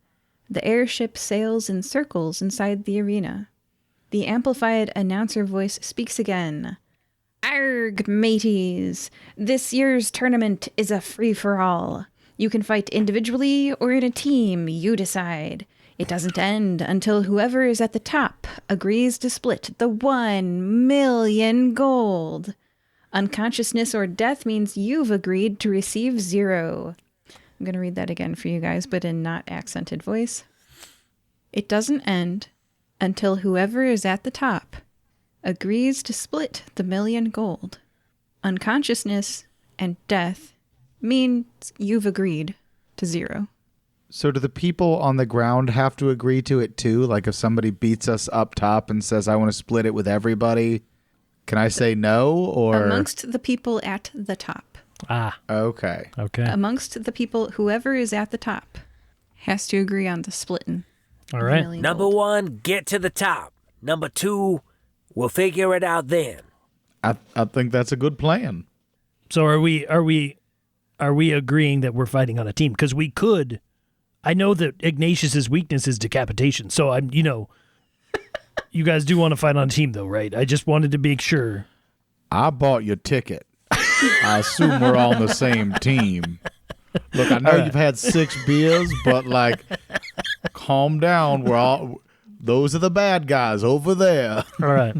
The airship sails in circles inside the arena. The amplified announcer voice speaks again. Arg, mateys! This year's tournament is a free-for-all. You can fight individually or in a team, you decide. It doesn't end until whoever is at the top agrees to split the 1 million gold. Unconsciousness or death means you've agreed to receive 0. I'm going to read that again for you guys, but in not accented voice. It doesn't end until whoever is at the top agrees to split the 1 million gold. Unconsciousness and death means you've agreed to 0. So do the people on the ground have to agree to it too? Like if somebody beats us up top and says, I want to split it with everybody, can I say no? Or amongst the people at the top. Ah. Okay. Amongst the people, whoever is at the top has to agree on the splitting. All right. Number 1, get to the top. Number 2, we'll figure it out then. I think that's a good plan. So are we agreeing that we're fighting on a team? Because we could. I know that Ignatius's weakness is decapitation, so I'm, you guys do want to fight on a team though, right? I just wanted to make sure. I bought your ticket. I assume we're on the same team. Look, I know you've had 6 beers, but calm down. Those are the bad guys over there. All right.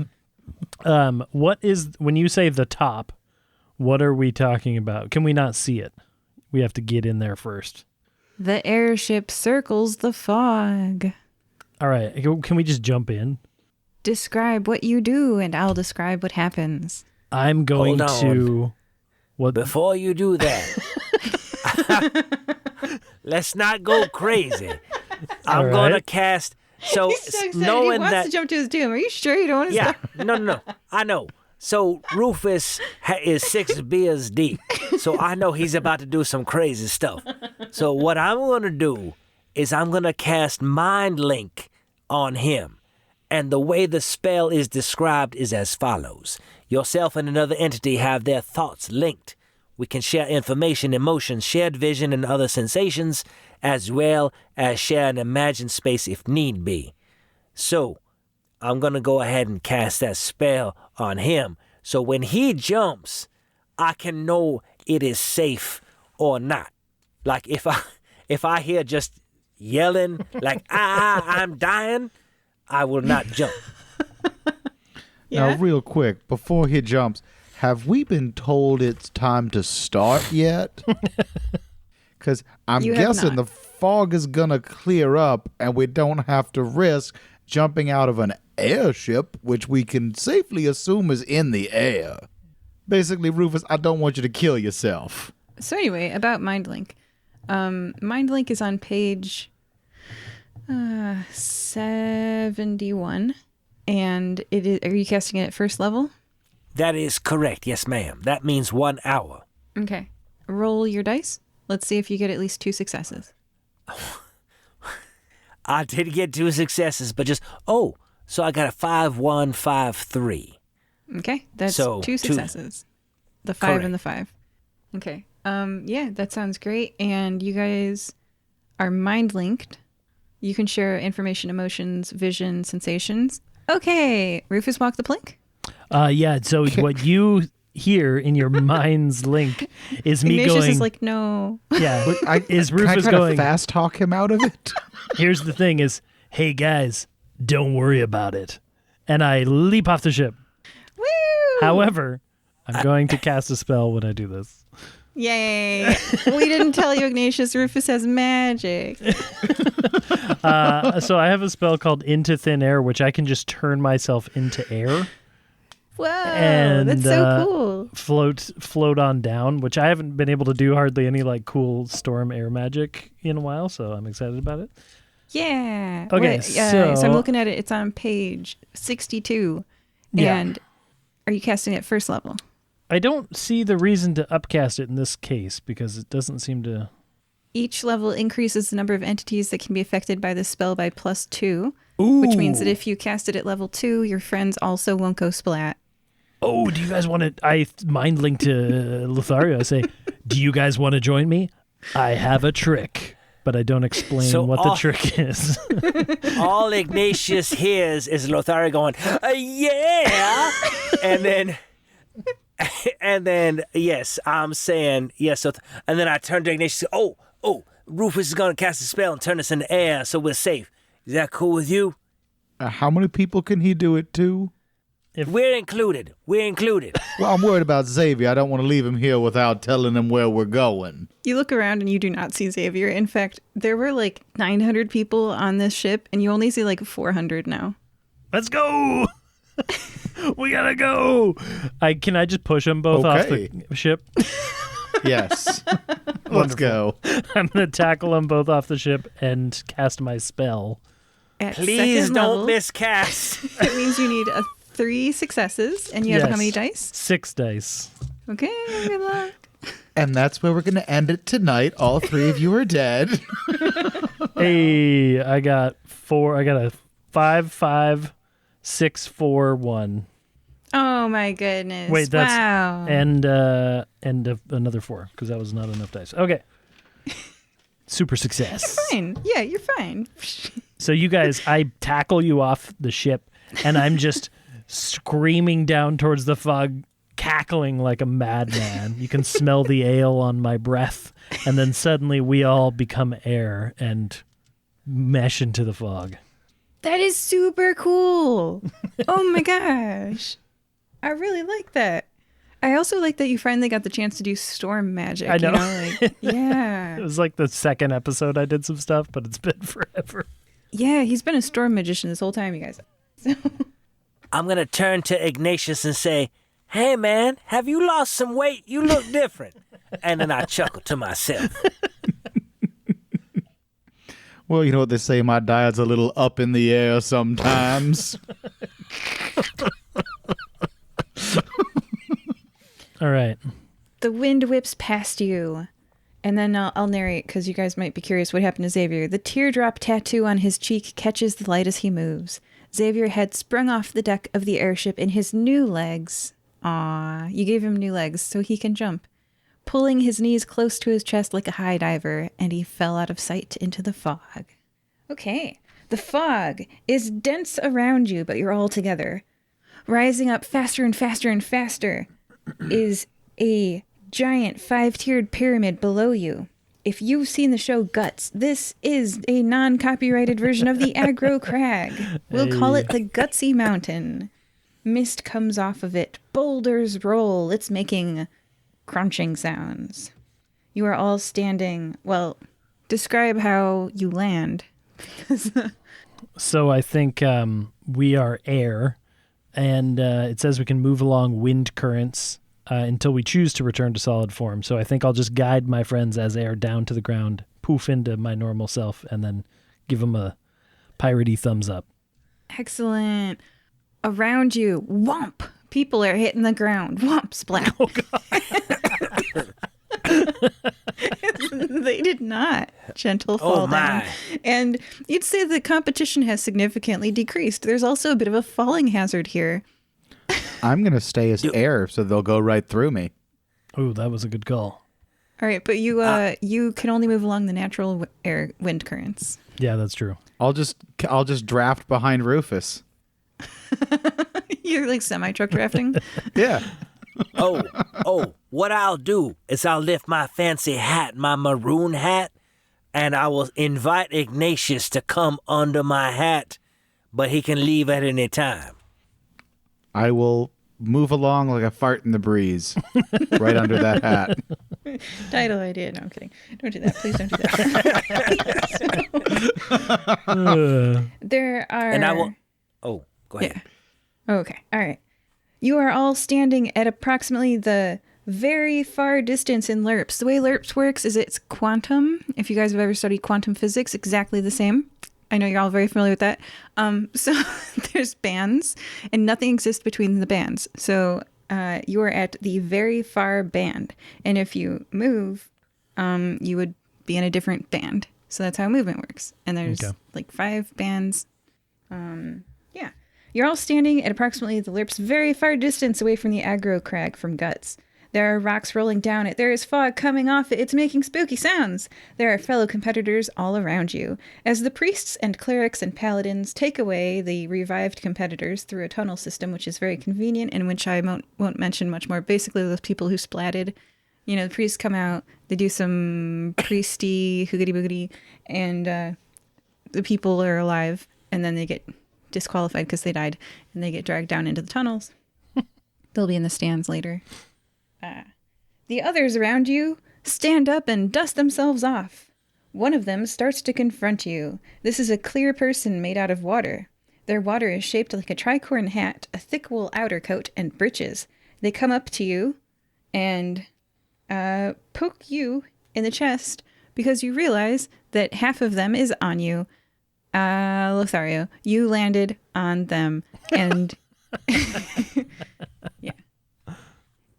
What is, when you say the top, what are we talking about? Can we not see it? We have to get in there first. The airship circles the fog. All right. Can we just jump in? Describe what you do, and I'll describe what happens. I'm going Hold on. to... What? Before you do that, let's not go crazy. I'm All going to right. cast... So, He's so excited. knowing He wants that... to jump to his doom. Are you sure you don't want to Yeah, stop? no. I know. So Rufus is 6 beers deep. So I know he's about to do some crazy stuff. So what I'm going to do is I'm going to cast Mind Link on him. And the way the spell is described is as follows. Yourself and another entity have their thoughts linked. We can share information, emotions, shared vision, and other sensations, as well as share an imagined space if need be. So, I'm going to go ahead and cast that spell on him. So when he jumps, I can know it is safe or not. Like if I hear just yelling like, I'm dying, I will not jump. Yeah? Now, real quick, before he jumps, have we been told it's time to start yet? Because I'm You have guessing not. the fog is going to clear up and we don't have to risk jumping out of an airship, which we can safely assume is in the air. Basically, Rufus, I don't want you to kill yourself. So anyway, about MindLink. MindLink is on page 71. And it is. Are you casting it at first level? That is correct. Yes, ma'am. That means 1 hour. Okay. Roll your dice. Let's see if you get at least 2 successes. I did get 2 successes, but just, so I got a 5, 1, 5, 3. Okay. That's So, 2 two. successes. The 5 and the 5. Okay. Yeah, that sounds great. And you guys are mind linked. You can share information, emotions, vision, sensations. Okay. Rufus, walk the plank. Yeah, so what you hear in your mind's link is me Ignatius going... is like, no. Yeah, is Can I Rufus kind of going... fast talk him out of it? Here's the thing is, hey guys, don't worry about it. And I leap off the ship. Woo! However, I'm going to cast a spell when I do this. Yay. We didn't tell you, Ignatius. Rufus has magic. So I have a spell called Into Thin Air, which I can just turn myself into air. Whoa, And, that's so cool. float on down, which I haven't been able to do hardly any like cool storm air magic in a while, so I'm excited about it. Yeah. Okay, so so- I'm looking at it. It's on page 62. Yeah. And are you casting it first level? I don't see the reason to upcast it in this case because it doesn't seem to... Each level increases the number of entities that can be affected by the spell by +2, which means that if you cast it at level 2, your friends also won't go splat. Oh, do you guys want to... I mind link to Lothario. I say, do you guys want to join me? I have a trick, but I don't explain So what the trick is. All Ignatius hears is Lothario going, yeah! And then, yes, I'm saying, yes. So and then I turn to Ignatius and say, Rufus is going to cast a spell and turn us in the air so we're safe. Is that cool with you? How many people can he do it to? We're included. Well, I'm worried about Xavier. I don't want to leave him here without telling him where we're going. You look around and you do not see Xavier. In fact, there were like 900 people on this ship, and you only see like 400 now. Let's go! We gotta go! Can I just push them both off the ship? Yes. Let's go. I'm gonna tackle them both off the ship and cast my spell. At Please second don't level, miscast. it means you need 3 successes, and you have how many dice? 6 dice. Okay, good luck. And that's where we're going to end it tonight. All 3 of you are dead. Hey, I got 4. I got a 5, 5, 6, 4, 1. Oh my goodness! Wait, that's wow. and another 4 because that was not enough dice. Okay. Super success. Fine. Yeah, you're fine. So you guys, I tackle you off the ship, and I'm just screaming down towards the fog, cackling like a madman. You can smell the ale on my breath, and then suddenly we all become air and mesh into the fog. That is super cool. Oh my gosh. I really like that. I also like that you finally got the chance to do storm magic. I know. Yeah. It was like the second episode I did some stuff, but it's been forever. Yeah, he's been a storm magician this whole time, you guys. I'm going to turn to Ignatius and say, hey, man, have you lost some weight? You look different. And then I chuckle to myself. Well, you know what they say, my diet's a little up in the air sometimes. All right. The wind whips past you. And then I'll narrate because you guys might be curious what happened to Xavier. The teardrop tattoo on his cheek catches the light as he moves. Xavier had sprung off the deck of the airship in his new legs. Aw, you gave him new legs so he can jump. Pulling his knees close to his chest like a high diver, and he fell out of sight into the fog. Okay, the fog is dense around you, but you're all together. Rising up faster and faster and faster is a giant 5-tiered pyramid below you. If you've seen the show Guts, this is a non-copyrighted version of the Aggro Crag. We'll call it the Gutsy Mountain. Mist comes off of it. Boulders roll. It's making crunching sounds. You are all standing. Well, describe how you land. So I think we are air, and it says we can move along wind currents until we choose to return to solid form. So I think I'll just guide my friends as air down to the ground, poof into my normal self, and then give them a piratey thumbs up. Excellent. Around you, whomp! People are hitting the ground. Whomp, splat. Oh, God. They did not. Gentle fall down. And you'd say the competition has significantly decreased. There's also a bit of a falling hazard here. I'm going to stay as air, so they'll go right through me. Oh, that was a good call. All right, but you can only move along the natural air wind currents. Yeah, that's true. I'll just draft behind Rufus. You're like semi-truck drafting? Yeah. What I'll do is I'll lift my fancy hat, my maroon hat, and I will invite Ignatious to come under my hat, but he can leave at any time. I will move along like a fart in the breeze, right under that hat. Title idea. No, I'm kidding. Don't do that. Please don't do that. There are... And I will... Oh, go ahead. Yeah. Okay. All right. You are all standing at approximately the very far distance in LURPS. The way LURPS works is it's quantum. If you guys have ever studied quantum physics, exactly the same. I know you're all very familiar with that. So there's bands, and nothing exists between the bands. So you are at the very far band. And if you move, you would be in a different band. So that's how movement works. And there's like 5 bands. Yeah. You're all standing at approximately the LURPS very far distance away from the aggro crag from Guts. There are rocks rolling down it. There is fog coming off it. It's making spooky sounds. There are fellow competitors all around you. As the priests and clerics and paladins take away the revived competitors through a tunnel system, which is very convenient and which I won't mention much more. Basically, those people who splatted, you know, the priests come out, they do some priesty hoogity-boogity, and the people are alive, and then they get disqualified because they died, and they get dragged down into the tunnels. They'll be in the stands later. The others around you stand up and dust themselves off. One of them starts to confront you. This is a clear person made out of water. Their water is shaped like a tricorn hat, a thick wool outer coat, and breeches. They come up to you and poke you in the chest because you realize that half of them is on you. Lothario, you landed on them, and yeah.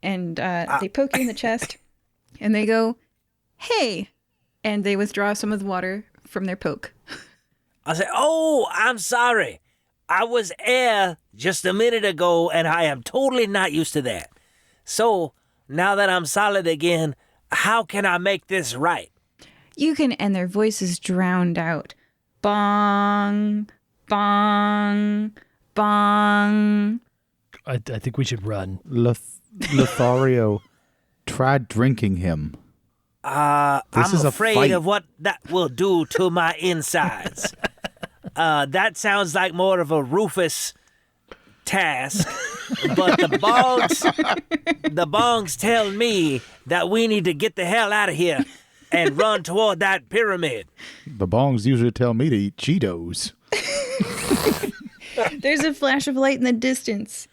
And they poke you in the chest, and they go, "Hey!" And they withdraw some of the water from their poke. I say, "Oh, I'm sorry. I was air just a minute ago, and I am totally not used to that. So, now that I'm solid again, how can I make this right?" You can, and their voices drowned out. Bong, bong, bong. I think we should run. Lothario, try drinking him. I'm afraid of what that will do to my insides. That sounds like more of a Rufus task, but the bongs tell me that we need to get the hell out of here and run toward that pyramid. The bongs usually tell me to eat Cheetos. There's a flash of light in the distance.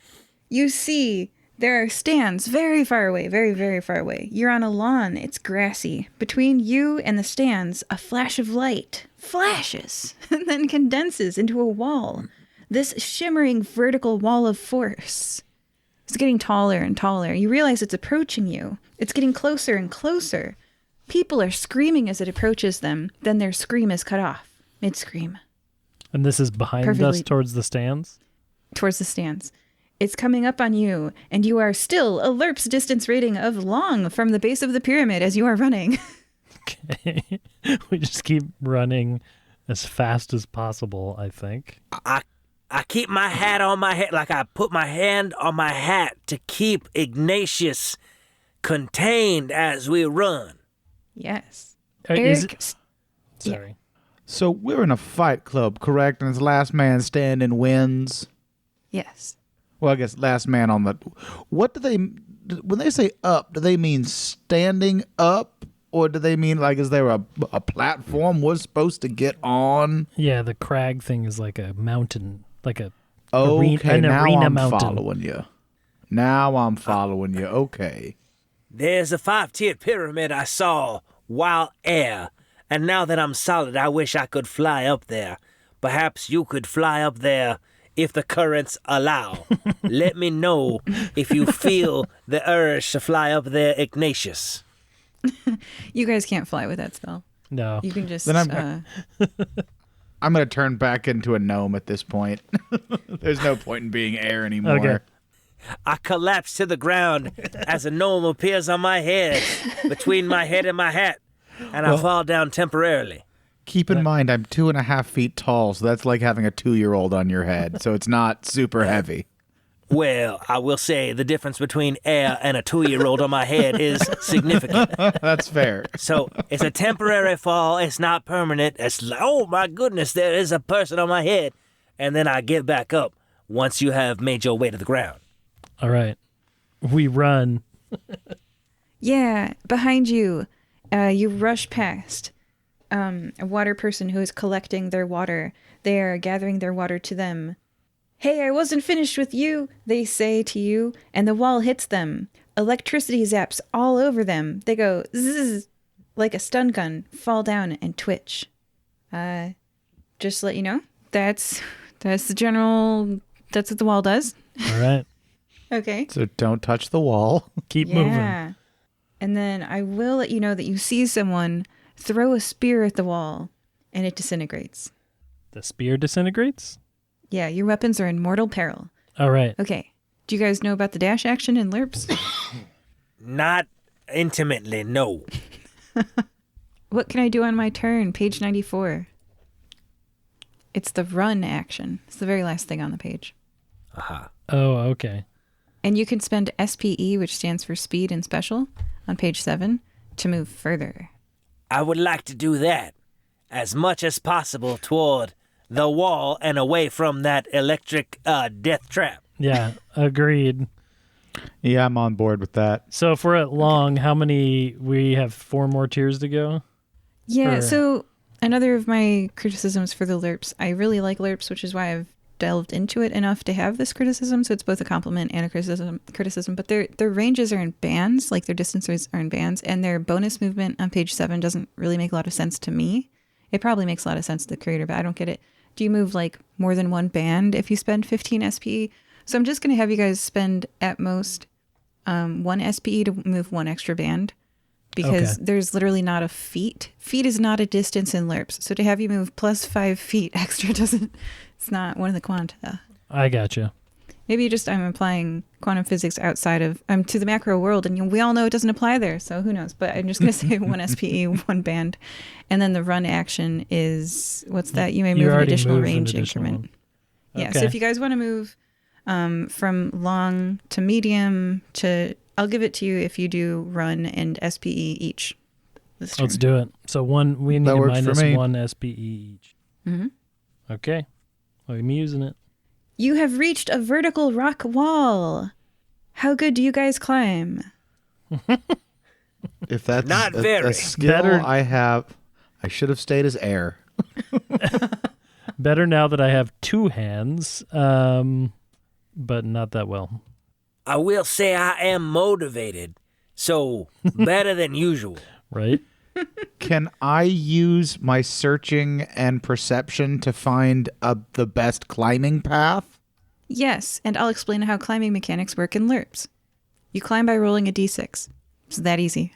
You see there are stands very far away, very, very far away. You're on a lawn. It's grassy. Between you and the stands, a flash of light flashes and then condenses into a wall. This shimmering vertical wall of force. It's getting taller and taller. You realize it's approaching you. It's getting closer and closer. People are screaming as it approaches them. Then their scream is cut off. Mid-scream. And this is behind us towards the stands? Towards the stands. It's coming up on you, and you are still a LURPS distance rating of long from the base of the pyramid as you are running. Okay. We just keep running as fast as possible, I think. I keep my hat on my head, like I put my hand on my hat to keep Ignatius contained as we run. Yes. Eric, sorry. Yeah. So we're in a fight club, correct? And it's last man standing wins. Yes. Well, I guess last man on the... What do they... When they say up, do they mean standing up? Or do they mean, like, is there a platform we're supposed to get on? Yeah, the crag thing is like a mountain, like a Okay, an now arena I'm mountain. following you. Now I'm following you. Okay. There's a 5-tiered pyramid I saw while air, and now that I'm solid, I wish I could fly up there. Perhaps you could fly up there if the currents allow. Let me know if you feel the urge to fly up there, Ignatius. You guys can't fly with that spell. No. You can just... Then I'm going to turn back into a gnome at this point. There's no point in being air anymore. Okay. I collapse to the ground as a gnome appears on my head, between my head and my hat, and I fall down temporarily. Keep in mind, I'm 2.5 feet tall, so that's like having a 2-year-old on your head, so it's not super heavy. Well, I will say the difference between air and a 2-year-old on my head is significant. That's fair. So it's a temporary fall. It's not permanent. It's like, oh my goodness, there is a person on my head. And then I get back up once you have made your way to the ground. All right. We run. Yeah, behind you, you rush past a water person who is collecting their water. They are gathering their water to them. Hey, I wasn't finished with you, they say to you, and the wall hits them. Electricity zaps all over them. They go zzz, like a stun gun, fall down and twitch. Just to let you know, that's the general, that's what the wall does. All right. Okay. So don't touch the wall. Keep moving. And then I will let you know that you see someone throw a spear at the wall, and it disintegrates. The spear disintegrates? Yeah, your weapons are in mortal peril. All right. Okay. Do you guys know about the dash action in LURPS? Not intimately, no. What can I do on my turn? Page 94. It's the run action. It's the very last thing on the page. Aha. Oh, okay. And you can spend SPE, which stands for speed and special, on page 7 to move further. I would like to do that as much as possible toward the wall and away from that electric death trap. Yeah, agreed. Yeah, I'm on board with that. So if we're at long, how many? We have 4 more tiers to go? Yeah, Or- so another of my criticisms for the LURPS, I really like LURPS, which is why I've delved into it enough to have this criticism. So it's both a compliment and a criticism. But their ranges are in bands, like their distances are in bands, and their bonus movement on page 7 doesn't really make a lot of sense to me. It probably makes a lot of sense to the creator, but I don't get it. Do you move like more than one band if you spend 15 SPE? So I'm just going to have you guys spend at most 1 SPE to move 1 extra band, because there's literally not a feet. Feet is not a distance in LURPS. So to have you move plus 5 feet extra it's not one of the quanta. I gotcha. Maybe just I'm applying quantum physics outside of, to the macro world, and we all know it doesn't apply there, so who knows? But I'm just going to say 1 SPE, 1 band. And then the run action is, what's that? You may move an additional range increment. Yeah, so if you guys want to move from long to medium to, I'll give it to you if you do run and SPE each. Let's do it. So we need That a works for minus me. 1 SPE each. Mm-hmm. Okay. Well, I'm using it. You have reached a vertical rock wall. How good do you guys climb? If that's Not very. a skill Better. I should have stayed as air. Better now that I have 2 hands, but not that well. I will say I am motivated, so better than usual. Right? Can I use my searching and perception to find the best climbing path? Yes, and I'll explain how climbing mechanics work in LURPS. You climb by rolling a d6. It's that easy.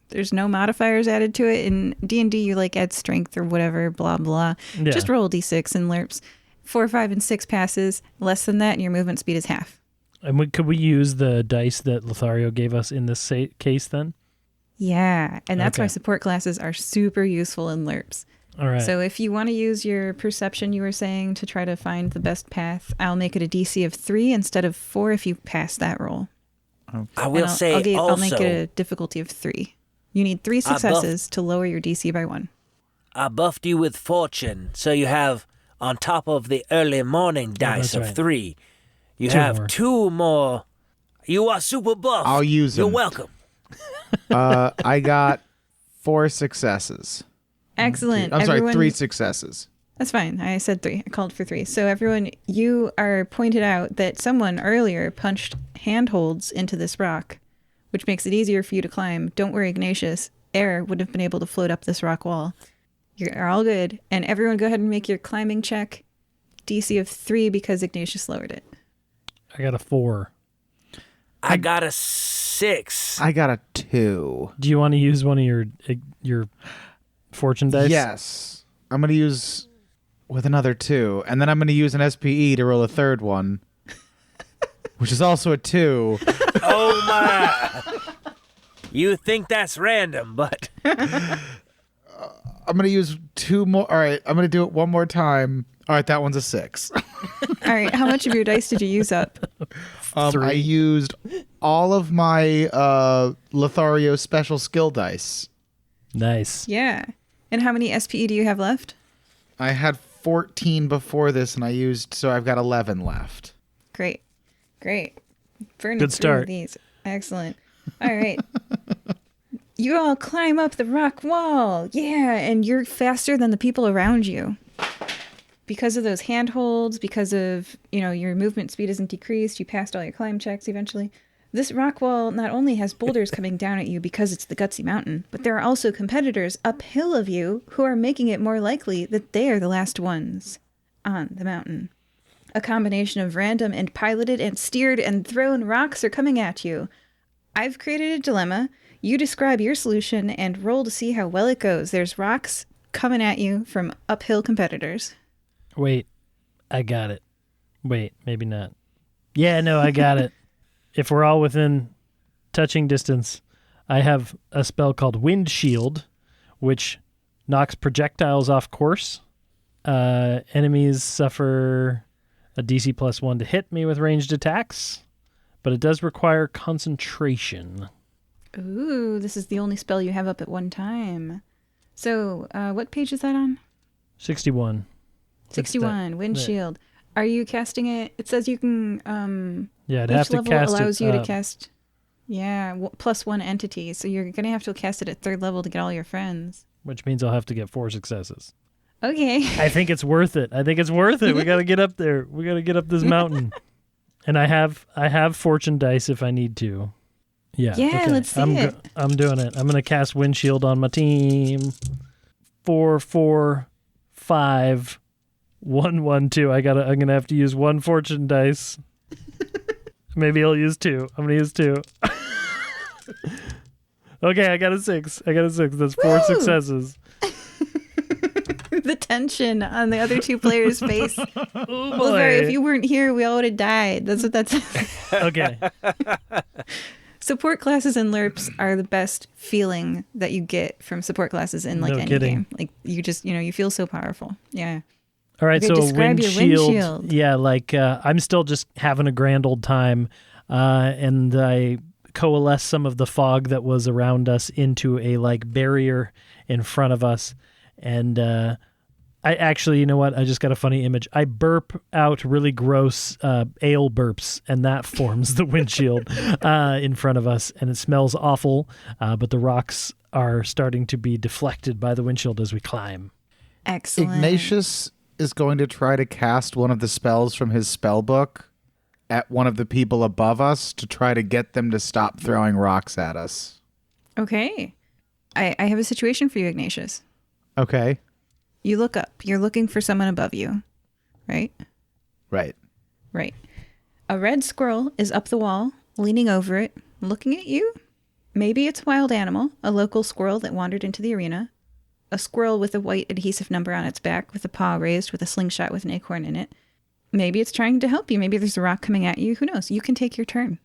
There's no modifiers added to it. In D&D, you like add strength or whatever, blah, blah. Yeah. Just roll a d6 in LURPS. 4, 5, and 6 passes. Less than that, and your movement speed is half. And could we use the dice that Lothario gave us in this case then? Yeah, and that's Okay. why support classes are super useful in LURPS. All right. So if you want to use your perception you were saying to try to find the best path, I'll make it a DC of 3 instead of 4 if you pass that roll. I will say also, I'll make it a difficulty of 3. You need 3 successes to lower your DC by 1. I buffed you with fortune, so you have, on top of the early morning dice that's of right. 3, you 2 have more. 2 more. You are super buff. I'll use You're them. welcome. I got 4 successes. Excellent. I'm sorry, Everyone- 3 successes. That's fine. I said 3. I called for 3. So everyone, you are pointed out that someone earlier punched handholds into this rock, which makes it easier for you to climb. Don't worry, Ignatius. Air would have been able to float up this rock wall. You're all good. And everyone go ahead and make your climbing check. DC of 3 because Ignatius lowered it. I got a 4. I got a 6. I got a 2. Do you want to use one of your fortune dice? Yes. I'm going to use with another 2. And then I'm going to use an SPE to roll a third one, which is also a 2. Oh my! You think that's random, but I'm going to use 2 more. All right. I'm going to do it one more time. All right. That one's a 6. All right. How much of your dice did you use up? 3. I used all of my Lothario special skill dice. Nice. Yeah. And how many SPE do you have left? I had 14 before this, and so I've got 11 left. Great. Great. Burning Good through start. These. Excellent. All right. You all climb up the rock wall. Yeah, and you're faster than the people around you. Because of those handholds, because of, your movement speed isn't decreased, you passed all your climb checks eventually. This rock wall not only has boulders coming down at you because it's the Gutsy Mountain, but there are also competitors uphill of you who are making it more likely that they are the last ones on the mountain. A combination of random and piloted and steered and thrown rocks are coming at you. I've created a dilemma. You describe your solution and roll to see how well it goes. There's rocks coming at you from uphill competitors. Wait, I got it. Wait, maybe not. Yeah, no, I got it. If we're all within touching distance, I have a spell called Wind Shield, which knocks projectiles off course. Enemies suffer a DC +1 to hit me with ranged attacks, but it does require concentration. Ooh, this is the only spell you have up at one time. So, what page is that on? 61. 61, Windshield. Are you casting it? It says you can, Yeah, I'd each have to level cast allows it you to up. cast, +1 entity. So you're going to have to cast it at 3rd level to get all your friends. Which means I'll have to get 4 successes. Okay. I think it's worth it. We got to get up there. We got to get up this mountain. And I have fortune dice if I need to. Yeah. Yeah, okay. let's see it. I'm doing it. I'm going to cast Windshield on my team. 4, 4, 5, 1, 1, 2. I'm going to have to use 1 fortune dice. Maybe I'll use 2. I'm going to use 2. Okay, I got a 6. That's 4 Woo! successes. The tension on the other two players' face. Oh, Well, sorry, boy. if you weren't here, we all would have died. That's what that says. Okay. Support classes in LURPS are the best feeling that you get from support classes in No any kidding. game. Like you just, you feel so powerful. Yeah. All right, Okay, so a describe your windshield. windshield. Yeah, I'm still just having a grand old time, and I coalesce some of the fog that was around us into a barrier in front of us, and I actually, you know what? I just got a funny image. I burp out really gross ale burps, and that forms the windshield in front of us, and it smells awful. But the rocks are starting to be deflected by the windshield as we climb. Excellent. Ignatius is going to try to cast one of the spells from his spell book at one of the people above us to try to get them to stop throwing rocks at us. Okay. I have a situation for you, Ignatius. Okay. You look up. You're looking for someone above you, right? Right. Right. A red squirrel is up the wall, leaning over it, looking at you. Maybe it's a wild animal, a local squirrel that wandered into the arena. A squirrel with a white adhesive number on its back with a paw raised with a slingshot with an acorn in it. Maybe it's trying to help you. Maybe there's a rock coming at you. Who knows? You can take your turn.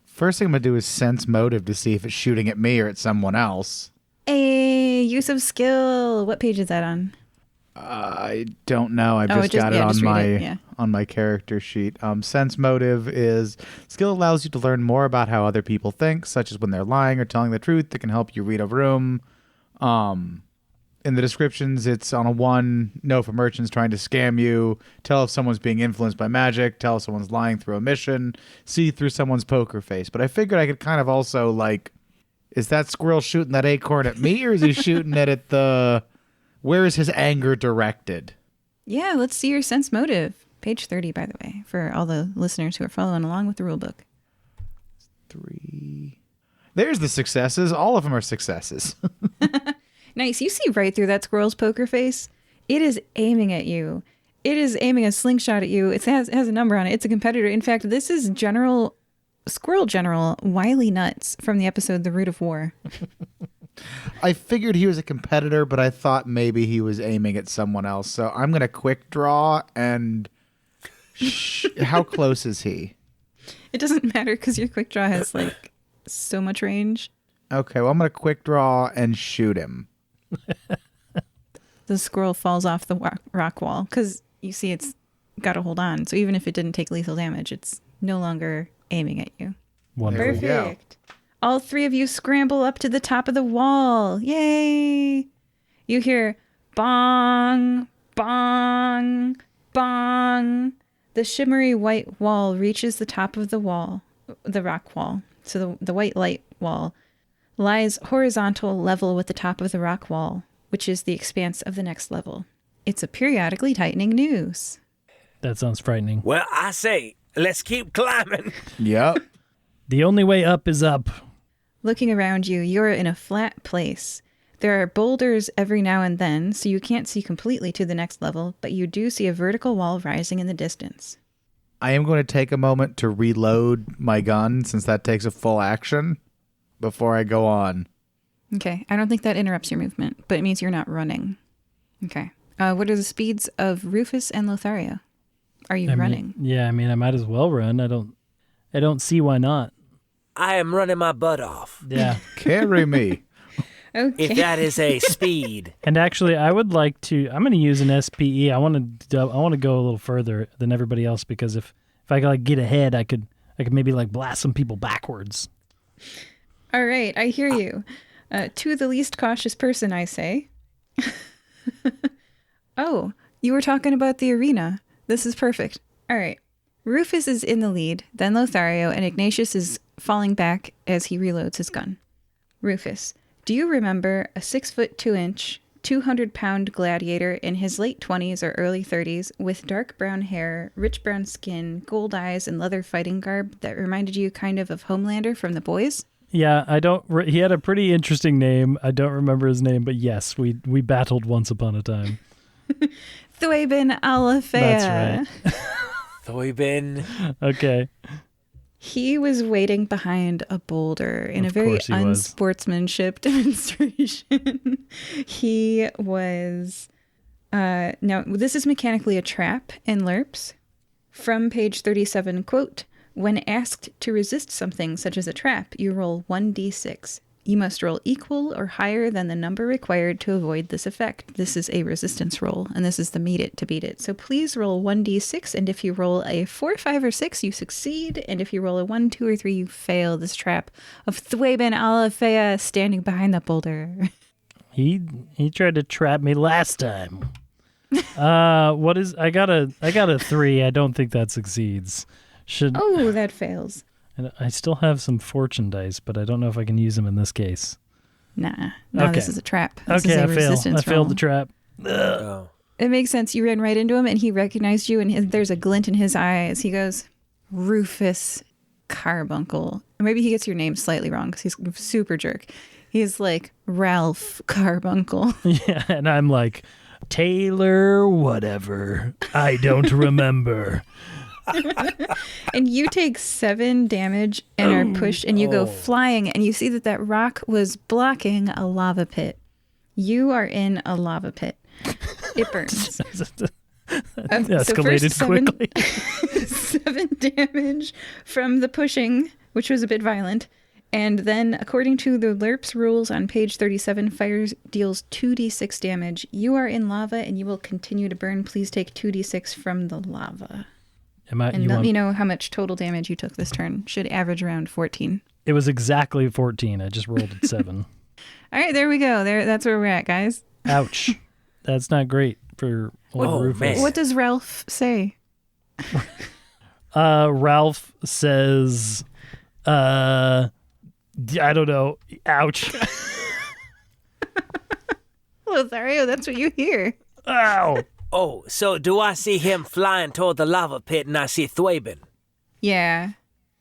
First thing I'm going to do is sense motive to see if it's shooting at me or at someone else. A use of skill. What page is that on? I don't know. I've just got it on just my read it, yeah. on my character sheet. Sense motive is skill allows you to learn more about how other people think, such as when they're lying or telling the truth. It can help you read a room. In the descriptions, it's on a 1, know for merchants trying to scam you, tell if someone's being influenced by magic, tell if someone's lying through a mission, see through someone's poker face. But I figured I could kind of also, like, is that squirrel shooting that acorn at me, or is he shooting it at the... Where is his anger directed? Yeah, let's see your sense motive. Page 30, by the way, for all the listeners who are following along with the rulebook. 3. There's the successes. All of them are successes. Nice. You see right through that squirrel's poker face. It is aiming at you. It is aiming a slingshot at you. It has a number on it. It's a competitor. In fact, this is Squirrel General Wily Nuts from the episode The Root of War. I figured he was a competitor, but I thought maybe he was aiming at someone else. So I'm going to quick draw and... How close is he? It doesn't matter because your quick draw has like so much range. Okay, well, I'm going to quick draw and shoot him. The squirrel falls off the rock wall because you see it's got to hold on. So even if it didn't take lethal damage, it's no longer aiming at you. Wonderful. There we Perfect. All 3 of you scramble up to the top of the wall. Yay! You hear bong, bong, bong. The shimmery white wall reaches the top of the wall, the rock wall. So the white light wall lies horizontal level with the top of the rock wall, which is the expanse of the next level. It's a periodically tightening noose. That sounds frightening. Well, I say, let's keep climbing. Yep. The only way up is up. Looking around you, you're in a flat place. There are boulders every now and then, so you can't see completely to the next level, but you do see a vertical wall rising in the distance. I am going to take a moment to reload my gun, since that takes a full action, before I go on. Okay, I don't think that interrupts your movement, but it means you're not running. Okay. What are the speeds of Rufus and Lothario? Are you running? I might as well run. I don't see why not. I am running my butt off. Yeah. Carry me. Okay. If that is a speed. And actually, I would like to. I'm going to use an SPE. I want to go a little further than everybody else because if I could like get ahead, I could maybe like blast some people backwards. All right, I hear you. To the least cautious person, I say. Oh, you were talking about the arena. This is perfect. All right. Rufus is in the lead, then Lothario, and Ignatius is falling back as he reloads his gun. Rufus, do you remember a 6'2", 200-pound gladiator in his late 20s or early 30s with dark brown hair, rich brown skin, gold eyes, and leather fighting garb that reminded you kind of Homelander from The Boys? Yeah, I don't. He had a pretty interesting name. I don't remember his name, but yes, we battled once upon a time. Thueben Alafea. That's right. Thueben. Okay. He was waiting behind a boulder in a very course he was. unsportsmanship demonstration. He was... now, this is mechanically a trap in LURPS. From page 37, quote, when asked to resist something such as a trap, you roll 1d6. You must roll equal or higher than the number required to avoid this effect. This is a resistance roll, and this is the meet it to beat it. So please roll 1d6, and if you roll a 4, 5, or 6, you succeed, and if you roll a 1, 2, or 3, you fail this trap of Thueben Alafea standing behind the boulder. He tried to trap me last time. What is? I got a 3. I don't think that succeeds. Oh, that fails. And I still have some fortune dice, but I don't know if I can use them in this case. Nah. No, Okay. This is a trap. This is Okay, a I resistance failed roll. the trap. Oh. It makes sense. You ran right into him, and he recognized you, and there's a glint in his eye as he goes, Rufus Carbuncle. Or maybe he gets your name slightly wrong because he's a super jerk. He's like Ralph Carbuncle. Yeah, and I'm like, Taylor whatever. I don't remember. And you take 7 damage and are pushed, and you go flying, and you see that rock was blocking a lava pit. You are in a lava pit. It burns. Escalated quickly. 7 damage from the pushing, which was a bit violent. And then, according to the LURPS rules on page 37, fire deals 2d6 damage. You are in lava, and you will continue to burn. Please take 2d6 from the lava. And let me know how much total damage you took this turn. Should average around 14. It was exactly 14. I just rolled at 7. All right, there we go. That's where we're at, guys. Ouch. That's not great for old Rufus. Man. What does Ralph say? Ralph says, I don't know. Ouch. Lothario, that's what you hear. Ow. Oh, so do I see him flying toward the lava pit and I see Thwabin? Yeah.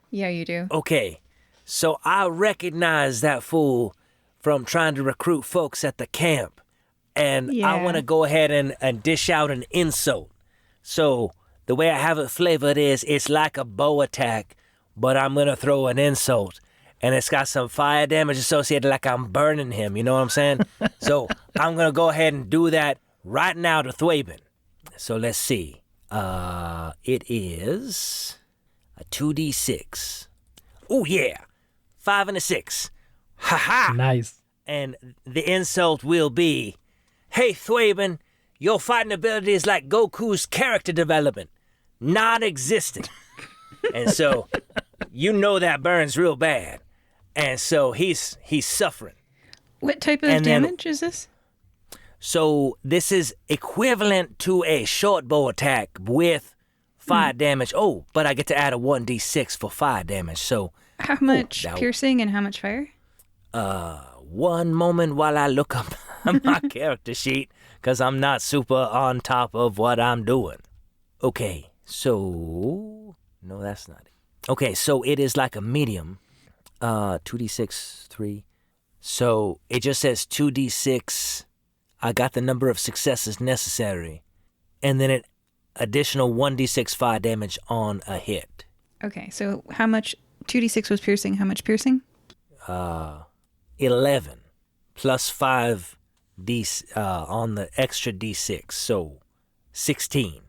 Yeah, you do. Okay, so I recognize that fool from trying to recruit folks at the camp. And Yeah. I want to go ahead and dish out an insult. So the way I have it flavored is it's like a bow attack, but I'm going to throw an insult. And it's got some fire damage associated, like I'm burning him. You know what I'm saying? So I'm going to go ahead and do that right now to Thwabin. So let's see. It is a 2d6. Oh, yeah. 5 and a 6. Ha-ha! Nice. And the insult will be, hey, Thwabin, your fighting ability is like Goku's character development. Non-existent. And so, you know that burns real bad. And so, he's suffering. What type of And then- damage is this? So, this is equivalent to a short bow attack with fire damage. Oh, but I get to add a 1d6 for fire damage. So, How much that- piercing and how much fire? one moment while I look up my character sheet, because I'm not super on top of what I'm doing. Okay, so... No, that's not it. Okay, so it is like a medium. 2d6, 3. So it just says 2d6. I got the number of successes necessary. And then an additional 1d6 fire damage on a hit. Okay, so how much? 2d6 was piercing. How much piercing? 11 plus 5 on the extra d6, so 16.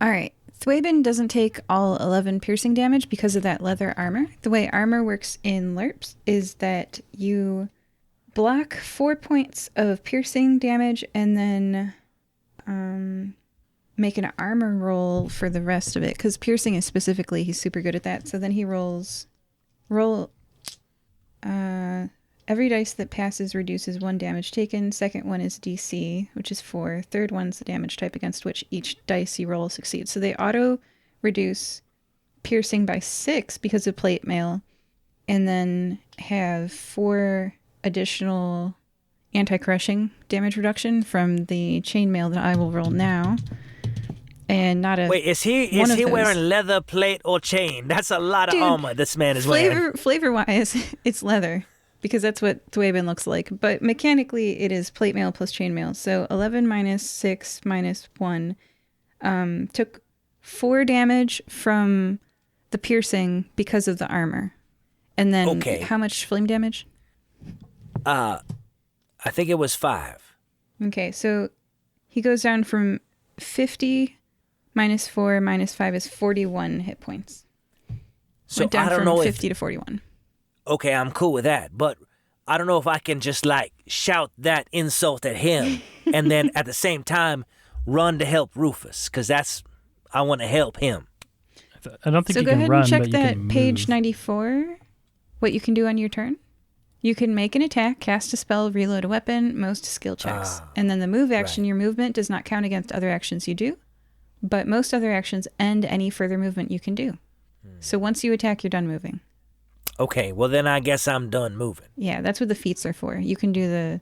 All right. Thwabin doesn't take all 11 piercing damage because of that leather armor. The way armor works in LURPS is that you block 4 points of piercing damage and then make an armor roll for the rest of it. Because piercing is specifically, he's super good at that. So then he roll every dice that passes reduces 1 damage taken. Second one is DC, which is 4. Third one's the damage type against which each dice you roll succeeds. So they auto reduce piercing by 6 because of plate mail, and then have 4 additional anti-crushing damage reduction from the chainmail that I will roll now. And not a Wait, is he wearing leather, plate, or chain? That's a lot of armor this man is wearing. Flavor-wise, it's leather, because that's what Thwabin looks like. But mechanically, it is plate mail plus chain mail. So 11 minus 6 minus 1 took 4 damage from the piercing because of the armor. And then how much flame damage? I think it was 5. Okay, so he goes down from 50 minus 4 minus 5 is 41 hit points. So Went down I don't from know 50 to 41. Okay, I'm cool with that, but I don't know if I can just like shout that insult at him and then at the same time run to help Rufus, because I want to help him. I don't think So you go can ahead run, and check but you that can page move. 94, what you can do on your turn. You can make an attack, cast a spell, reload a weapon, most skill checks. And then the move action, your movement does not count against other actions you do, but most other actions end any further movement you can do. So once you attack, you're done moving. Okay, well then I guess I'm done moving. Yeah, that's what the feats are for. You can do the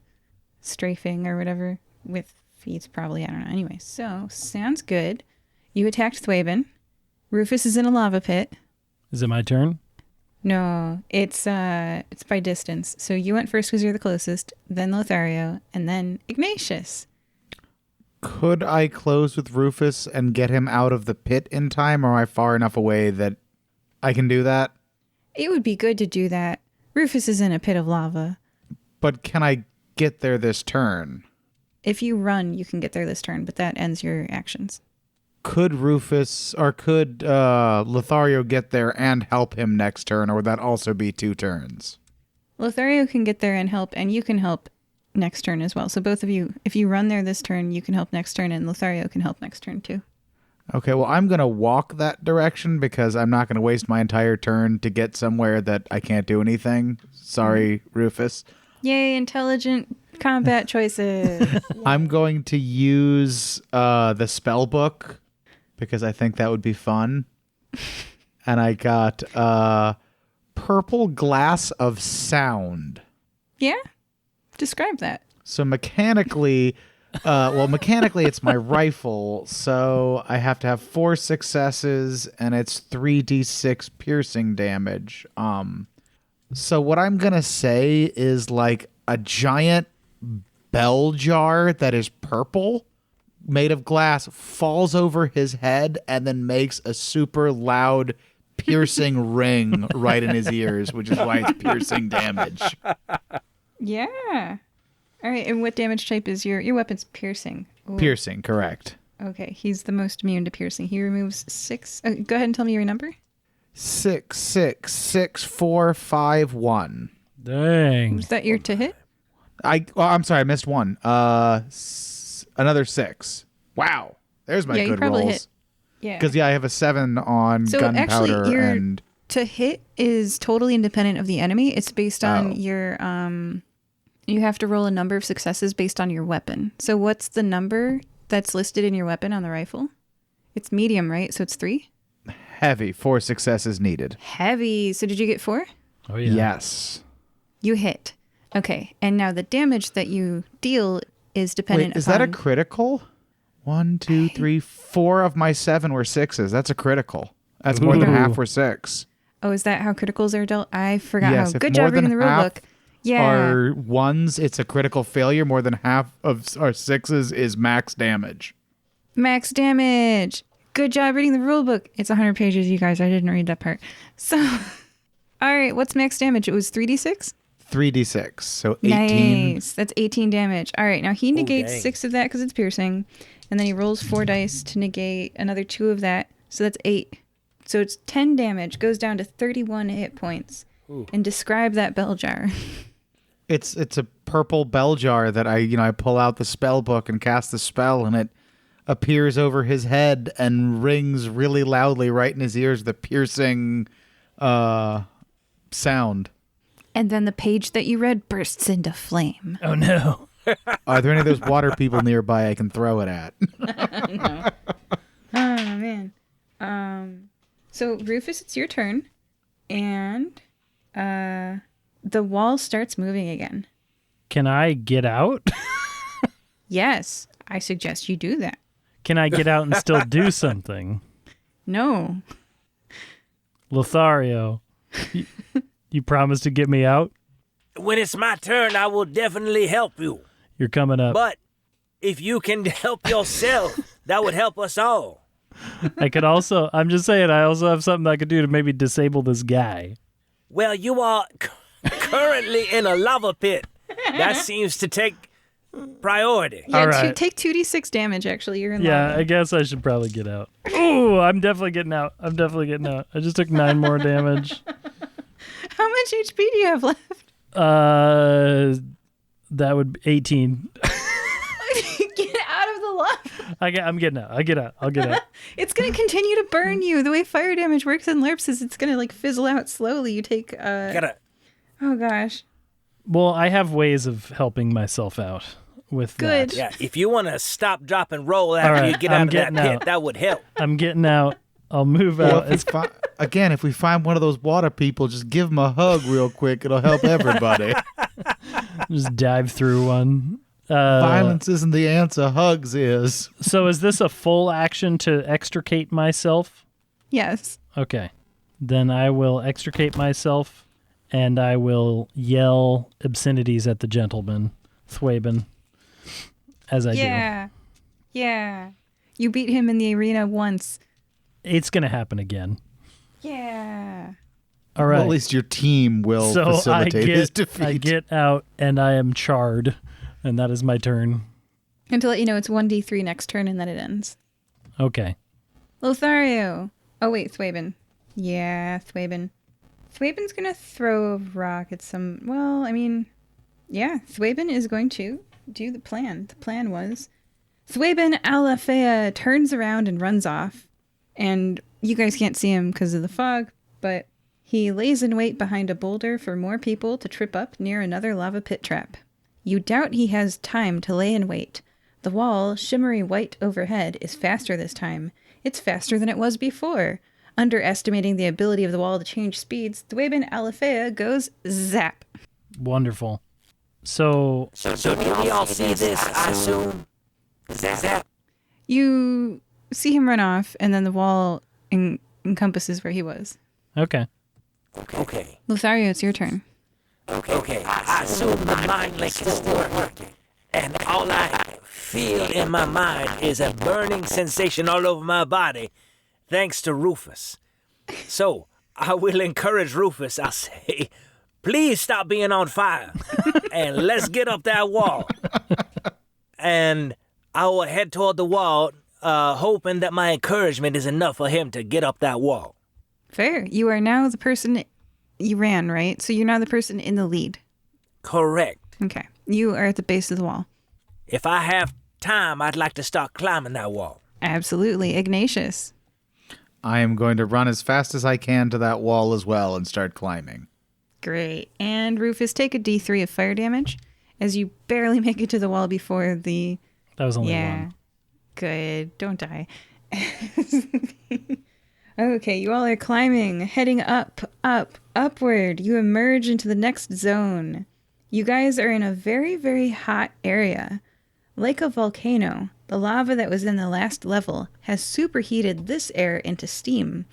strafing or whatever with feats, probably. I don't know. Anyway, so sounds good. You attacked Thwabin. Rufus is in a lava pit. Is it my turn? No, it's by distance. So you went first because you're the closest, then Lothario, and then Ignatius. Could I close with Rufus and get him out of the pit in time, or am I far enough away that I can do that? It would be good to do that. Rufus is in a pit of lava. But can I get there this turn? If you run, you can get there this turn, but that ends your actions. Could Rufus or could Lothario get there and help him next turn, or would that also be 2 turns? Lothario can get there and help, and you can help next turn as well. So both of you, if you run there this turn, you can help next turn, and Lothario can help next turn too. Okay, well, I'm going to walk that direction because I'm not going to waste my entire turn to get somewhere that I can't do anything. Sorry, Rufus. Yay, intelligent combat choices. I'm going to use the spell book because I think that would be fun. And I got Purple Glass of Sound. Yeah? Describe that. So mechanically, mechanically it's my rifle, so I have to have 4 successes, and it's 3d6 piercing damage. So what I'm going to say is like a giant bell jar that is purple, made of glass, falls over his head and then makes a super loud piercing ring right in his ears, which is why it's piercing damage. Yeah. All right, and what damage type is your weapon's piercing? Ooh. Piercing, correct. Okay, he's the most immune to piercing. He removes 6. Go ahead and tell me your number. 6, 6, 6, 4, 5, 1. Dang. Is that your to hit? I'm sorry, I missed 1. Another 6. Wow. There's my Yeah, you good probably rolls. hit. Yeah. Because I have a 7 on So gunpowder actually, your and to hit is totally independent of the enemy. It's based on your you have to roll a number of successes based on your weapon. So what's the number that's listed in your weapon on the rifle? It's medium, right? So it's 3? heavy. 4 successes needed. Heavy. So did you get 4? Oh, yeah. Yes. You hit. Okay. And now the damage that you deal is dependent Wait, is that a upon... critical? 1, 2, 3, 4 of my 7 were 6s. That's a critical. That's more than Ooh. half were 6. Oh, is that how criticals are dealt? I forgot Yes, how. if Good more job reading the than rule half book. Yeah. Are 1s, it's a critical failure. More than half of our 6s is max damage. Max damage. Good job reading the rule book. It's 100 pages, you guys. I didn't read that part. So, all right. What's max damage? It was 3d6? 3d6. So 18. Nice. That's 18 damage. All right. Now he negates dang. 6 of that because it's piercing. And then he rolls 4 dice to negate another 2 of that. So that's 8. So it's 10 damage. Goes down to 31 hit points. Ooh. And describe that bell jar. It's a purple bell jar that I pull out the spell book and cast the spell, and it appears over his head and rings really loudly right in his ears, the piercing sound. And then the page that you read bursts into flame. Oh, no. Are there any of those water people nearby I can throw it at? No. Oh, man. So, Rufus, it's your turn. And the wall starts moving again. Can I get out? Yes, I suggest you do that. Can I get out and still do something? No. Lothario, you promised to get me out? When it's my turn, I will definitely help you. You're coming up. But if you can help yourself, that would help us all. I could also, I'm just saying, I also have something I could do to maybe disable this guy. Well, you are currently in a lava pit. That seems to take priority. Yeah, All right. take 2d6 damage, actually. You're in Yeah, lava. I guess I should probably get out. Ooh, I'm definitely getting out. I just took 9 more damage. How much HP do you have left? That would be 18. Get out of the lava. I'm getting out. I'll get out. It's going to continue to burn you. The way fire damage works in LURPS is it's going to like fizzle out slowly. You take... Gotta. Oh, gosh. Well, I have ways of helping myself out with Good. that. Yeah, if you want to stop, drop, and roll after All right, you get I'm out of that getting pit, out. that would help. I'm getting out. I'll move Or out. if if we find one of those water people, just give them a hug real quick. It'll help everybody. Just dive through one. Violence isn't the answer. Hugs is. So is this a full action to extricate myself? Yes. Okay. Then I will extricate myself, and I will yell obscenities at the gentleman, Thwaben, as I do. Yeah. Yeah. You beat him in the arena once. It's going to happen again. Yeah. All right. Well, at least your team will facilitate his defeat. I get out and I am charred, and that is my turn. And to let you know, it's 1d3 next turn, and then it ends. Okay. Lothario. Oh, wait, Thwaben. Yeah, Thwaben. Thwaben's going to throw a rock at some... Well, I mean... Yeah, Thwaben is going to do the plan. The plan was... Thwaben Alafea turns around and runs off. And you guys can't see him because of the fog, but he lays in wait behind a boulder for more people to trip up near another lava pit trap. You doubt he has time to lay in wait. The wall, shimmery white overhead, is faster this time. It's faster than it was before. Underestimating the ability of the wall to change speeds, Thwaben Alafea goes zap. Wonderful. So So do we all see this, I assume? Zap. You see him run off, and then the wall encompasses where he was. okay. Okay. Lothario, it's your turn. Okay. I assume the mind link is still working. And all I feel in my mind is a burning sensation all over my body, thanks to Rufus. So, I will encourage Rufus, I'll say, please stop being on fire, and let's get up that wall. And I will head toward the wall, hoping that my encouragement is enough for him to get up that wall. Fair. You are now the person you ran, right? So you're now the person in the lead. Correct. Okay. You are at the base of the wall. If I have time, I'd like to start climbing that wall. Absolutely. Ignatious. I am going to run as fast as I can to that wall as well and start climbing. Great. And Rufus, take a d3 of fire damage as you barely make it to the wall before the... That was only one. Good. Don't die. Okay, you all are climbing, heading upward. You emerge into the next zone. You guys are in a very, very hot area. Like a volcano, the lava that was in the last level has superheated this air into steam.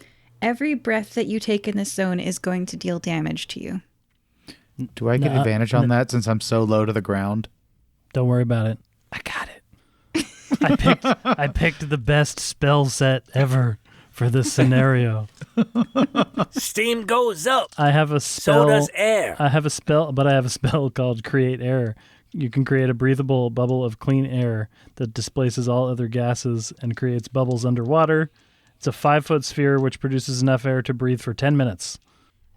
Every breath that you take in this zone is going to deal damage to you. Do I get advantage on that since I'm so low to the ground? Don't worry about it. I got it. I picked the best spell set ever for this scenario. Steam goes up. I have a spell. So does air. I have a spell called Create Air. You can create a breathable bubble of clean air that displaces all other gases and creates bubbles underwater. It's a 5-foot sphere which produces enough air to breathe for 10 minutes.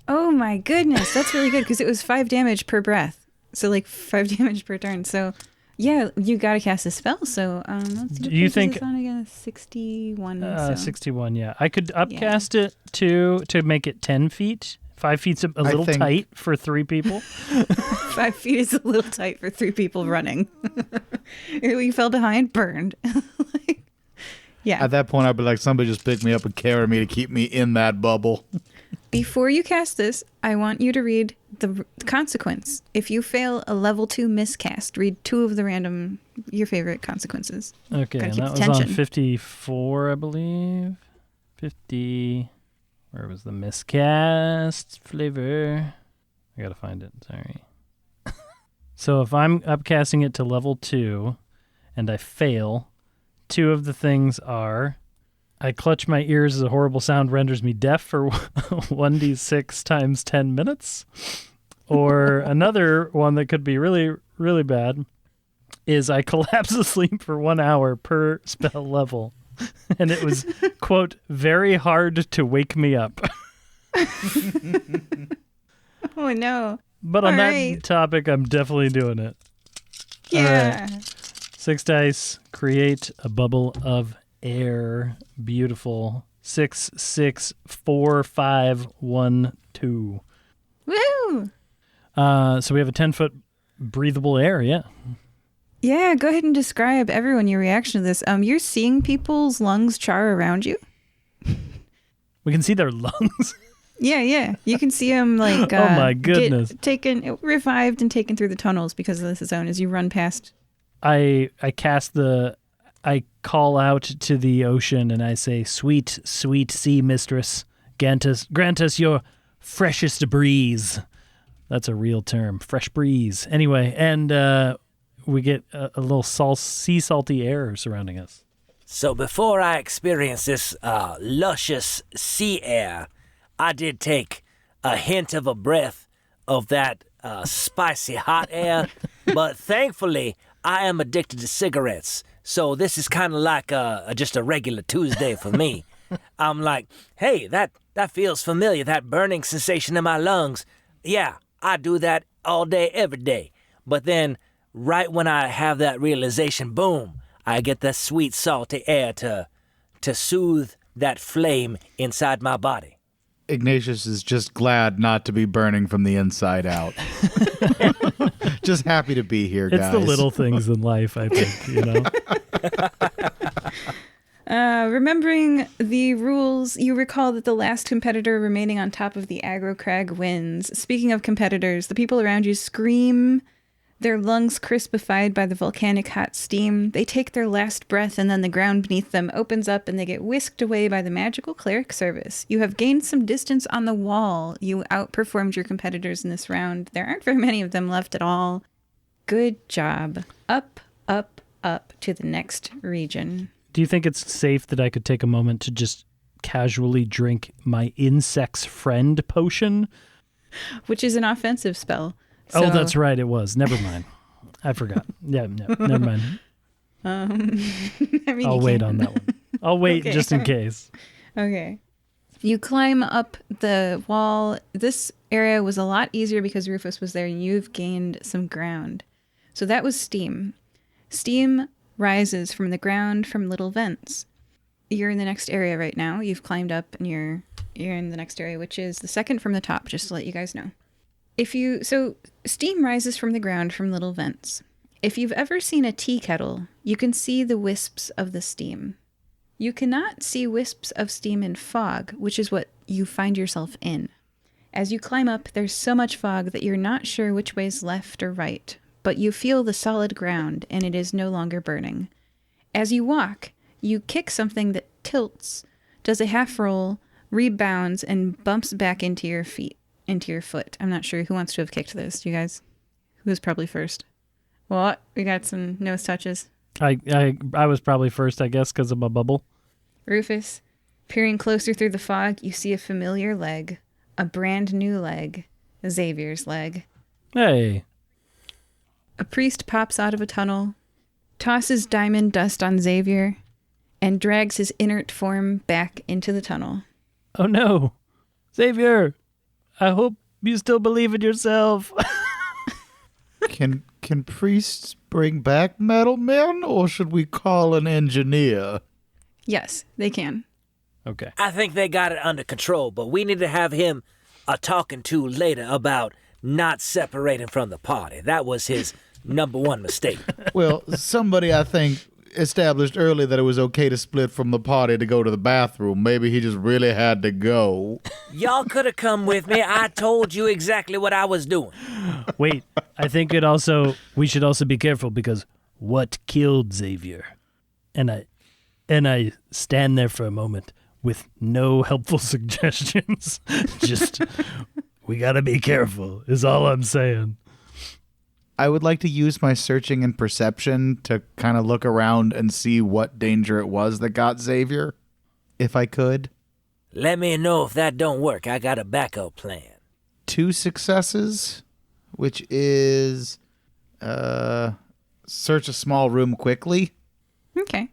Oh my goodness, that's really good because it was 5 damage per breath. So like 5 damage per turn. So yeah, you got to cast a spell. So let's see. Do you think it's on again? 61. 61? Yeah, I could upcast it to make it 10 feet. 5 feet's a little tight for 3 people. 5 feet is a little tight for 3 people running. We fell behind, burned. Yeah. At that point, I'd be like, somebody just pick me up and carry me to keep me in that bubble. Before you cast this, I want you to read the consequence. If you fail a level 2 miscast, read 2 of your favorite consequences. Okay, Gotta and keep that the was on tension. 54, I believe. 50. Where was the miscast flavor? I gotta find it, sorry. So if I'm upcasting it to level 2 and I fail, 2 of the things are: I clutch my ears as a horrible sound renders me deaf for 1d6 times 10 minutes. Or another one that could be really, really bad is I collapse asleep for 1 hour per spell level. And it was, quote, very hard to wake me up. Oh, no. But on All that right. topic, I'm definitely doing it. Yeah. All right. 6 dice, create a bubble of air. Beautiful. 6, 6, 4, 5, 1, 2. Woohoo! So we have a 10-foot breathable air, yeah. Yeah, go ahead and describe everyone your reaction to this. You're seeing people's lungs char around you. We can see their lungs. Yeah. You can see them like Oh my goodness. revived and taken through the tunnels because of this zone as you run past. I call out to the ocean and I say, "Sweet, sweet sea mistress, grant us your freshest breeze." That's a real term, fresh breeze. Anyway, and we get a little sea salty air surrounding us. So before I experienced this luscious sea air, I did take a hint of a breath of that spicy hot air, but thankfully I am addicted to cigarettes, so this is kind of like just a regular Tuesday for me. I'm like, hey, that feels familiar, that burning sensation in my lungs. Yeah, I do that all day, every day. But then, right when I have that realization, boom, I get that sweet, salty air to soothe that flame inside my body. Ignatius is just glad not to be burning from the inside out. Just happy to be here, guys. It's the little things in life, I think, Remembering the rules, you recall that the last competitor remaining on top of the aggro crag wins. Speaking of competitors, the people around you scream, their lungs crispified by the volcanic hot steam. They take their last breath, and then the ground beneath them opens up and they get whisked away by the magical cleric service. You have gained some distance on the wall. You outperformed your competitors in this round. There aren't very many of them left at all. Good job. Up, up, up to the next region. Do you think it's safe that I could take a moment to just casually drink my insect's friend potion? Which is an offensive spell. So, that's right, it was. Never mind. I forgot. Yeah, no, never mind. I'll wait on that one. I'll wait just in case. Okay. You climb up the wall. This area was a lot easier because Rufus was there. You've gained some ground. So that was steam. Steam rises from the ground from little vents. You're in the next area right now. You've climbed up and you're in the next area, which is the second from the top, just to let you guys know. So steam rises from the ground from little vents. If you've ever seen a tea kettle, you can see the wisps of the steam. You cannot see wisps of steam in fog, which is what you find yourself in. As you climb up, there's so much fog that you're not sure which way's left or right, but you feel the solid ground and it is no longer burning. As you walk, you kick something that tilts, does a half roll, rebounds, and bumps back into your foot. I'm not sure who wants to have kicked this. You guys? Who was probably first? Well, we got some nose touches. I was probably first, I guess, because of my bubble. Rufus, peering closer through the fog, you see a familiar leg. A brand new leg. Xavier's leg. Hey. A priest pops out of a tunnel, tosses diamond dust on Xavier, and drags his inert form back into the tunnel. Oh no. Xavier, I hope you still believe in yourself. Can priests bring back metal men, or should we call an engineer? Yes, they can. Okay. I think they got it under control, but we need to have him talking to later about not separating from the party. That was his number one mistake. Well, somebody, I think, established early that it was okay to split from the party to go to the bathroom. Maybe he just really had to go. Y'all could have come with me. I told you exactly what I was doing. Wait, I think we should also be careful because what killed Xavier? And I stand there for a moment with no helpful suggestions. Just, we gotta be careful, is all I'm saying. I would like to use my searching and perception to kind of look around and see what danger it was that got Xavier, if I could. Let me know if that don't work. I got a backup plan. 2 successes, which is search a small room quickly. Okay.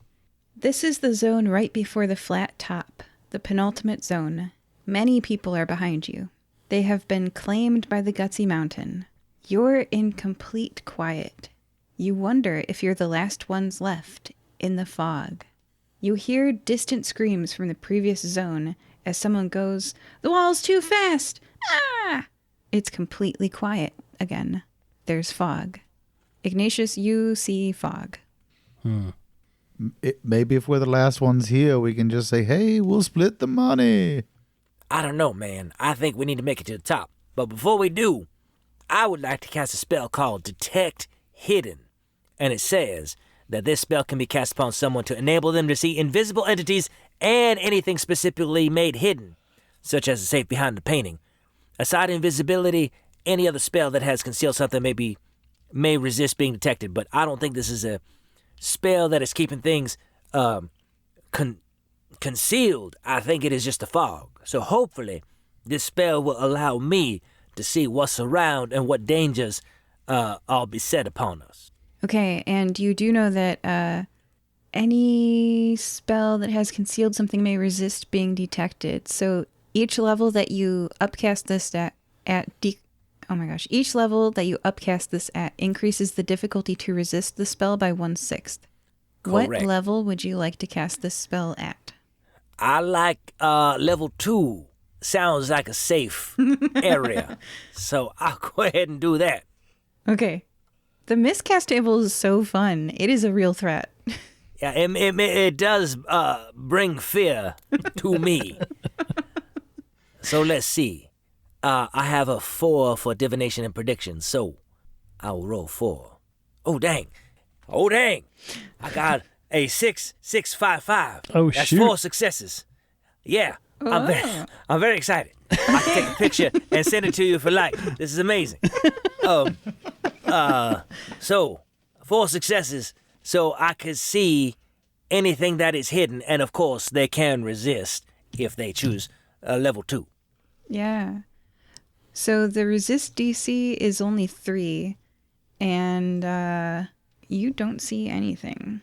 This is the zone right before the flat top, the penultimate zone. Many people are behind you. They have been claimed by the Gutsy Mountain. You're in complete quiet. You wonder if you're the last ones left in the fog. You hear distant screams from the previous zone as someone goes, "The wall's too fast! Ah!" It's completely quiet again. There's fog. Ignatius, you see fog. Maybe if we're the last ones here, we can just say, hey, we'll split the money. I don't know, man. I think we need to make it to the top. But before we do, I would like to cast a spell called Detect Hidden. And it says that this spell can be cast upon someone to enable them to see invisible entities and anything specifically made hidden, such as the safe behind the painting. Aside invisibility, any other spell that has concealed something may be may resist being detected, but I don't think this is a spell that is keeping things concealed. I think it is just a fog. So hopefully this spell will allow me to see what's around and what dangers are beset upon us. Okay, and you do know that any spell that has concealed something may resist being detected. So each level that you upcast this each level that you upcast this at increases the difficulty to resist the spell by 1/6. What Correct. level would you like to cast this spell at? I like level 2. Sounds like a safe area. So I'll go ahead and do that. Okay. The miscast table is so fun. It is a real threat. Yeah, it does bring fear to me. So let's see. I have a 4 for divination and prediction, so I will roll 4. Oh, dang. I got a 6, 6, 5, 5. Oh, That's shoot. 4 successes. Yeah, I'm very excited. I can take a picture and send it to you if you like. This is amazing. So 4 successes, so I can see anything that is hidden, and of course they can resist if they choose level 2. Yeah. So the resist DC is only 3, and you don't see anything.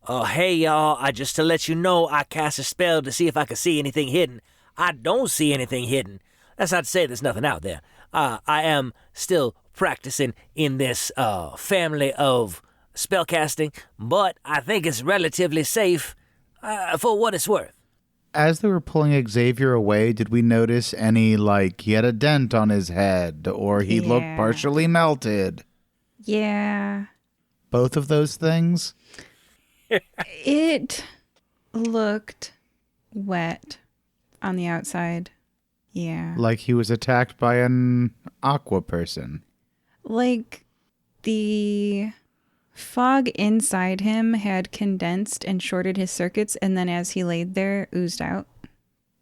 Oh, hey, y'all, just to let you know, I cast a spell to see if I could see anything hidden. I don't see anything hidden. That's not to say there's nothing out there. I am still practicing in this family of spellcasting, but I think it's relatively safe for what it's worth. As they were pulling Xavier away, did we notice any, like, he had a dent on his head, or he looked Yeah. partially melted? Yeah. Both of those things? It looked wet on the outside. Yeah. Like he was attacked by an aqua person. Like the fog inside him had condensed and shorted his circuits, and then as he laid there, oozed out.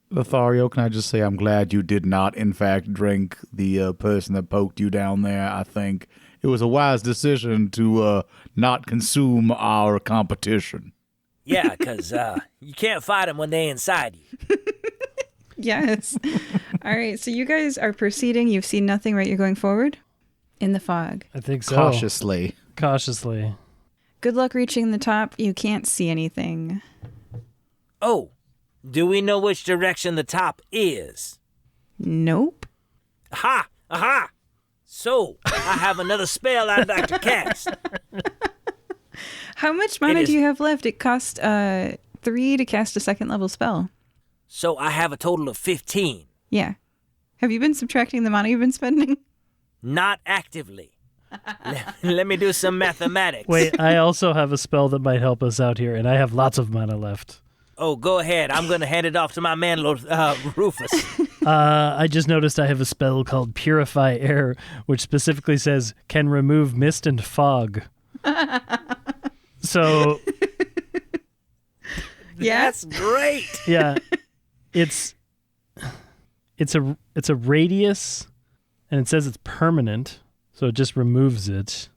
Lothario, can I just say I'm glad you did not, in fact, drink the person that poked you down there. I think it was a wise decision to not consume our competition. Yeah, because you can't fight them when they're inside you. Yes. All right, so you guys are proceeding. You've seen nothing, right? You're going forward in the fog. I think so. Cautiously. Good luck reaching the top. You can't see anything. Oh, do we know which direction the top is? Nope. Aha! Aha! So, I have another spell I'd like to cast. How much mana do you have left? It costs 3 to cast a second level spell. So, I have a total of 15. Yeah. Have you been subtracting the mana you've been spending? Not actively. Let me do some mathematics. Wait, I also have a spell that might help us out here, and I have lots of mana left. Oh, go ahead. I'm going to hand it off to my man, Rufus. I just noticed I have a spell called Purify Air, which specifically says can remove mist and fog. So, Yeah. That's great. yeah, it's a radius, and it says it's permanent, so it just removes it.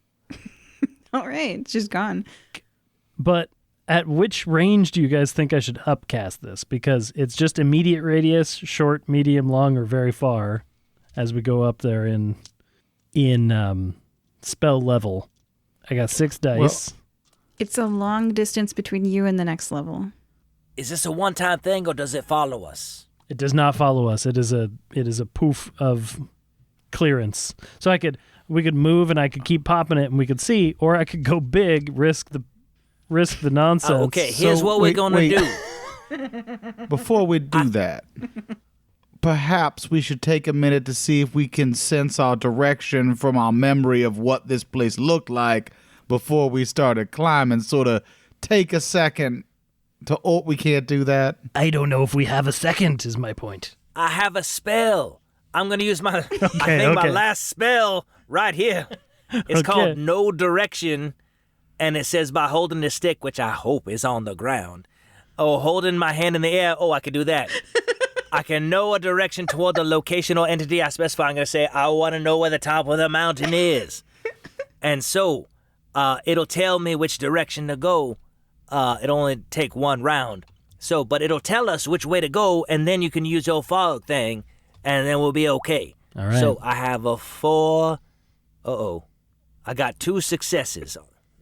All right. It's just gone. But at which range do you guys think I should upcast this? Because it's just immediate radius, short, medium, long, or very far as we go up there in spell level. I got 6 dice. It's a long distance between you and the next level. Is this a one-time thing, or does it follow us? It does not follow us. It is a poof of clearance. So we could move and I could keep popping it and we could see, or I could go big, risk the nonsense. Oh, okay, here's what we're going to do. Before we do that, perhaps we should take a minute to see if we can sense our direction from our memory of what this place looked like before we started climbing. Sort of take a second to... Oh, we can't do that? I don't know if we have a second, is my point. I have a spell. I'm going to use my my last spell right here. It's called No Direction, and it says by holding the stick, which I hope is on the ground, or holding my hand in the air. Oh, I can do that. I can know a direction toward the location or entity I specify. I'm going to say, I want to know where the top of the mountain is. And so it'll tell me which direction to go. It'll only take one round. So, but it'll tell us which way to go, and then you can use your fog thing, and then we'll be okay. All right. So I have a 4. I got 2 successes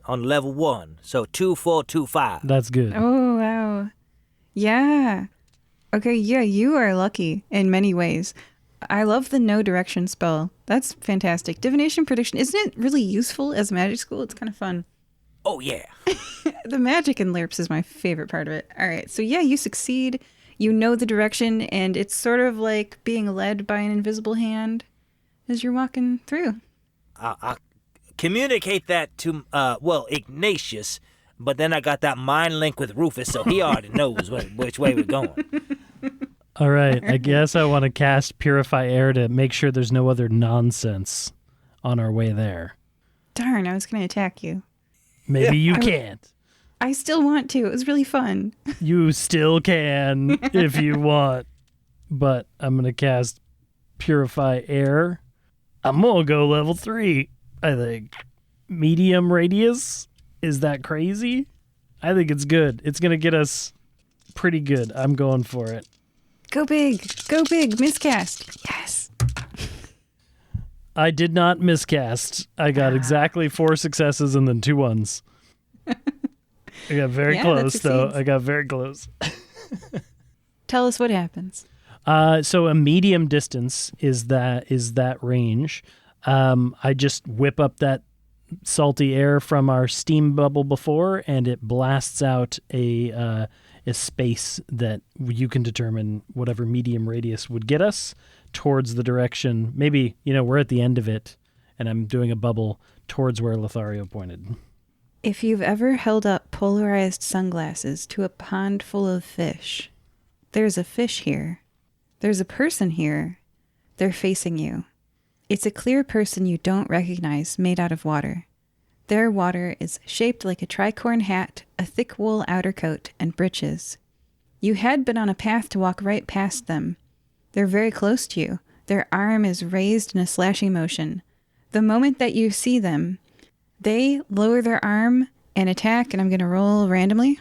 on level 1. So 2, 4, 2, 5. That's good. Oh, wow. Yeah. Okay, yeah, you are lucky in many ways. I love the no direction spell. That's fantastic. Divination prediction, isn't it really useful as a magic school? It's kind of fun. Oh, yeah. The magic in LURPS is my favorite part of it. All right, so yeah, you succeed. You know the direction, and it's sort of like being led by an invisible hand as you're walking through. I communicate that to, Ignatius, but then I got that mind link with Rufus, so he already knows which way we're going. All right. I guess I want to cast Purify Air to make sure there's no other nonsense on our way there. Darn, I was going to attack you. Maybe you can't. I still want to. It was really fun. You still can if you want. But I'm going to cast Purify Air. I'm going to go level 3, I think. Medium radius? Is that crazy? I think it's good. It's going to get us pretty good. I'm going for it. Go big. Go big. Miscast. Yes. I did not miscast. I got exactly 4 successes and then 2 ones. I got very close, though. I got very close. Tell us what happens. So a medium distance is that range. I just whip up that salty air from our steam bubble before, and it blasts out a space that you can determine whatever medium radius would get us towards the direction. Maybe, we're at the end of it, and I'm doing a bubble towards where Lothario pointed. If you've ever held up polarized sunglasses to a pond full of fish, there's a fish here. There's a person here. They're facing you. It's a clear person you don't recognize made out of water. Their water is shaped like a tricorn hat, a thick wool outer coat, and breeches. You had been on a path to walk right past them. They're very close to you. Their arm is raised in a slashing motion. The moment that you see them, they lower their arm and attack, and I'm going to roll randomly.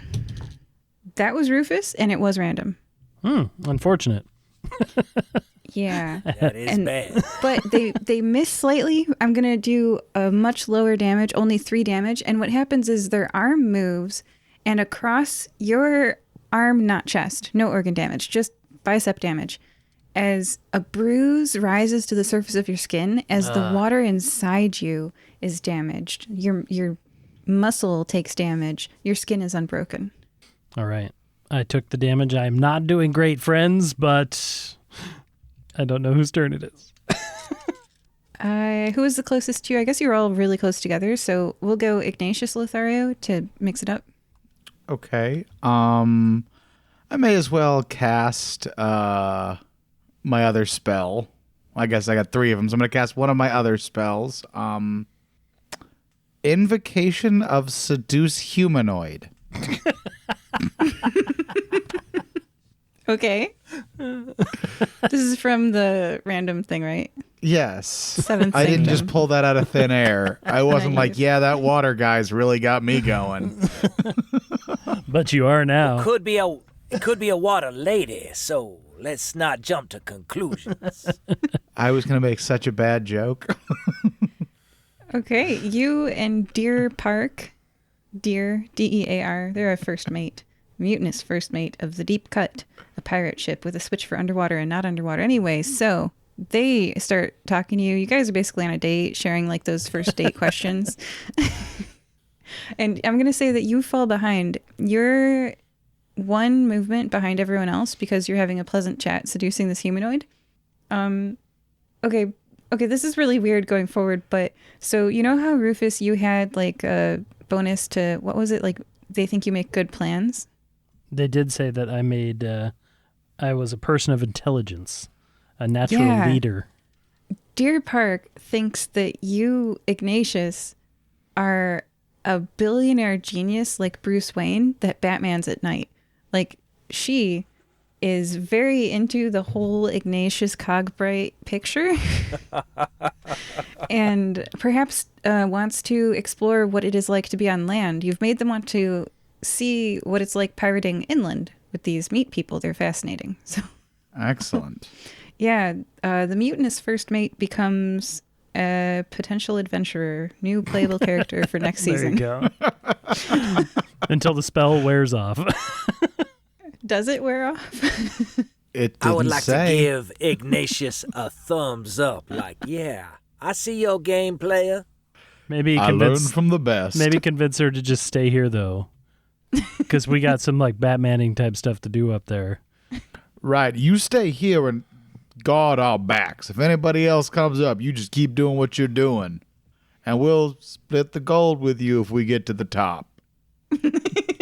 That was Rufus, and it was random. Unfortunate. Yeah. That is bad. But they miss slightly. I'm going to do a much lower damage, only 3 damage. And what happens is their arm moves, and across your arm, not chest, no organ damage, just bicep damage, as a bruise rises to the surface of your skin as the water inside you is damaged. Your muscle takes damage. Your skin is unbroken. All right. I took the damage. I'm not doing great, friends, but I don't know whose turn it is. Who is the closest to you? I guess you're all really close together, so we'll go Ignatius Lothario to mix it up. Okay. I may as well cast my other spell. I guess I got 3 of them, so I'm going to cast one of my other spells. Invocation of Seduce Humanoid. Okay. This is from the random thing, right? Yes. 7th I didn't Sanctum. just pull that out of thin air. I wasn't like, Nice. yeah, that water guy's really got me going. But you are now. It could be a water lady, so let's not jump to conclusions. I was going to make such a bad joke. Okay, you and Deer Park, Deer, D-E-A-R, they're a first mate, mutinous first mate of the Deep Cut, a pirate ship with a switch for underwater and not underwater anyway. So they start talking to you. You guys are basically on a date, sharing like those first date questions. And I'm going to say that you fall behind. You're one movement behind everyone else because you're having a pleasant chat seducing this humanoid. Okay, this is really weird going forward, but so you know how Rufus, you had like a bonus to, what was it? Like they think you make good plans? They did say that I was a person of intelligence, a natural leader. Deer Park thinks that you, Ignatius, are a billionaire genius like Bruce Wayne that Batman's at night. Like she is very into the whole Ignatius Cogbright picture and perhaps wants to explore what it is like to be on land. You've made them want to see what it's like pirating inland with these meat people. They're fascinating. So, Excellent. yeah, the mutinous first mate becomes a potential adventurer, new playable character for next season. There you go. Until the spell wears off. Does it wear off? It didn't I would like say. to give Ignatius a thumbs up. Like, yeah, I see your game, player. Maybe I learned convince from the best. maybe convince her to just stay here though. Because we got some like Batmaning type stuff to do up there. Right. You stay here and guard our backs. If anybody else comes up, you just keep doing what you're doing. And we'll split the gold with you if we get to the top.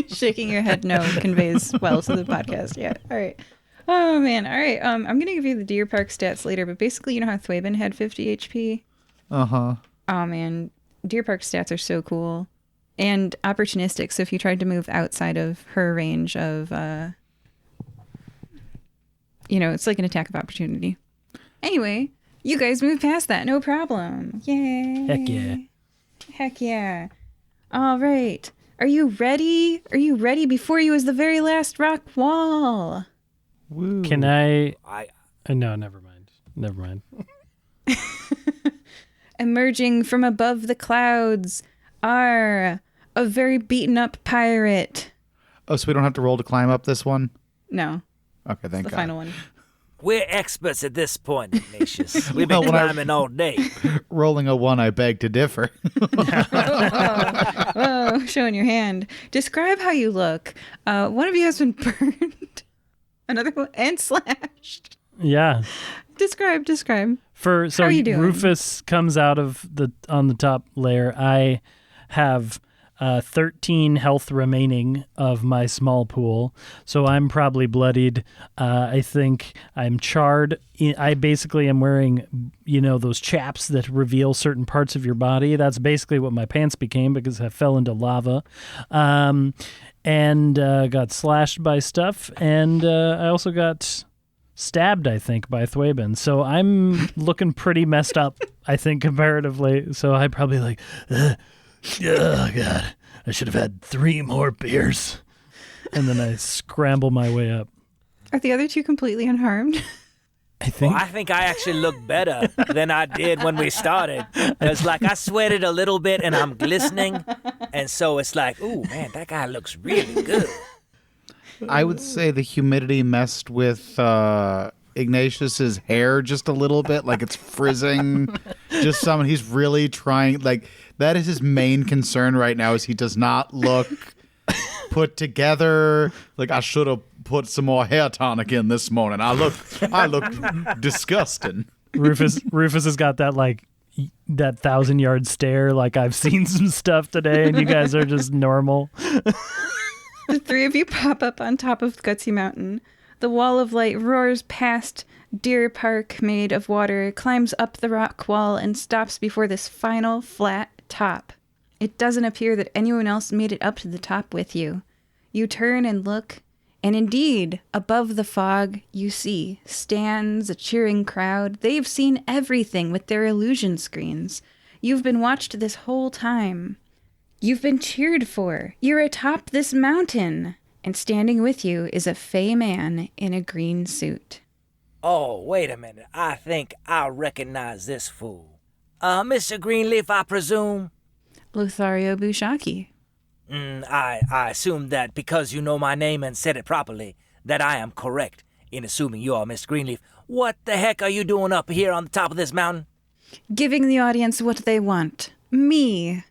Shaking your head no conveys well to the podcast. Yeah. All right. Oh, man. All right. I'm going to give you the Deer Park stats later, but basically, you know how Thwabin had 50 HP? Uh-huh. Oh, man. Deer Park stats are so cool. And opportunistic, so if you tried to move outside of her range of, it's like an attack of opportunity. Anyway, you guys move past that, no problem. Yay. Heck yeah. Heck yeah. All right. Are you ready? Are you ready? Before you is the very last rock wall. Woo. Can I I no, never mind. Never mind. Emerging from above the clouds are a very beaten up pirate. Oh, so we don't have to roll to climb up this one? No, Okay, thank the God. final one. We're experts at this point, Ignatius. We've been Well, when I- climbing all day. Rolling a 1, I beg to differ. Oh, showing your hand. Describe how you look. One of you has been burned. Another one and slashed. Yeah. Describe. So How are you doing? Rufus comes out of on the top layer. I have 13 health remaining of my small pool, so I'm probably bloodied. I think I'm charred. I basically am wearing, those chaps that reveal certain parts of your body. That's basically what my pants became because I fell into lava. And got slashed by stuff, and I also got stabbed, I think, by Thwabin. So I'm looking pretty messed up, I think, comparatively. So I probably oh, God, I should have had 3 more beers. And then I scramble my way up. Are the other two completely unharmed? I think. Well, I think I actually look better than I did when we started. It's like I sweated a little bit and I'm glistening. And so it's like, ooh, man, that guy looks really good. I would say the humidity messed with Ignatius's hair just a little bit, like it's frizzing. Just someone he's really trying, like that is his main concern right now is he does not look put together. Like I should have put some more hair tonic in this morning. I look disgusting. Rufus has got that that 1,000-yard stare. Like I've seen some stuff today, and you guys are just normal. The three of you pop up on top of Gutsy Mountain. The wall of light roars past Deer Park made of water, climbs up the rock wall, and stops before this final flat top. It doesn't appear that anyone else made it up to the top with you. You turn and look, and indeed, above the fog, you see stands a cheering crowd. They've seen everything with their illusion screens. You've been watched this whole time. You've been cheered for. You're atop this mountain. And standing with you is a fey man in a green suit. Oh, wait a minute. I think I recognize this fool. Mr. Greenleaf, I presume? Lothario Bushaki. I assume that because you know my name and said it properly, that I am correct in assuming you are Mr. Greenleaf. What the heck are you doing up here on the top of this mountain? Giving the audience what they want. Me.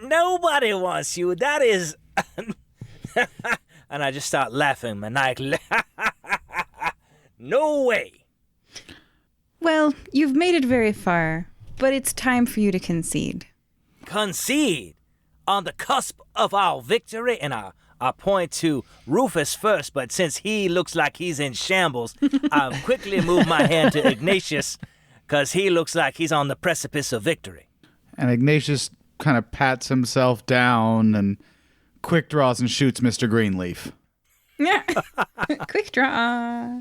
Nobody wants you. That is... And I just start laughing maniacally. No way. Well, you've made it very far, but it's time for you to concede. Concede on the cusp of our victory, and I point to Rufus first, but since he looks like he's in shambles, I'll quickly move my hand to Ignatius, because he looks like he's on the precipice of victory. And Ignatius kind of pats himself down and quick draws and shoots Mr. Greenleaf. Yeah. Quick draw.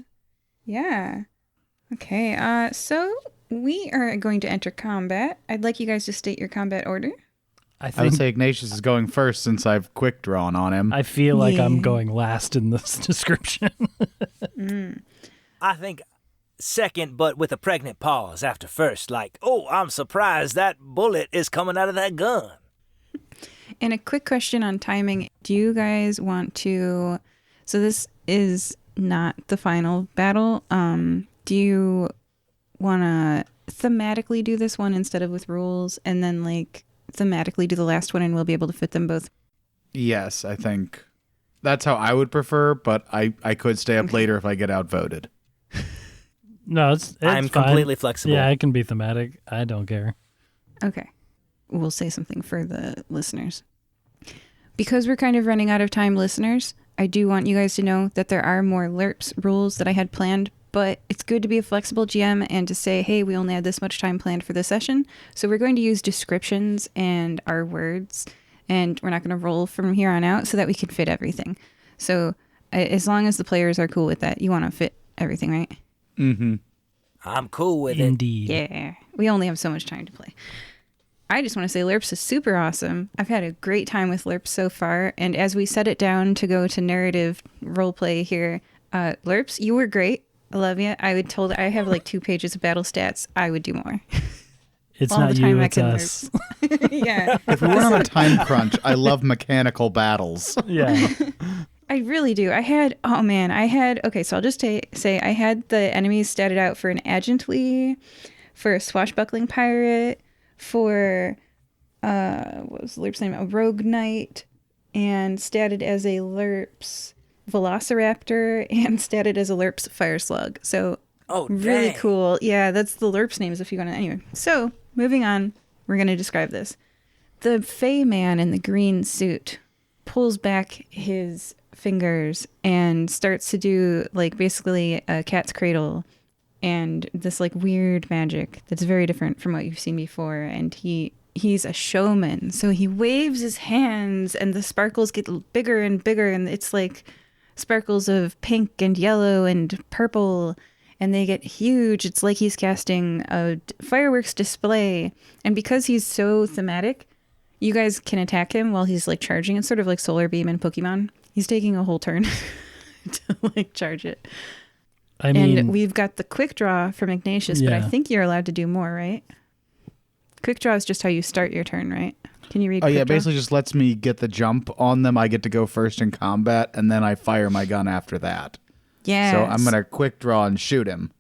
Yeah. Okay. So we are going to enter combat. I'd like you guys to state your combat order. I I would think say Ignatius is going first since I've quick drawn on him. I feel like I'm Yeah. going last in this description. I think second, but with a pregnant pause after first. Like, oh, I'm surprised that bullet is coming out of that gun. And a quick question on timing. Do you guys want to... So this is not the final battle. Do you want to thematically do this one instead of with rules, and then like thematically do the last one, and we'll be able to fit them both? Yes, I think that's how I would prefer, but I could stay up later if I get outvoted. No, it's I'm fine. completely flexible. Yeah, it can be thematic. I don't care. Okay. We'll say something for the listeners. Because we're kind of running out of time, listeners, I do want you guys to know that there are more LURPS rules that I had planned, but it's good to be a flexible GM and to say, hey, we only had this much time planned for this session, so we're going to use descriptions and our words, and we're not going to roll from here on out so that we can fit everything. So as long as the players are cool with that, you want to fit everything, right? Mm-hmm. I'm cool with it. Indeed. Yeah. We only have so much time to play. I just want to say LURPS is super awesome. I've had a great time with LURPS so far. And as we set it down to go to narrative roleplay here, LURPS, you were great. I love you. I have like 2 pages of battle stats. I would do more. It's All not the time you, I it's can us. Yeah. If we weren't on a time crunch, I love mechanical battles. Yeah. I really do. Okay, so I'll just say I had the enemies statted out for an agently, for a swashbuckling pirate, for, what was the LURPS name? A rogue knight, and statted as a LURPS velociraptor, and statted as a LURPS fire slug. So, Oh, really dang. cool. Yeah, that's the LURPS names if you want to. Anyway, so moving on, we're going to describe this. The Fey man in the green suit pulls back his fingers and starts to do like basically a cat's cradle and this like weird magic that's very different from what you've seen before. And he's a showman, so he waves his hands and the sparkles get bigger and bigger, and it's like sparkles of pink and yellow and purple, and they get huge. It's like he's casting a fireworks display, and because he's so thematic, you guys can attack him while he's like charging. It's sort of like Solar Beam in Pokemon. He's taking a whole turn to like charge it. I mean, And we've got the quick draw from Ignatius, but I Yeah. think you're allowed to do more, right? Quick draw is just how you start your turn, right? Can you read Oh quick yeah, draw? basically just lets me get the jump on them. I get to go first in combat, and then I fire my gun after that. Yeah. So I'm gonna quick draw and shoot him.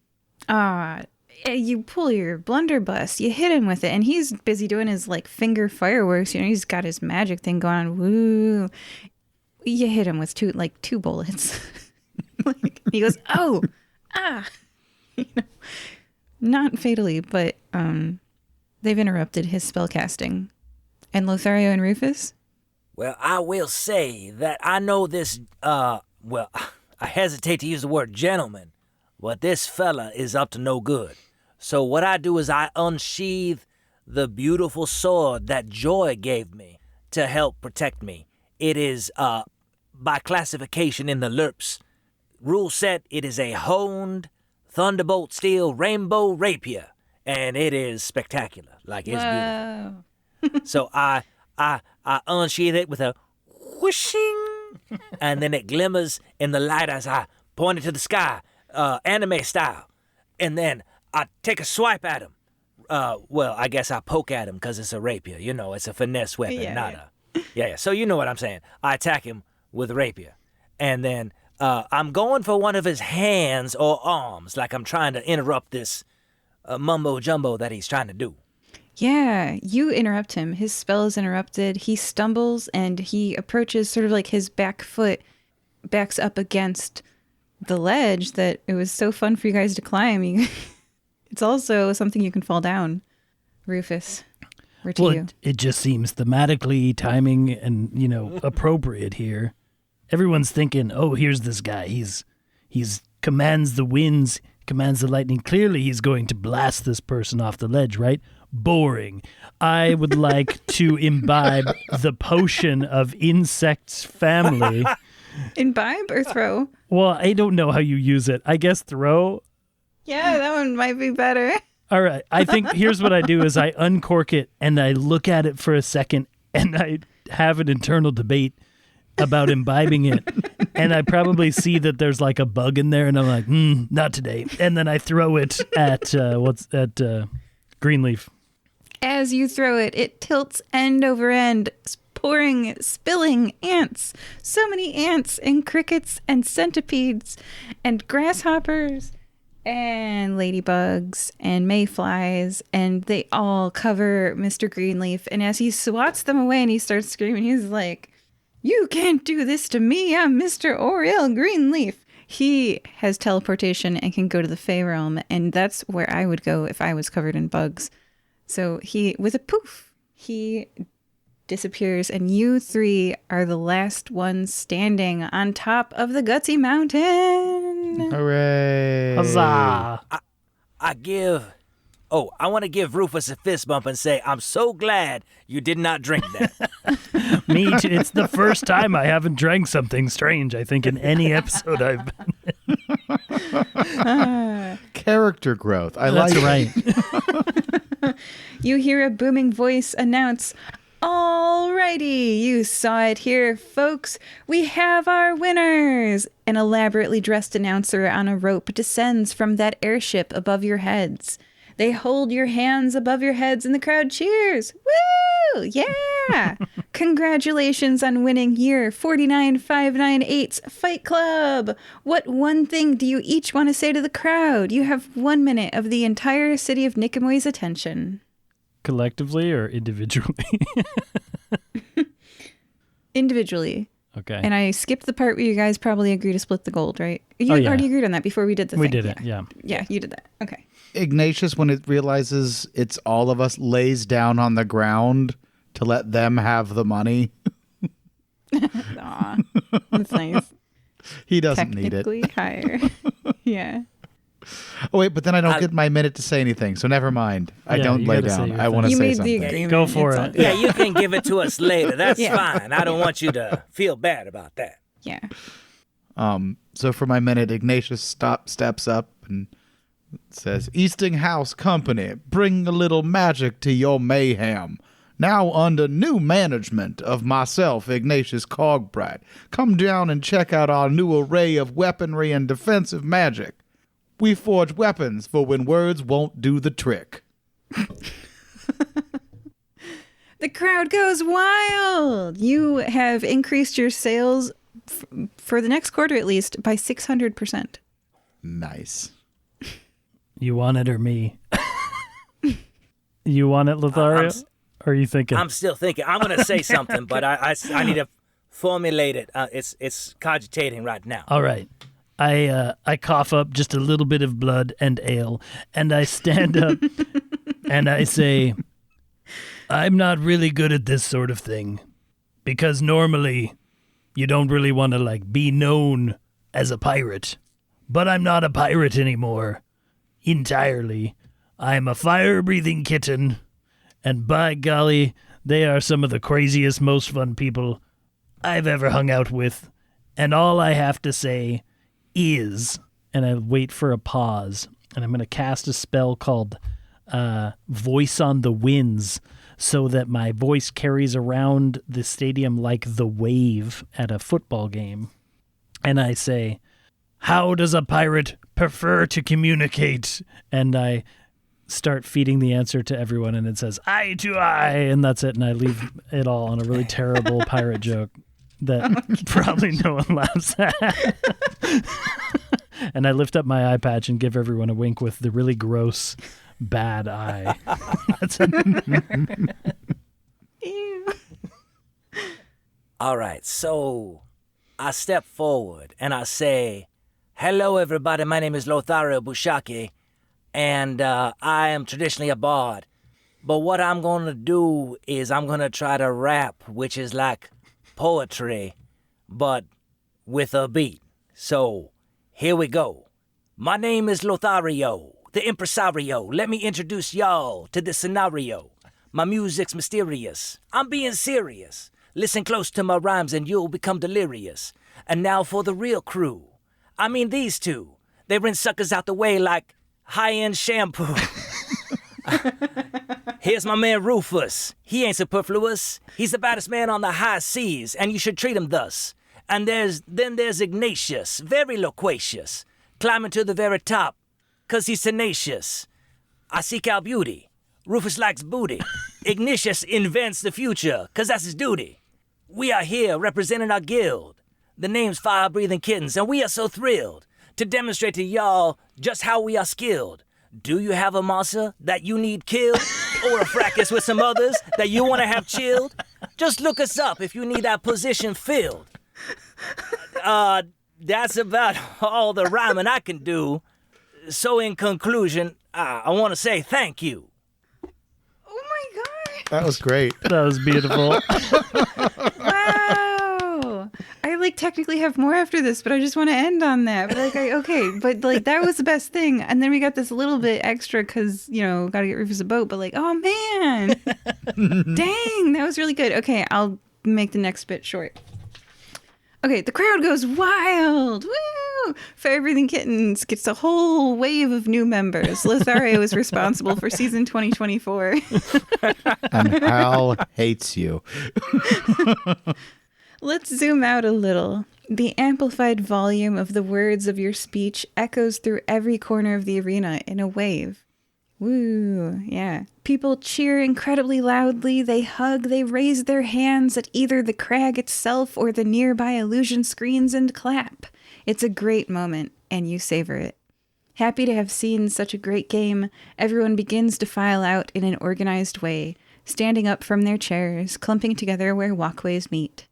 You pull your blunderbuss, you hit him with it, and he's busy doing his like finger fireworks. You know, he's got his magic thing going on. Woo! You hit him with two bullets. Like, he goes, "Oh, you know, not fatally, but they've interrupted his spell casting." And Lothario and Rufus, Well, I will say that I know this, well, I hesitate to use the word gentleman, but this fella is up to no good. So what I do is I unsheathe the beautiful sword that Joy gave me to help protect me. It is, by classification in the LURPS rule set, it is a honed Thunderbolt Steel Rainbow Rapier, and it is spectacular. Like, it's beautiful. whoa, So I unsheath it with a whooshing, and then it glimmers in the light as I point it to the sky, anime style. And then I take a swipe at him. Well, I guess I poke at him because it's a rapier. You know, it's a finesse weapon, Yeah, not yeah. Yeah. So you know what I'm saying. I attack him with a rapier. And then I'm going for one of his hands or arms, like I'm trying to interrupt this mumbo-jumbo that he's trying to do. yeah, you interrupt him. His spell is interrupted. He stumbles and he approaches sort of like his back foot backs up against the ledge that it was so fun for you guys to climb. It's also something you can fall down. Rufus, we're to well, you. it just seems thematically, timing, and appropriate here. Everyone's thinking, "Oh, here's this guy. He's commands the winds, commands the lightning. Clearly, he's going to blast this person off the ledge, right?" Boring. I would like to imbibe the potion of insects family Imbibe or throw? Well, I don't know how you use it. I guess throw. Yeah, that one might be better. All right. I think here's what I do is I uncork it and I look at it for a second and I have an internal debate about imbibing it. And I probably see that there's like a bug in there and I'm like, not today. And then I throw it at Greenleaf. As you throw it, it tilts end over end, spilling ants. So many ants and crickets and centipedes and grasshoppers and ladybugs and mayflies, and they all cover Mr. Greenleaf. And as he swats them away and he starts screaming, he's like, "You can't do this to me. I'm Mr. Oriel Greenleaf." He has teleportation and can go to the Fey realm, and that's where I would go if I was covered in bugs. So he, with a poof, he disappears, and you three are the last ones standing on top of the Gutsy Mountain. Hooray. Huzzah! I want to give Rufus a fist bump and say, I'm so glad you did not drink that. Me too. It's the first time I haven't drank something strange, I think, in any episode I've been. Character growth. I That's like it. right. You hear a booming voice announce, "Alrighty, you saw it here, folks. We have our winners." An elaborately dressed announcer on a rope descends from that airship above your heads. They hold your hands above your heads and the crowd cheers. Woo! Yeah! Congratulations on winning year 49598's Fight Club. What one thing do you each want to say to the crowd? You have 1 minute of the entire city of Nicomoy's attention. Collectively or individually? Individually. Okay. And I skipped the part where you guys probably agreed to split the gold, right? You Oh, yeah. already agreed on that before we did the thing. We did it, yeah. Yeah, you did that. Okay. Ignatius, when it realizes it's all of us, lays down on the ground to let them have the money. Aw, that's nice. He doesn't need it. Technically higher. Yeah. Oh, wait, but then I don't get my minute to say anything, so never mind. I Yeah, don't you lay gotta say down. your I want to You say made the something. agreement. Go for It's it. all good. Yeah, you can give it to us later. That's Yeah. fine. I don't want you to feel bad about that. Yeah. So for my minute, Ignatius steps up and says, "Eastinghouse Company, bring a little magic to your mayhem. Now under new management of myself, Ignatius Cogbright. Come down and check out our new array of weaponry and defensive magic. We forge weapons for when words won't do the trick." The crowd goes wild. You have increased your sales for the next quarter, at least, by 600%. Nice. You want it or me? You want it, Lothario? Or are you thinking? I'm still thinking. I'm going to say something, but I need to formulate it. It's cogitating right now. All right. I cough up just a little bit of blood and ale, and I stand up and I say, "I'm not really good at this sort of thing, because normally you don't really want to like be known as a pirate. But I'm not a pirate anymore. Entirely. I'm a fire-breathing kitten, and by golly, they are some of the craziest, most fun people I've ever hung out with. And all I have to say is," and I wait for a pause, and I'm going to cast a spell called Voice on the Winds, so that my voice carries around the stadium like the wave at a football game. And I say, "How does a pirate prefer to communicate?" And I start feeding the answer to everyone, and it says, "Eye to eye," and that's it. And I leave it all on a really terrible pirate joke that probably no one laughs at. And I lift up my eye patch and give everyone a wink with the really gross, bad eye. That's Ew. All right, so I step forward and I say, "Hello, everybody. My name is Lothario Bushaki, and I am traditionally a bard. But what I'm going to do is I'm going to try to rap, which is like poetry, but with a beat. So here we go. My name is Lothario, the impresario. Let me introduce y'all to this scenario. My music's mysterious. I'm being serious. Listen close to my rhymes and you'll become delirious. And now for the real crew. I mean these two. They rinse suckers out the way like high-end shampoo. Here's my man Rufus. He ain't superfluous. He's the baddest man on the high seas, and you should treat him thus. And there's Ignatious, very loquacious, climbing to the very top, 'cause he's tenacious. I seek out beauty. Rufus likes booty. Ignatious invents the future, 'cause that's his duty. We are here representing our guild. The name's Fire-Breathing Kittens, and we are so thrilled to demonstrate to y'all just how we are skilled. Do you have a monster that you need killed? Or a fracas with some others that you want to have chilled? Just look us up if you need that position filled. That's about all the rhyming I can do. So in conclusion, I want to say thank you. Oh my god. That was great. That was beautiful. Wow. I technically have more after this, but I just want to end on that. But that was the best thing. And then we got this little bit extra because, got to get Rufus a boat. But oh man, dang, that was really good. Okay, I'll make the next bit short. Okay, the crowd goes wild. Woo! Fire-Breathing Kittens gets a whole wave of new members. Lothario is responsible for season 2024. And Hal hates you. Let's zoom out a little. The amplified volume of the words of your speech echoes through every corner of the arena in a wave. Woo, yeah. People cheer incredibly loudly, they hug, they raise their hands at either the crag itself or the nearby illusion screens and clap. It's a great moment, and you savor it. Happy to have seen such a great game, everyone begins to file out in an organized way, standing up from their chairs, clumping together where walkways meet.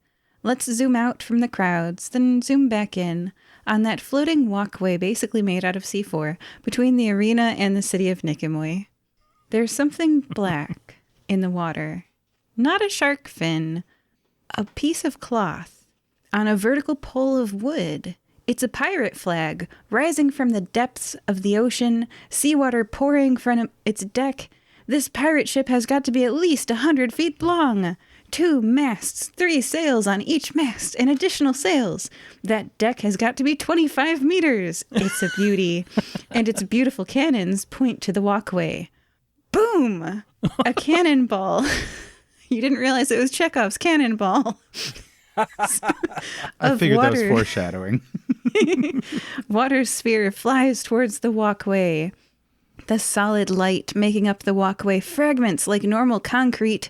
Let's zoom out from the crowds, then zoom back in, on that floating walkway basically made out of C4 between the arena and the city of Nicomoy. There's something black in the water. Not a shark fin. A piece of cloth. On a vertical pole of wood. It's a pirate flag, rising from the depths of the ocean, seawater pouring from its deck. This pirate ship has got to be at least 100 feet long. 2 masts, 3 sails on each mast, and additional sails. That deck has got to be 25 meters. It's a beauty. And its beautiful cannons point to the walkway. Boom! A cannonball. You didn't realize it was Chekhov's cannonball. I figured that was foreshadowing. Water sphere flies towards the walkway. The solid light making up the walkway fragments like normal concrete,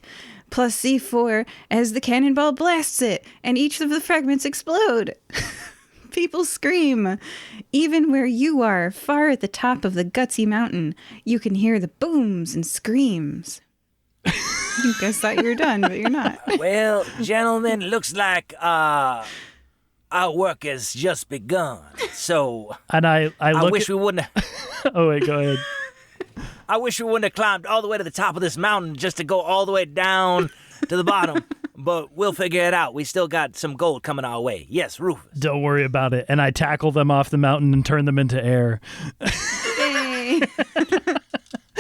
plus C4 as the cannonball blasts it, and each of the fragments explode. People scream. Even where you are, far at the top of the gutsy mountain, you can hear the booms and screams. You guys thought you were done, but you're not. Well, gentlemen, looks like our work has just begun. So And I wish we wouldn't have... Oh, wait, go ahead. I wish we wouldn't have climbed all the way to the top of this mountain just to go all the way down to the bottom. But we'll figure it out. We still got some gold coming our way. Yes, Rufus. Don't worry about it. And I tackle them off the mountain and turn them into air. Yay.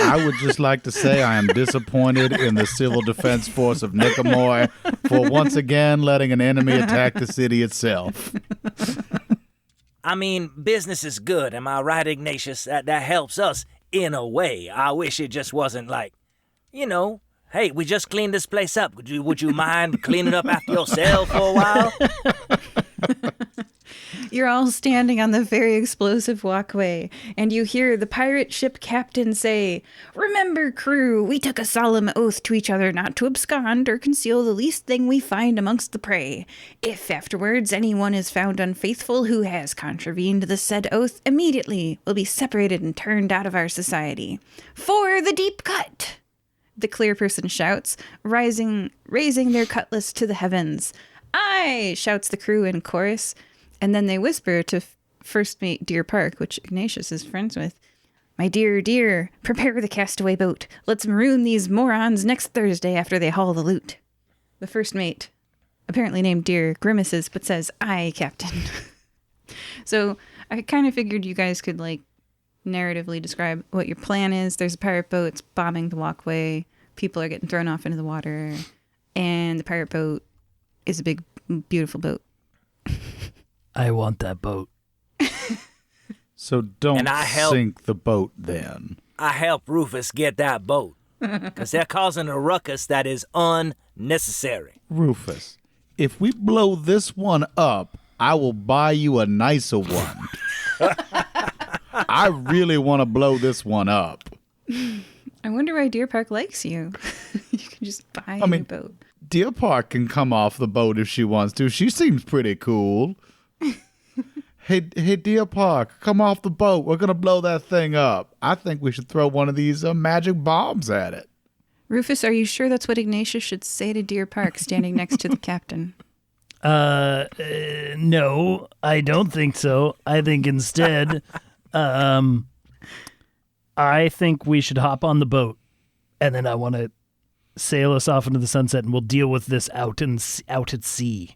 I would just like to say I am disappointed in the Civil Defense Force of Nicomoy for once again letting an enemy attack the city itself. I mean, business is good. Am I right, Ignatius? That helps us in a way. I wish it just wasn't like, hey, we just cleaned this place up. Would you mind cleaning up after yourself for a while? You're all standing on the very explosive walkway, and you hear the pirate ship captain say, "Remember, crew, we took a solemn oath to each other not to abscond or conceal the least thing we find amongst the prey. If afterwards anyone is found unfaithful who has contravened the said oath, immediately will be separated and turned out of our society. For the deep cut!" The clear person shouts, raising their cutlass to the heavens. "Aye!" shouts the crew in chorus. And then they whisper to first mate Deer Park, which Ignatius is friends with. "My dear, prepare the castaway boat. Let's maroon these morons next Thursday after they haul the loot." The first mate, apparently named Deer, grimaces but says, "Aye, Captain." So I kind of figured you guys could narratively describe what your plan is. There's a pirate boat. It's bombing the walkway. People are getting thrown off into the water. And the pirate boat is a big, beautiful boat. I want that boat. So don't And I help- sink the boat then. I help Rufus get that boat. Because they're causing a ruckus that is unnecessary. Rufus, if we blow this one up, I will buy you a nicer one. I really want to blow this one up. I wonder why Deer Park likes you. You can just buy a new boat. Deer Park can come off the boat if she wants to. She seems pretty cool. Hey, Deer Park, come off the boat. We're going to blow that thing up. I think we should throw one of these magic bombs at it. Rufus, are you sure that's what Ignatius should say to Deer Park standing next to the captain? No, I don't think so. I think instead, I think we should hop on the boat, and then I want to sail us off into the sunset, and we'll deal with this out at sea.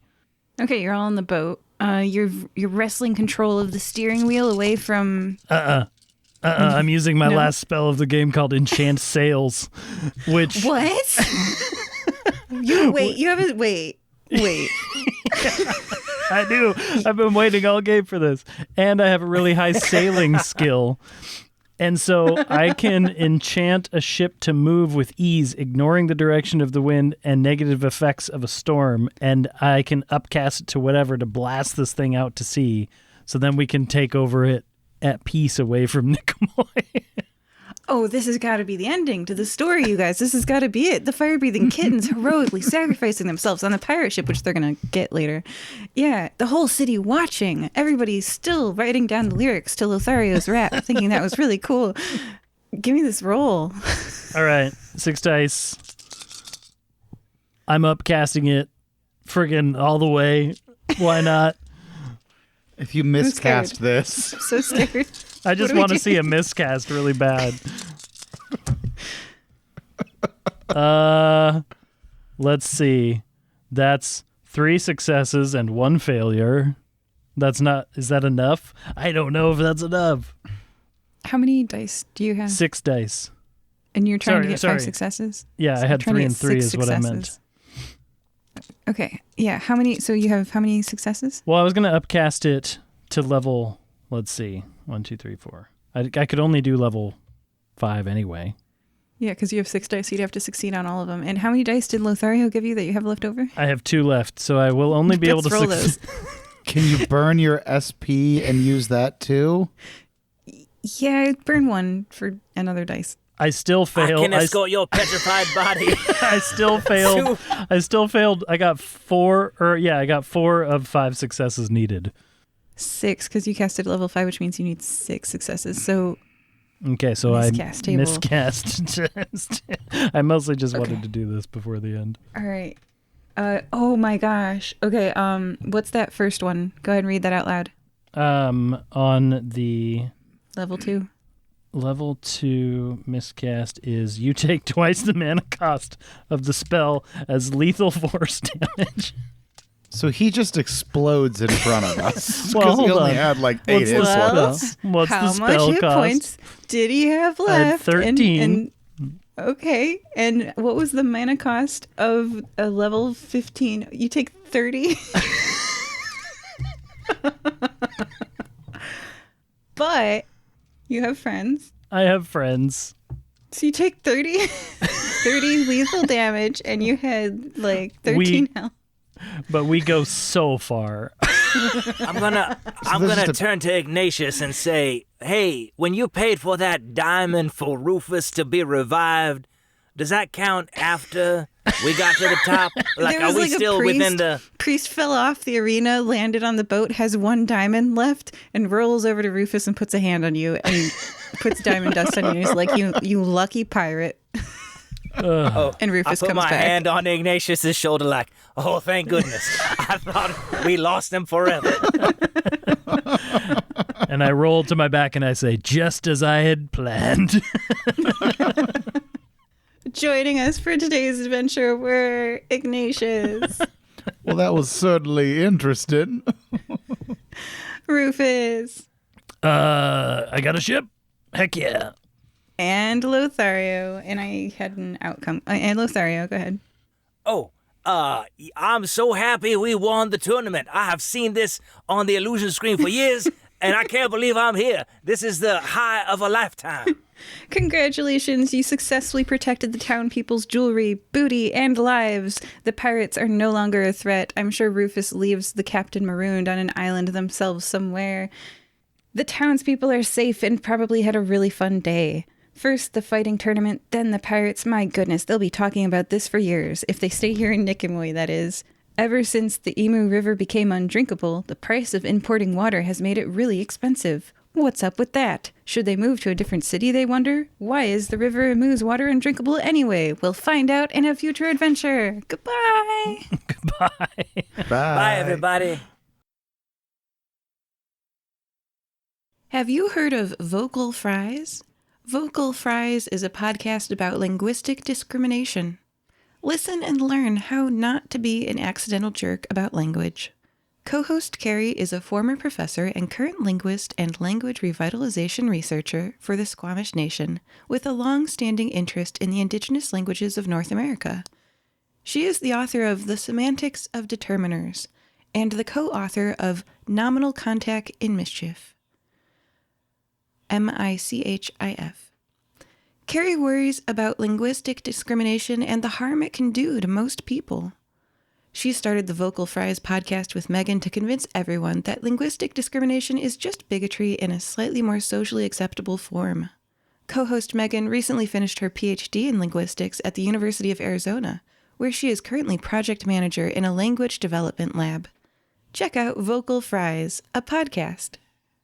Okay, you're all on the boat. You're wrestling control of the steering wheel away from... I'm using my last spell of the game called Enchant Sails, which... What? Wait. I do. I've been waiting all game for this. And I have a really high sailing skill. And so I can enchant a ship to move with ease, ignoring the direction of the wind and negative effects of a storm. And I can upcast it to whatever to blast this thing out to sea. So then we can take over it at peace away from Nicomoy. Oh, this has got to be the ending to the story, you guys. This has got to be it. The fire-breathing kittens heroically sacrificing themselves on the pirate ship, which they're going to get later. Yeah, the whole city watching. Everybody's still writing down the lyrics to Lothario's rap, thinking that was really cool. Give me this roll. All right, 6 dice. I'm upcasting it friggin' all the way. Why not? If you miscast this. I'm so scared. I just want to see a miscast really bad. Let's see. That's 3 successes and 1 failure. Is that enough? I don't know if that's enough. How many dice do you have? 6 dice. And you're trying to get 5 successes? Yeah, So I had you're trying 3 to and get 3 6 is what I meant. successes. Okay. Yeah. So you have how many successes? Well, I was going to upcast it to level, let's see, 1, 2, 3, 4. I could only do level 5 anyway. Yeah, because you have 6 dice, so you'd have to succeed on all of them. And how many dice did Lothario give you that you have left over? I have 2 left, so I will only be able to roll succeed. those. Can you burn your SP and use that too? Yeah, burn 1 for another dice. I still failed. I can escort your petrified body. I still failed. I got 4 of 5 successes needed. 6, because you casted level 5, which means you need 6 successes. So Okay, so Miscast table. miscast. I mostly just wanted to do this before the end. all right. Oh my gosh. Okay. What's that first one? Go ahead and read that out loud. On the Level 2. level 2 miscast is you take twice the mana cost of the spell as lethal force damage. So he just explodes in front of us. Well, Because he hold only on. had like 8 What's hit the points. spell? What's How the much spell hit cost? points did he have I had left? 13. Okay. And what was the mana cost of a level 15? You take 30. But you have friends. I have friends. So you take 30 lethal damage and you had like 13 health. But we go so far. I'm gonna this is turn to Ignatius and say, hey, when you paid for that diamond for Rufus to be revived, does that count after we got to the top? Like, There are was we like a still within the... priest fell off the arena, landed on the boat, has 1 diamond left, and rolls over to Rufus and puts a hand on you and puts diamond dust on you. And he's like, you lucky pirate. And Rufus I put comes my back. hand on Ignatius's shoulder like, oh, thank goodness. I thought we lost him forever. And I roll to my back and I say, just as I had planned. Joining us for today's adventure were Ignatius, Well, that was certainly interesting. Rufus, I got a ship. Heck yeah. and Lothario. And I had an outcome. And Lothario, go ahead. Oh, I'm so happy we won the tournament. I have seen this on the illusion screen for years, and I can't believe I'm here. This is the high of a lifetime. Congratulations, you successfully protected the town people's jewelry, booty, and lives. The pirates are no longer a threat. I'm sure Rufus leaves the captain marooned on an island themselves somewhere. The townspeople are safe and probably had a really fun day. First the fighting tournament, then the pirates. My goodness, they'll be talking about this for years, if they stay here in Nicomoy, that is. Ever since the Emu River became undrinkable, the price of importing water has made it really expensive. What's up with that? Should they move to a different city, they wonder? Why is the River Emu's water undrinkable anyway? We'll find out in a future adventure. Goodbye! Goodbye. Bye, everybody. Have you heard of Vocal Fries? Vocal Fries is a podcast about linguistic discrimination. Listen and learn how not to be an accidental jerk about language. Co-host Carrie is a former professor and current linguist and language revitalization researcher for the Squamish Nation, with a long-standing interest in the indigenous languages of North America. She is the author of The Semantics of Determiners and the co-author of Nominal Contact in Mischief. MICHIF. Carrie worries about linguistic discrimination and the harm it can do to most people. She started the Vocal Fries podcast with Megan to convince everyone that linguistic discrimination is just bigotry in a slightly more socially acceptable form. Co-host Megan recently finished her PhD in linguistics at the University of Arizona, where she is currently project manager in a language development lab. Check out Vocal Fries, a podcast.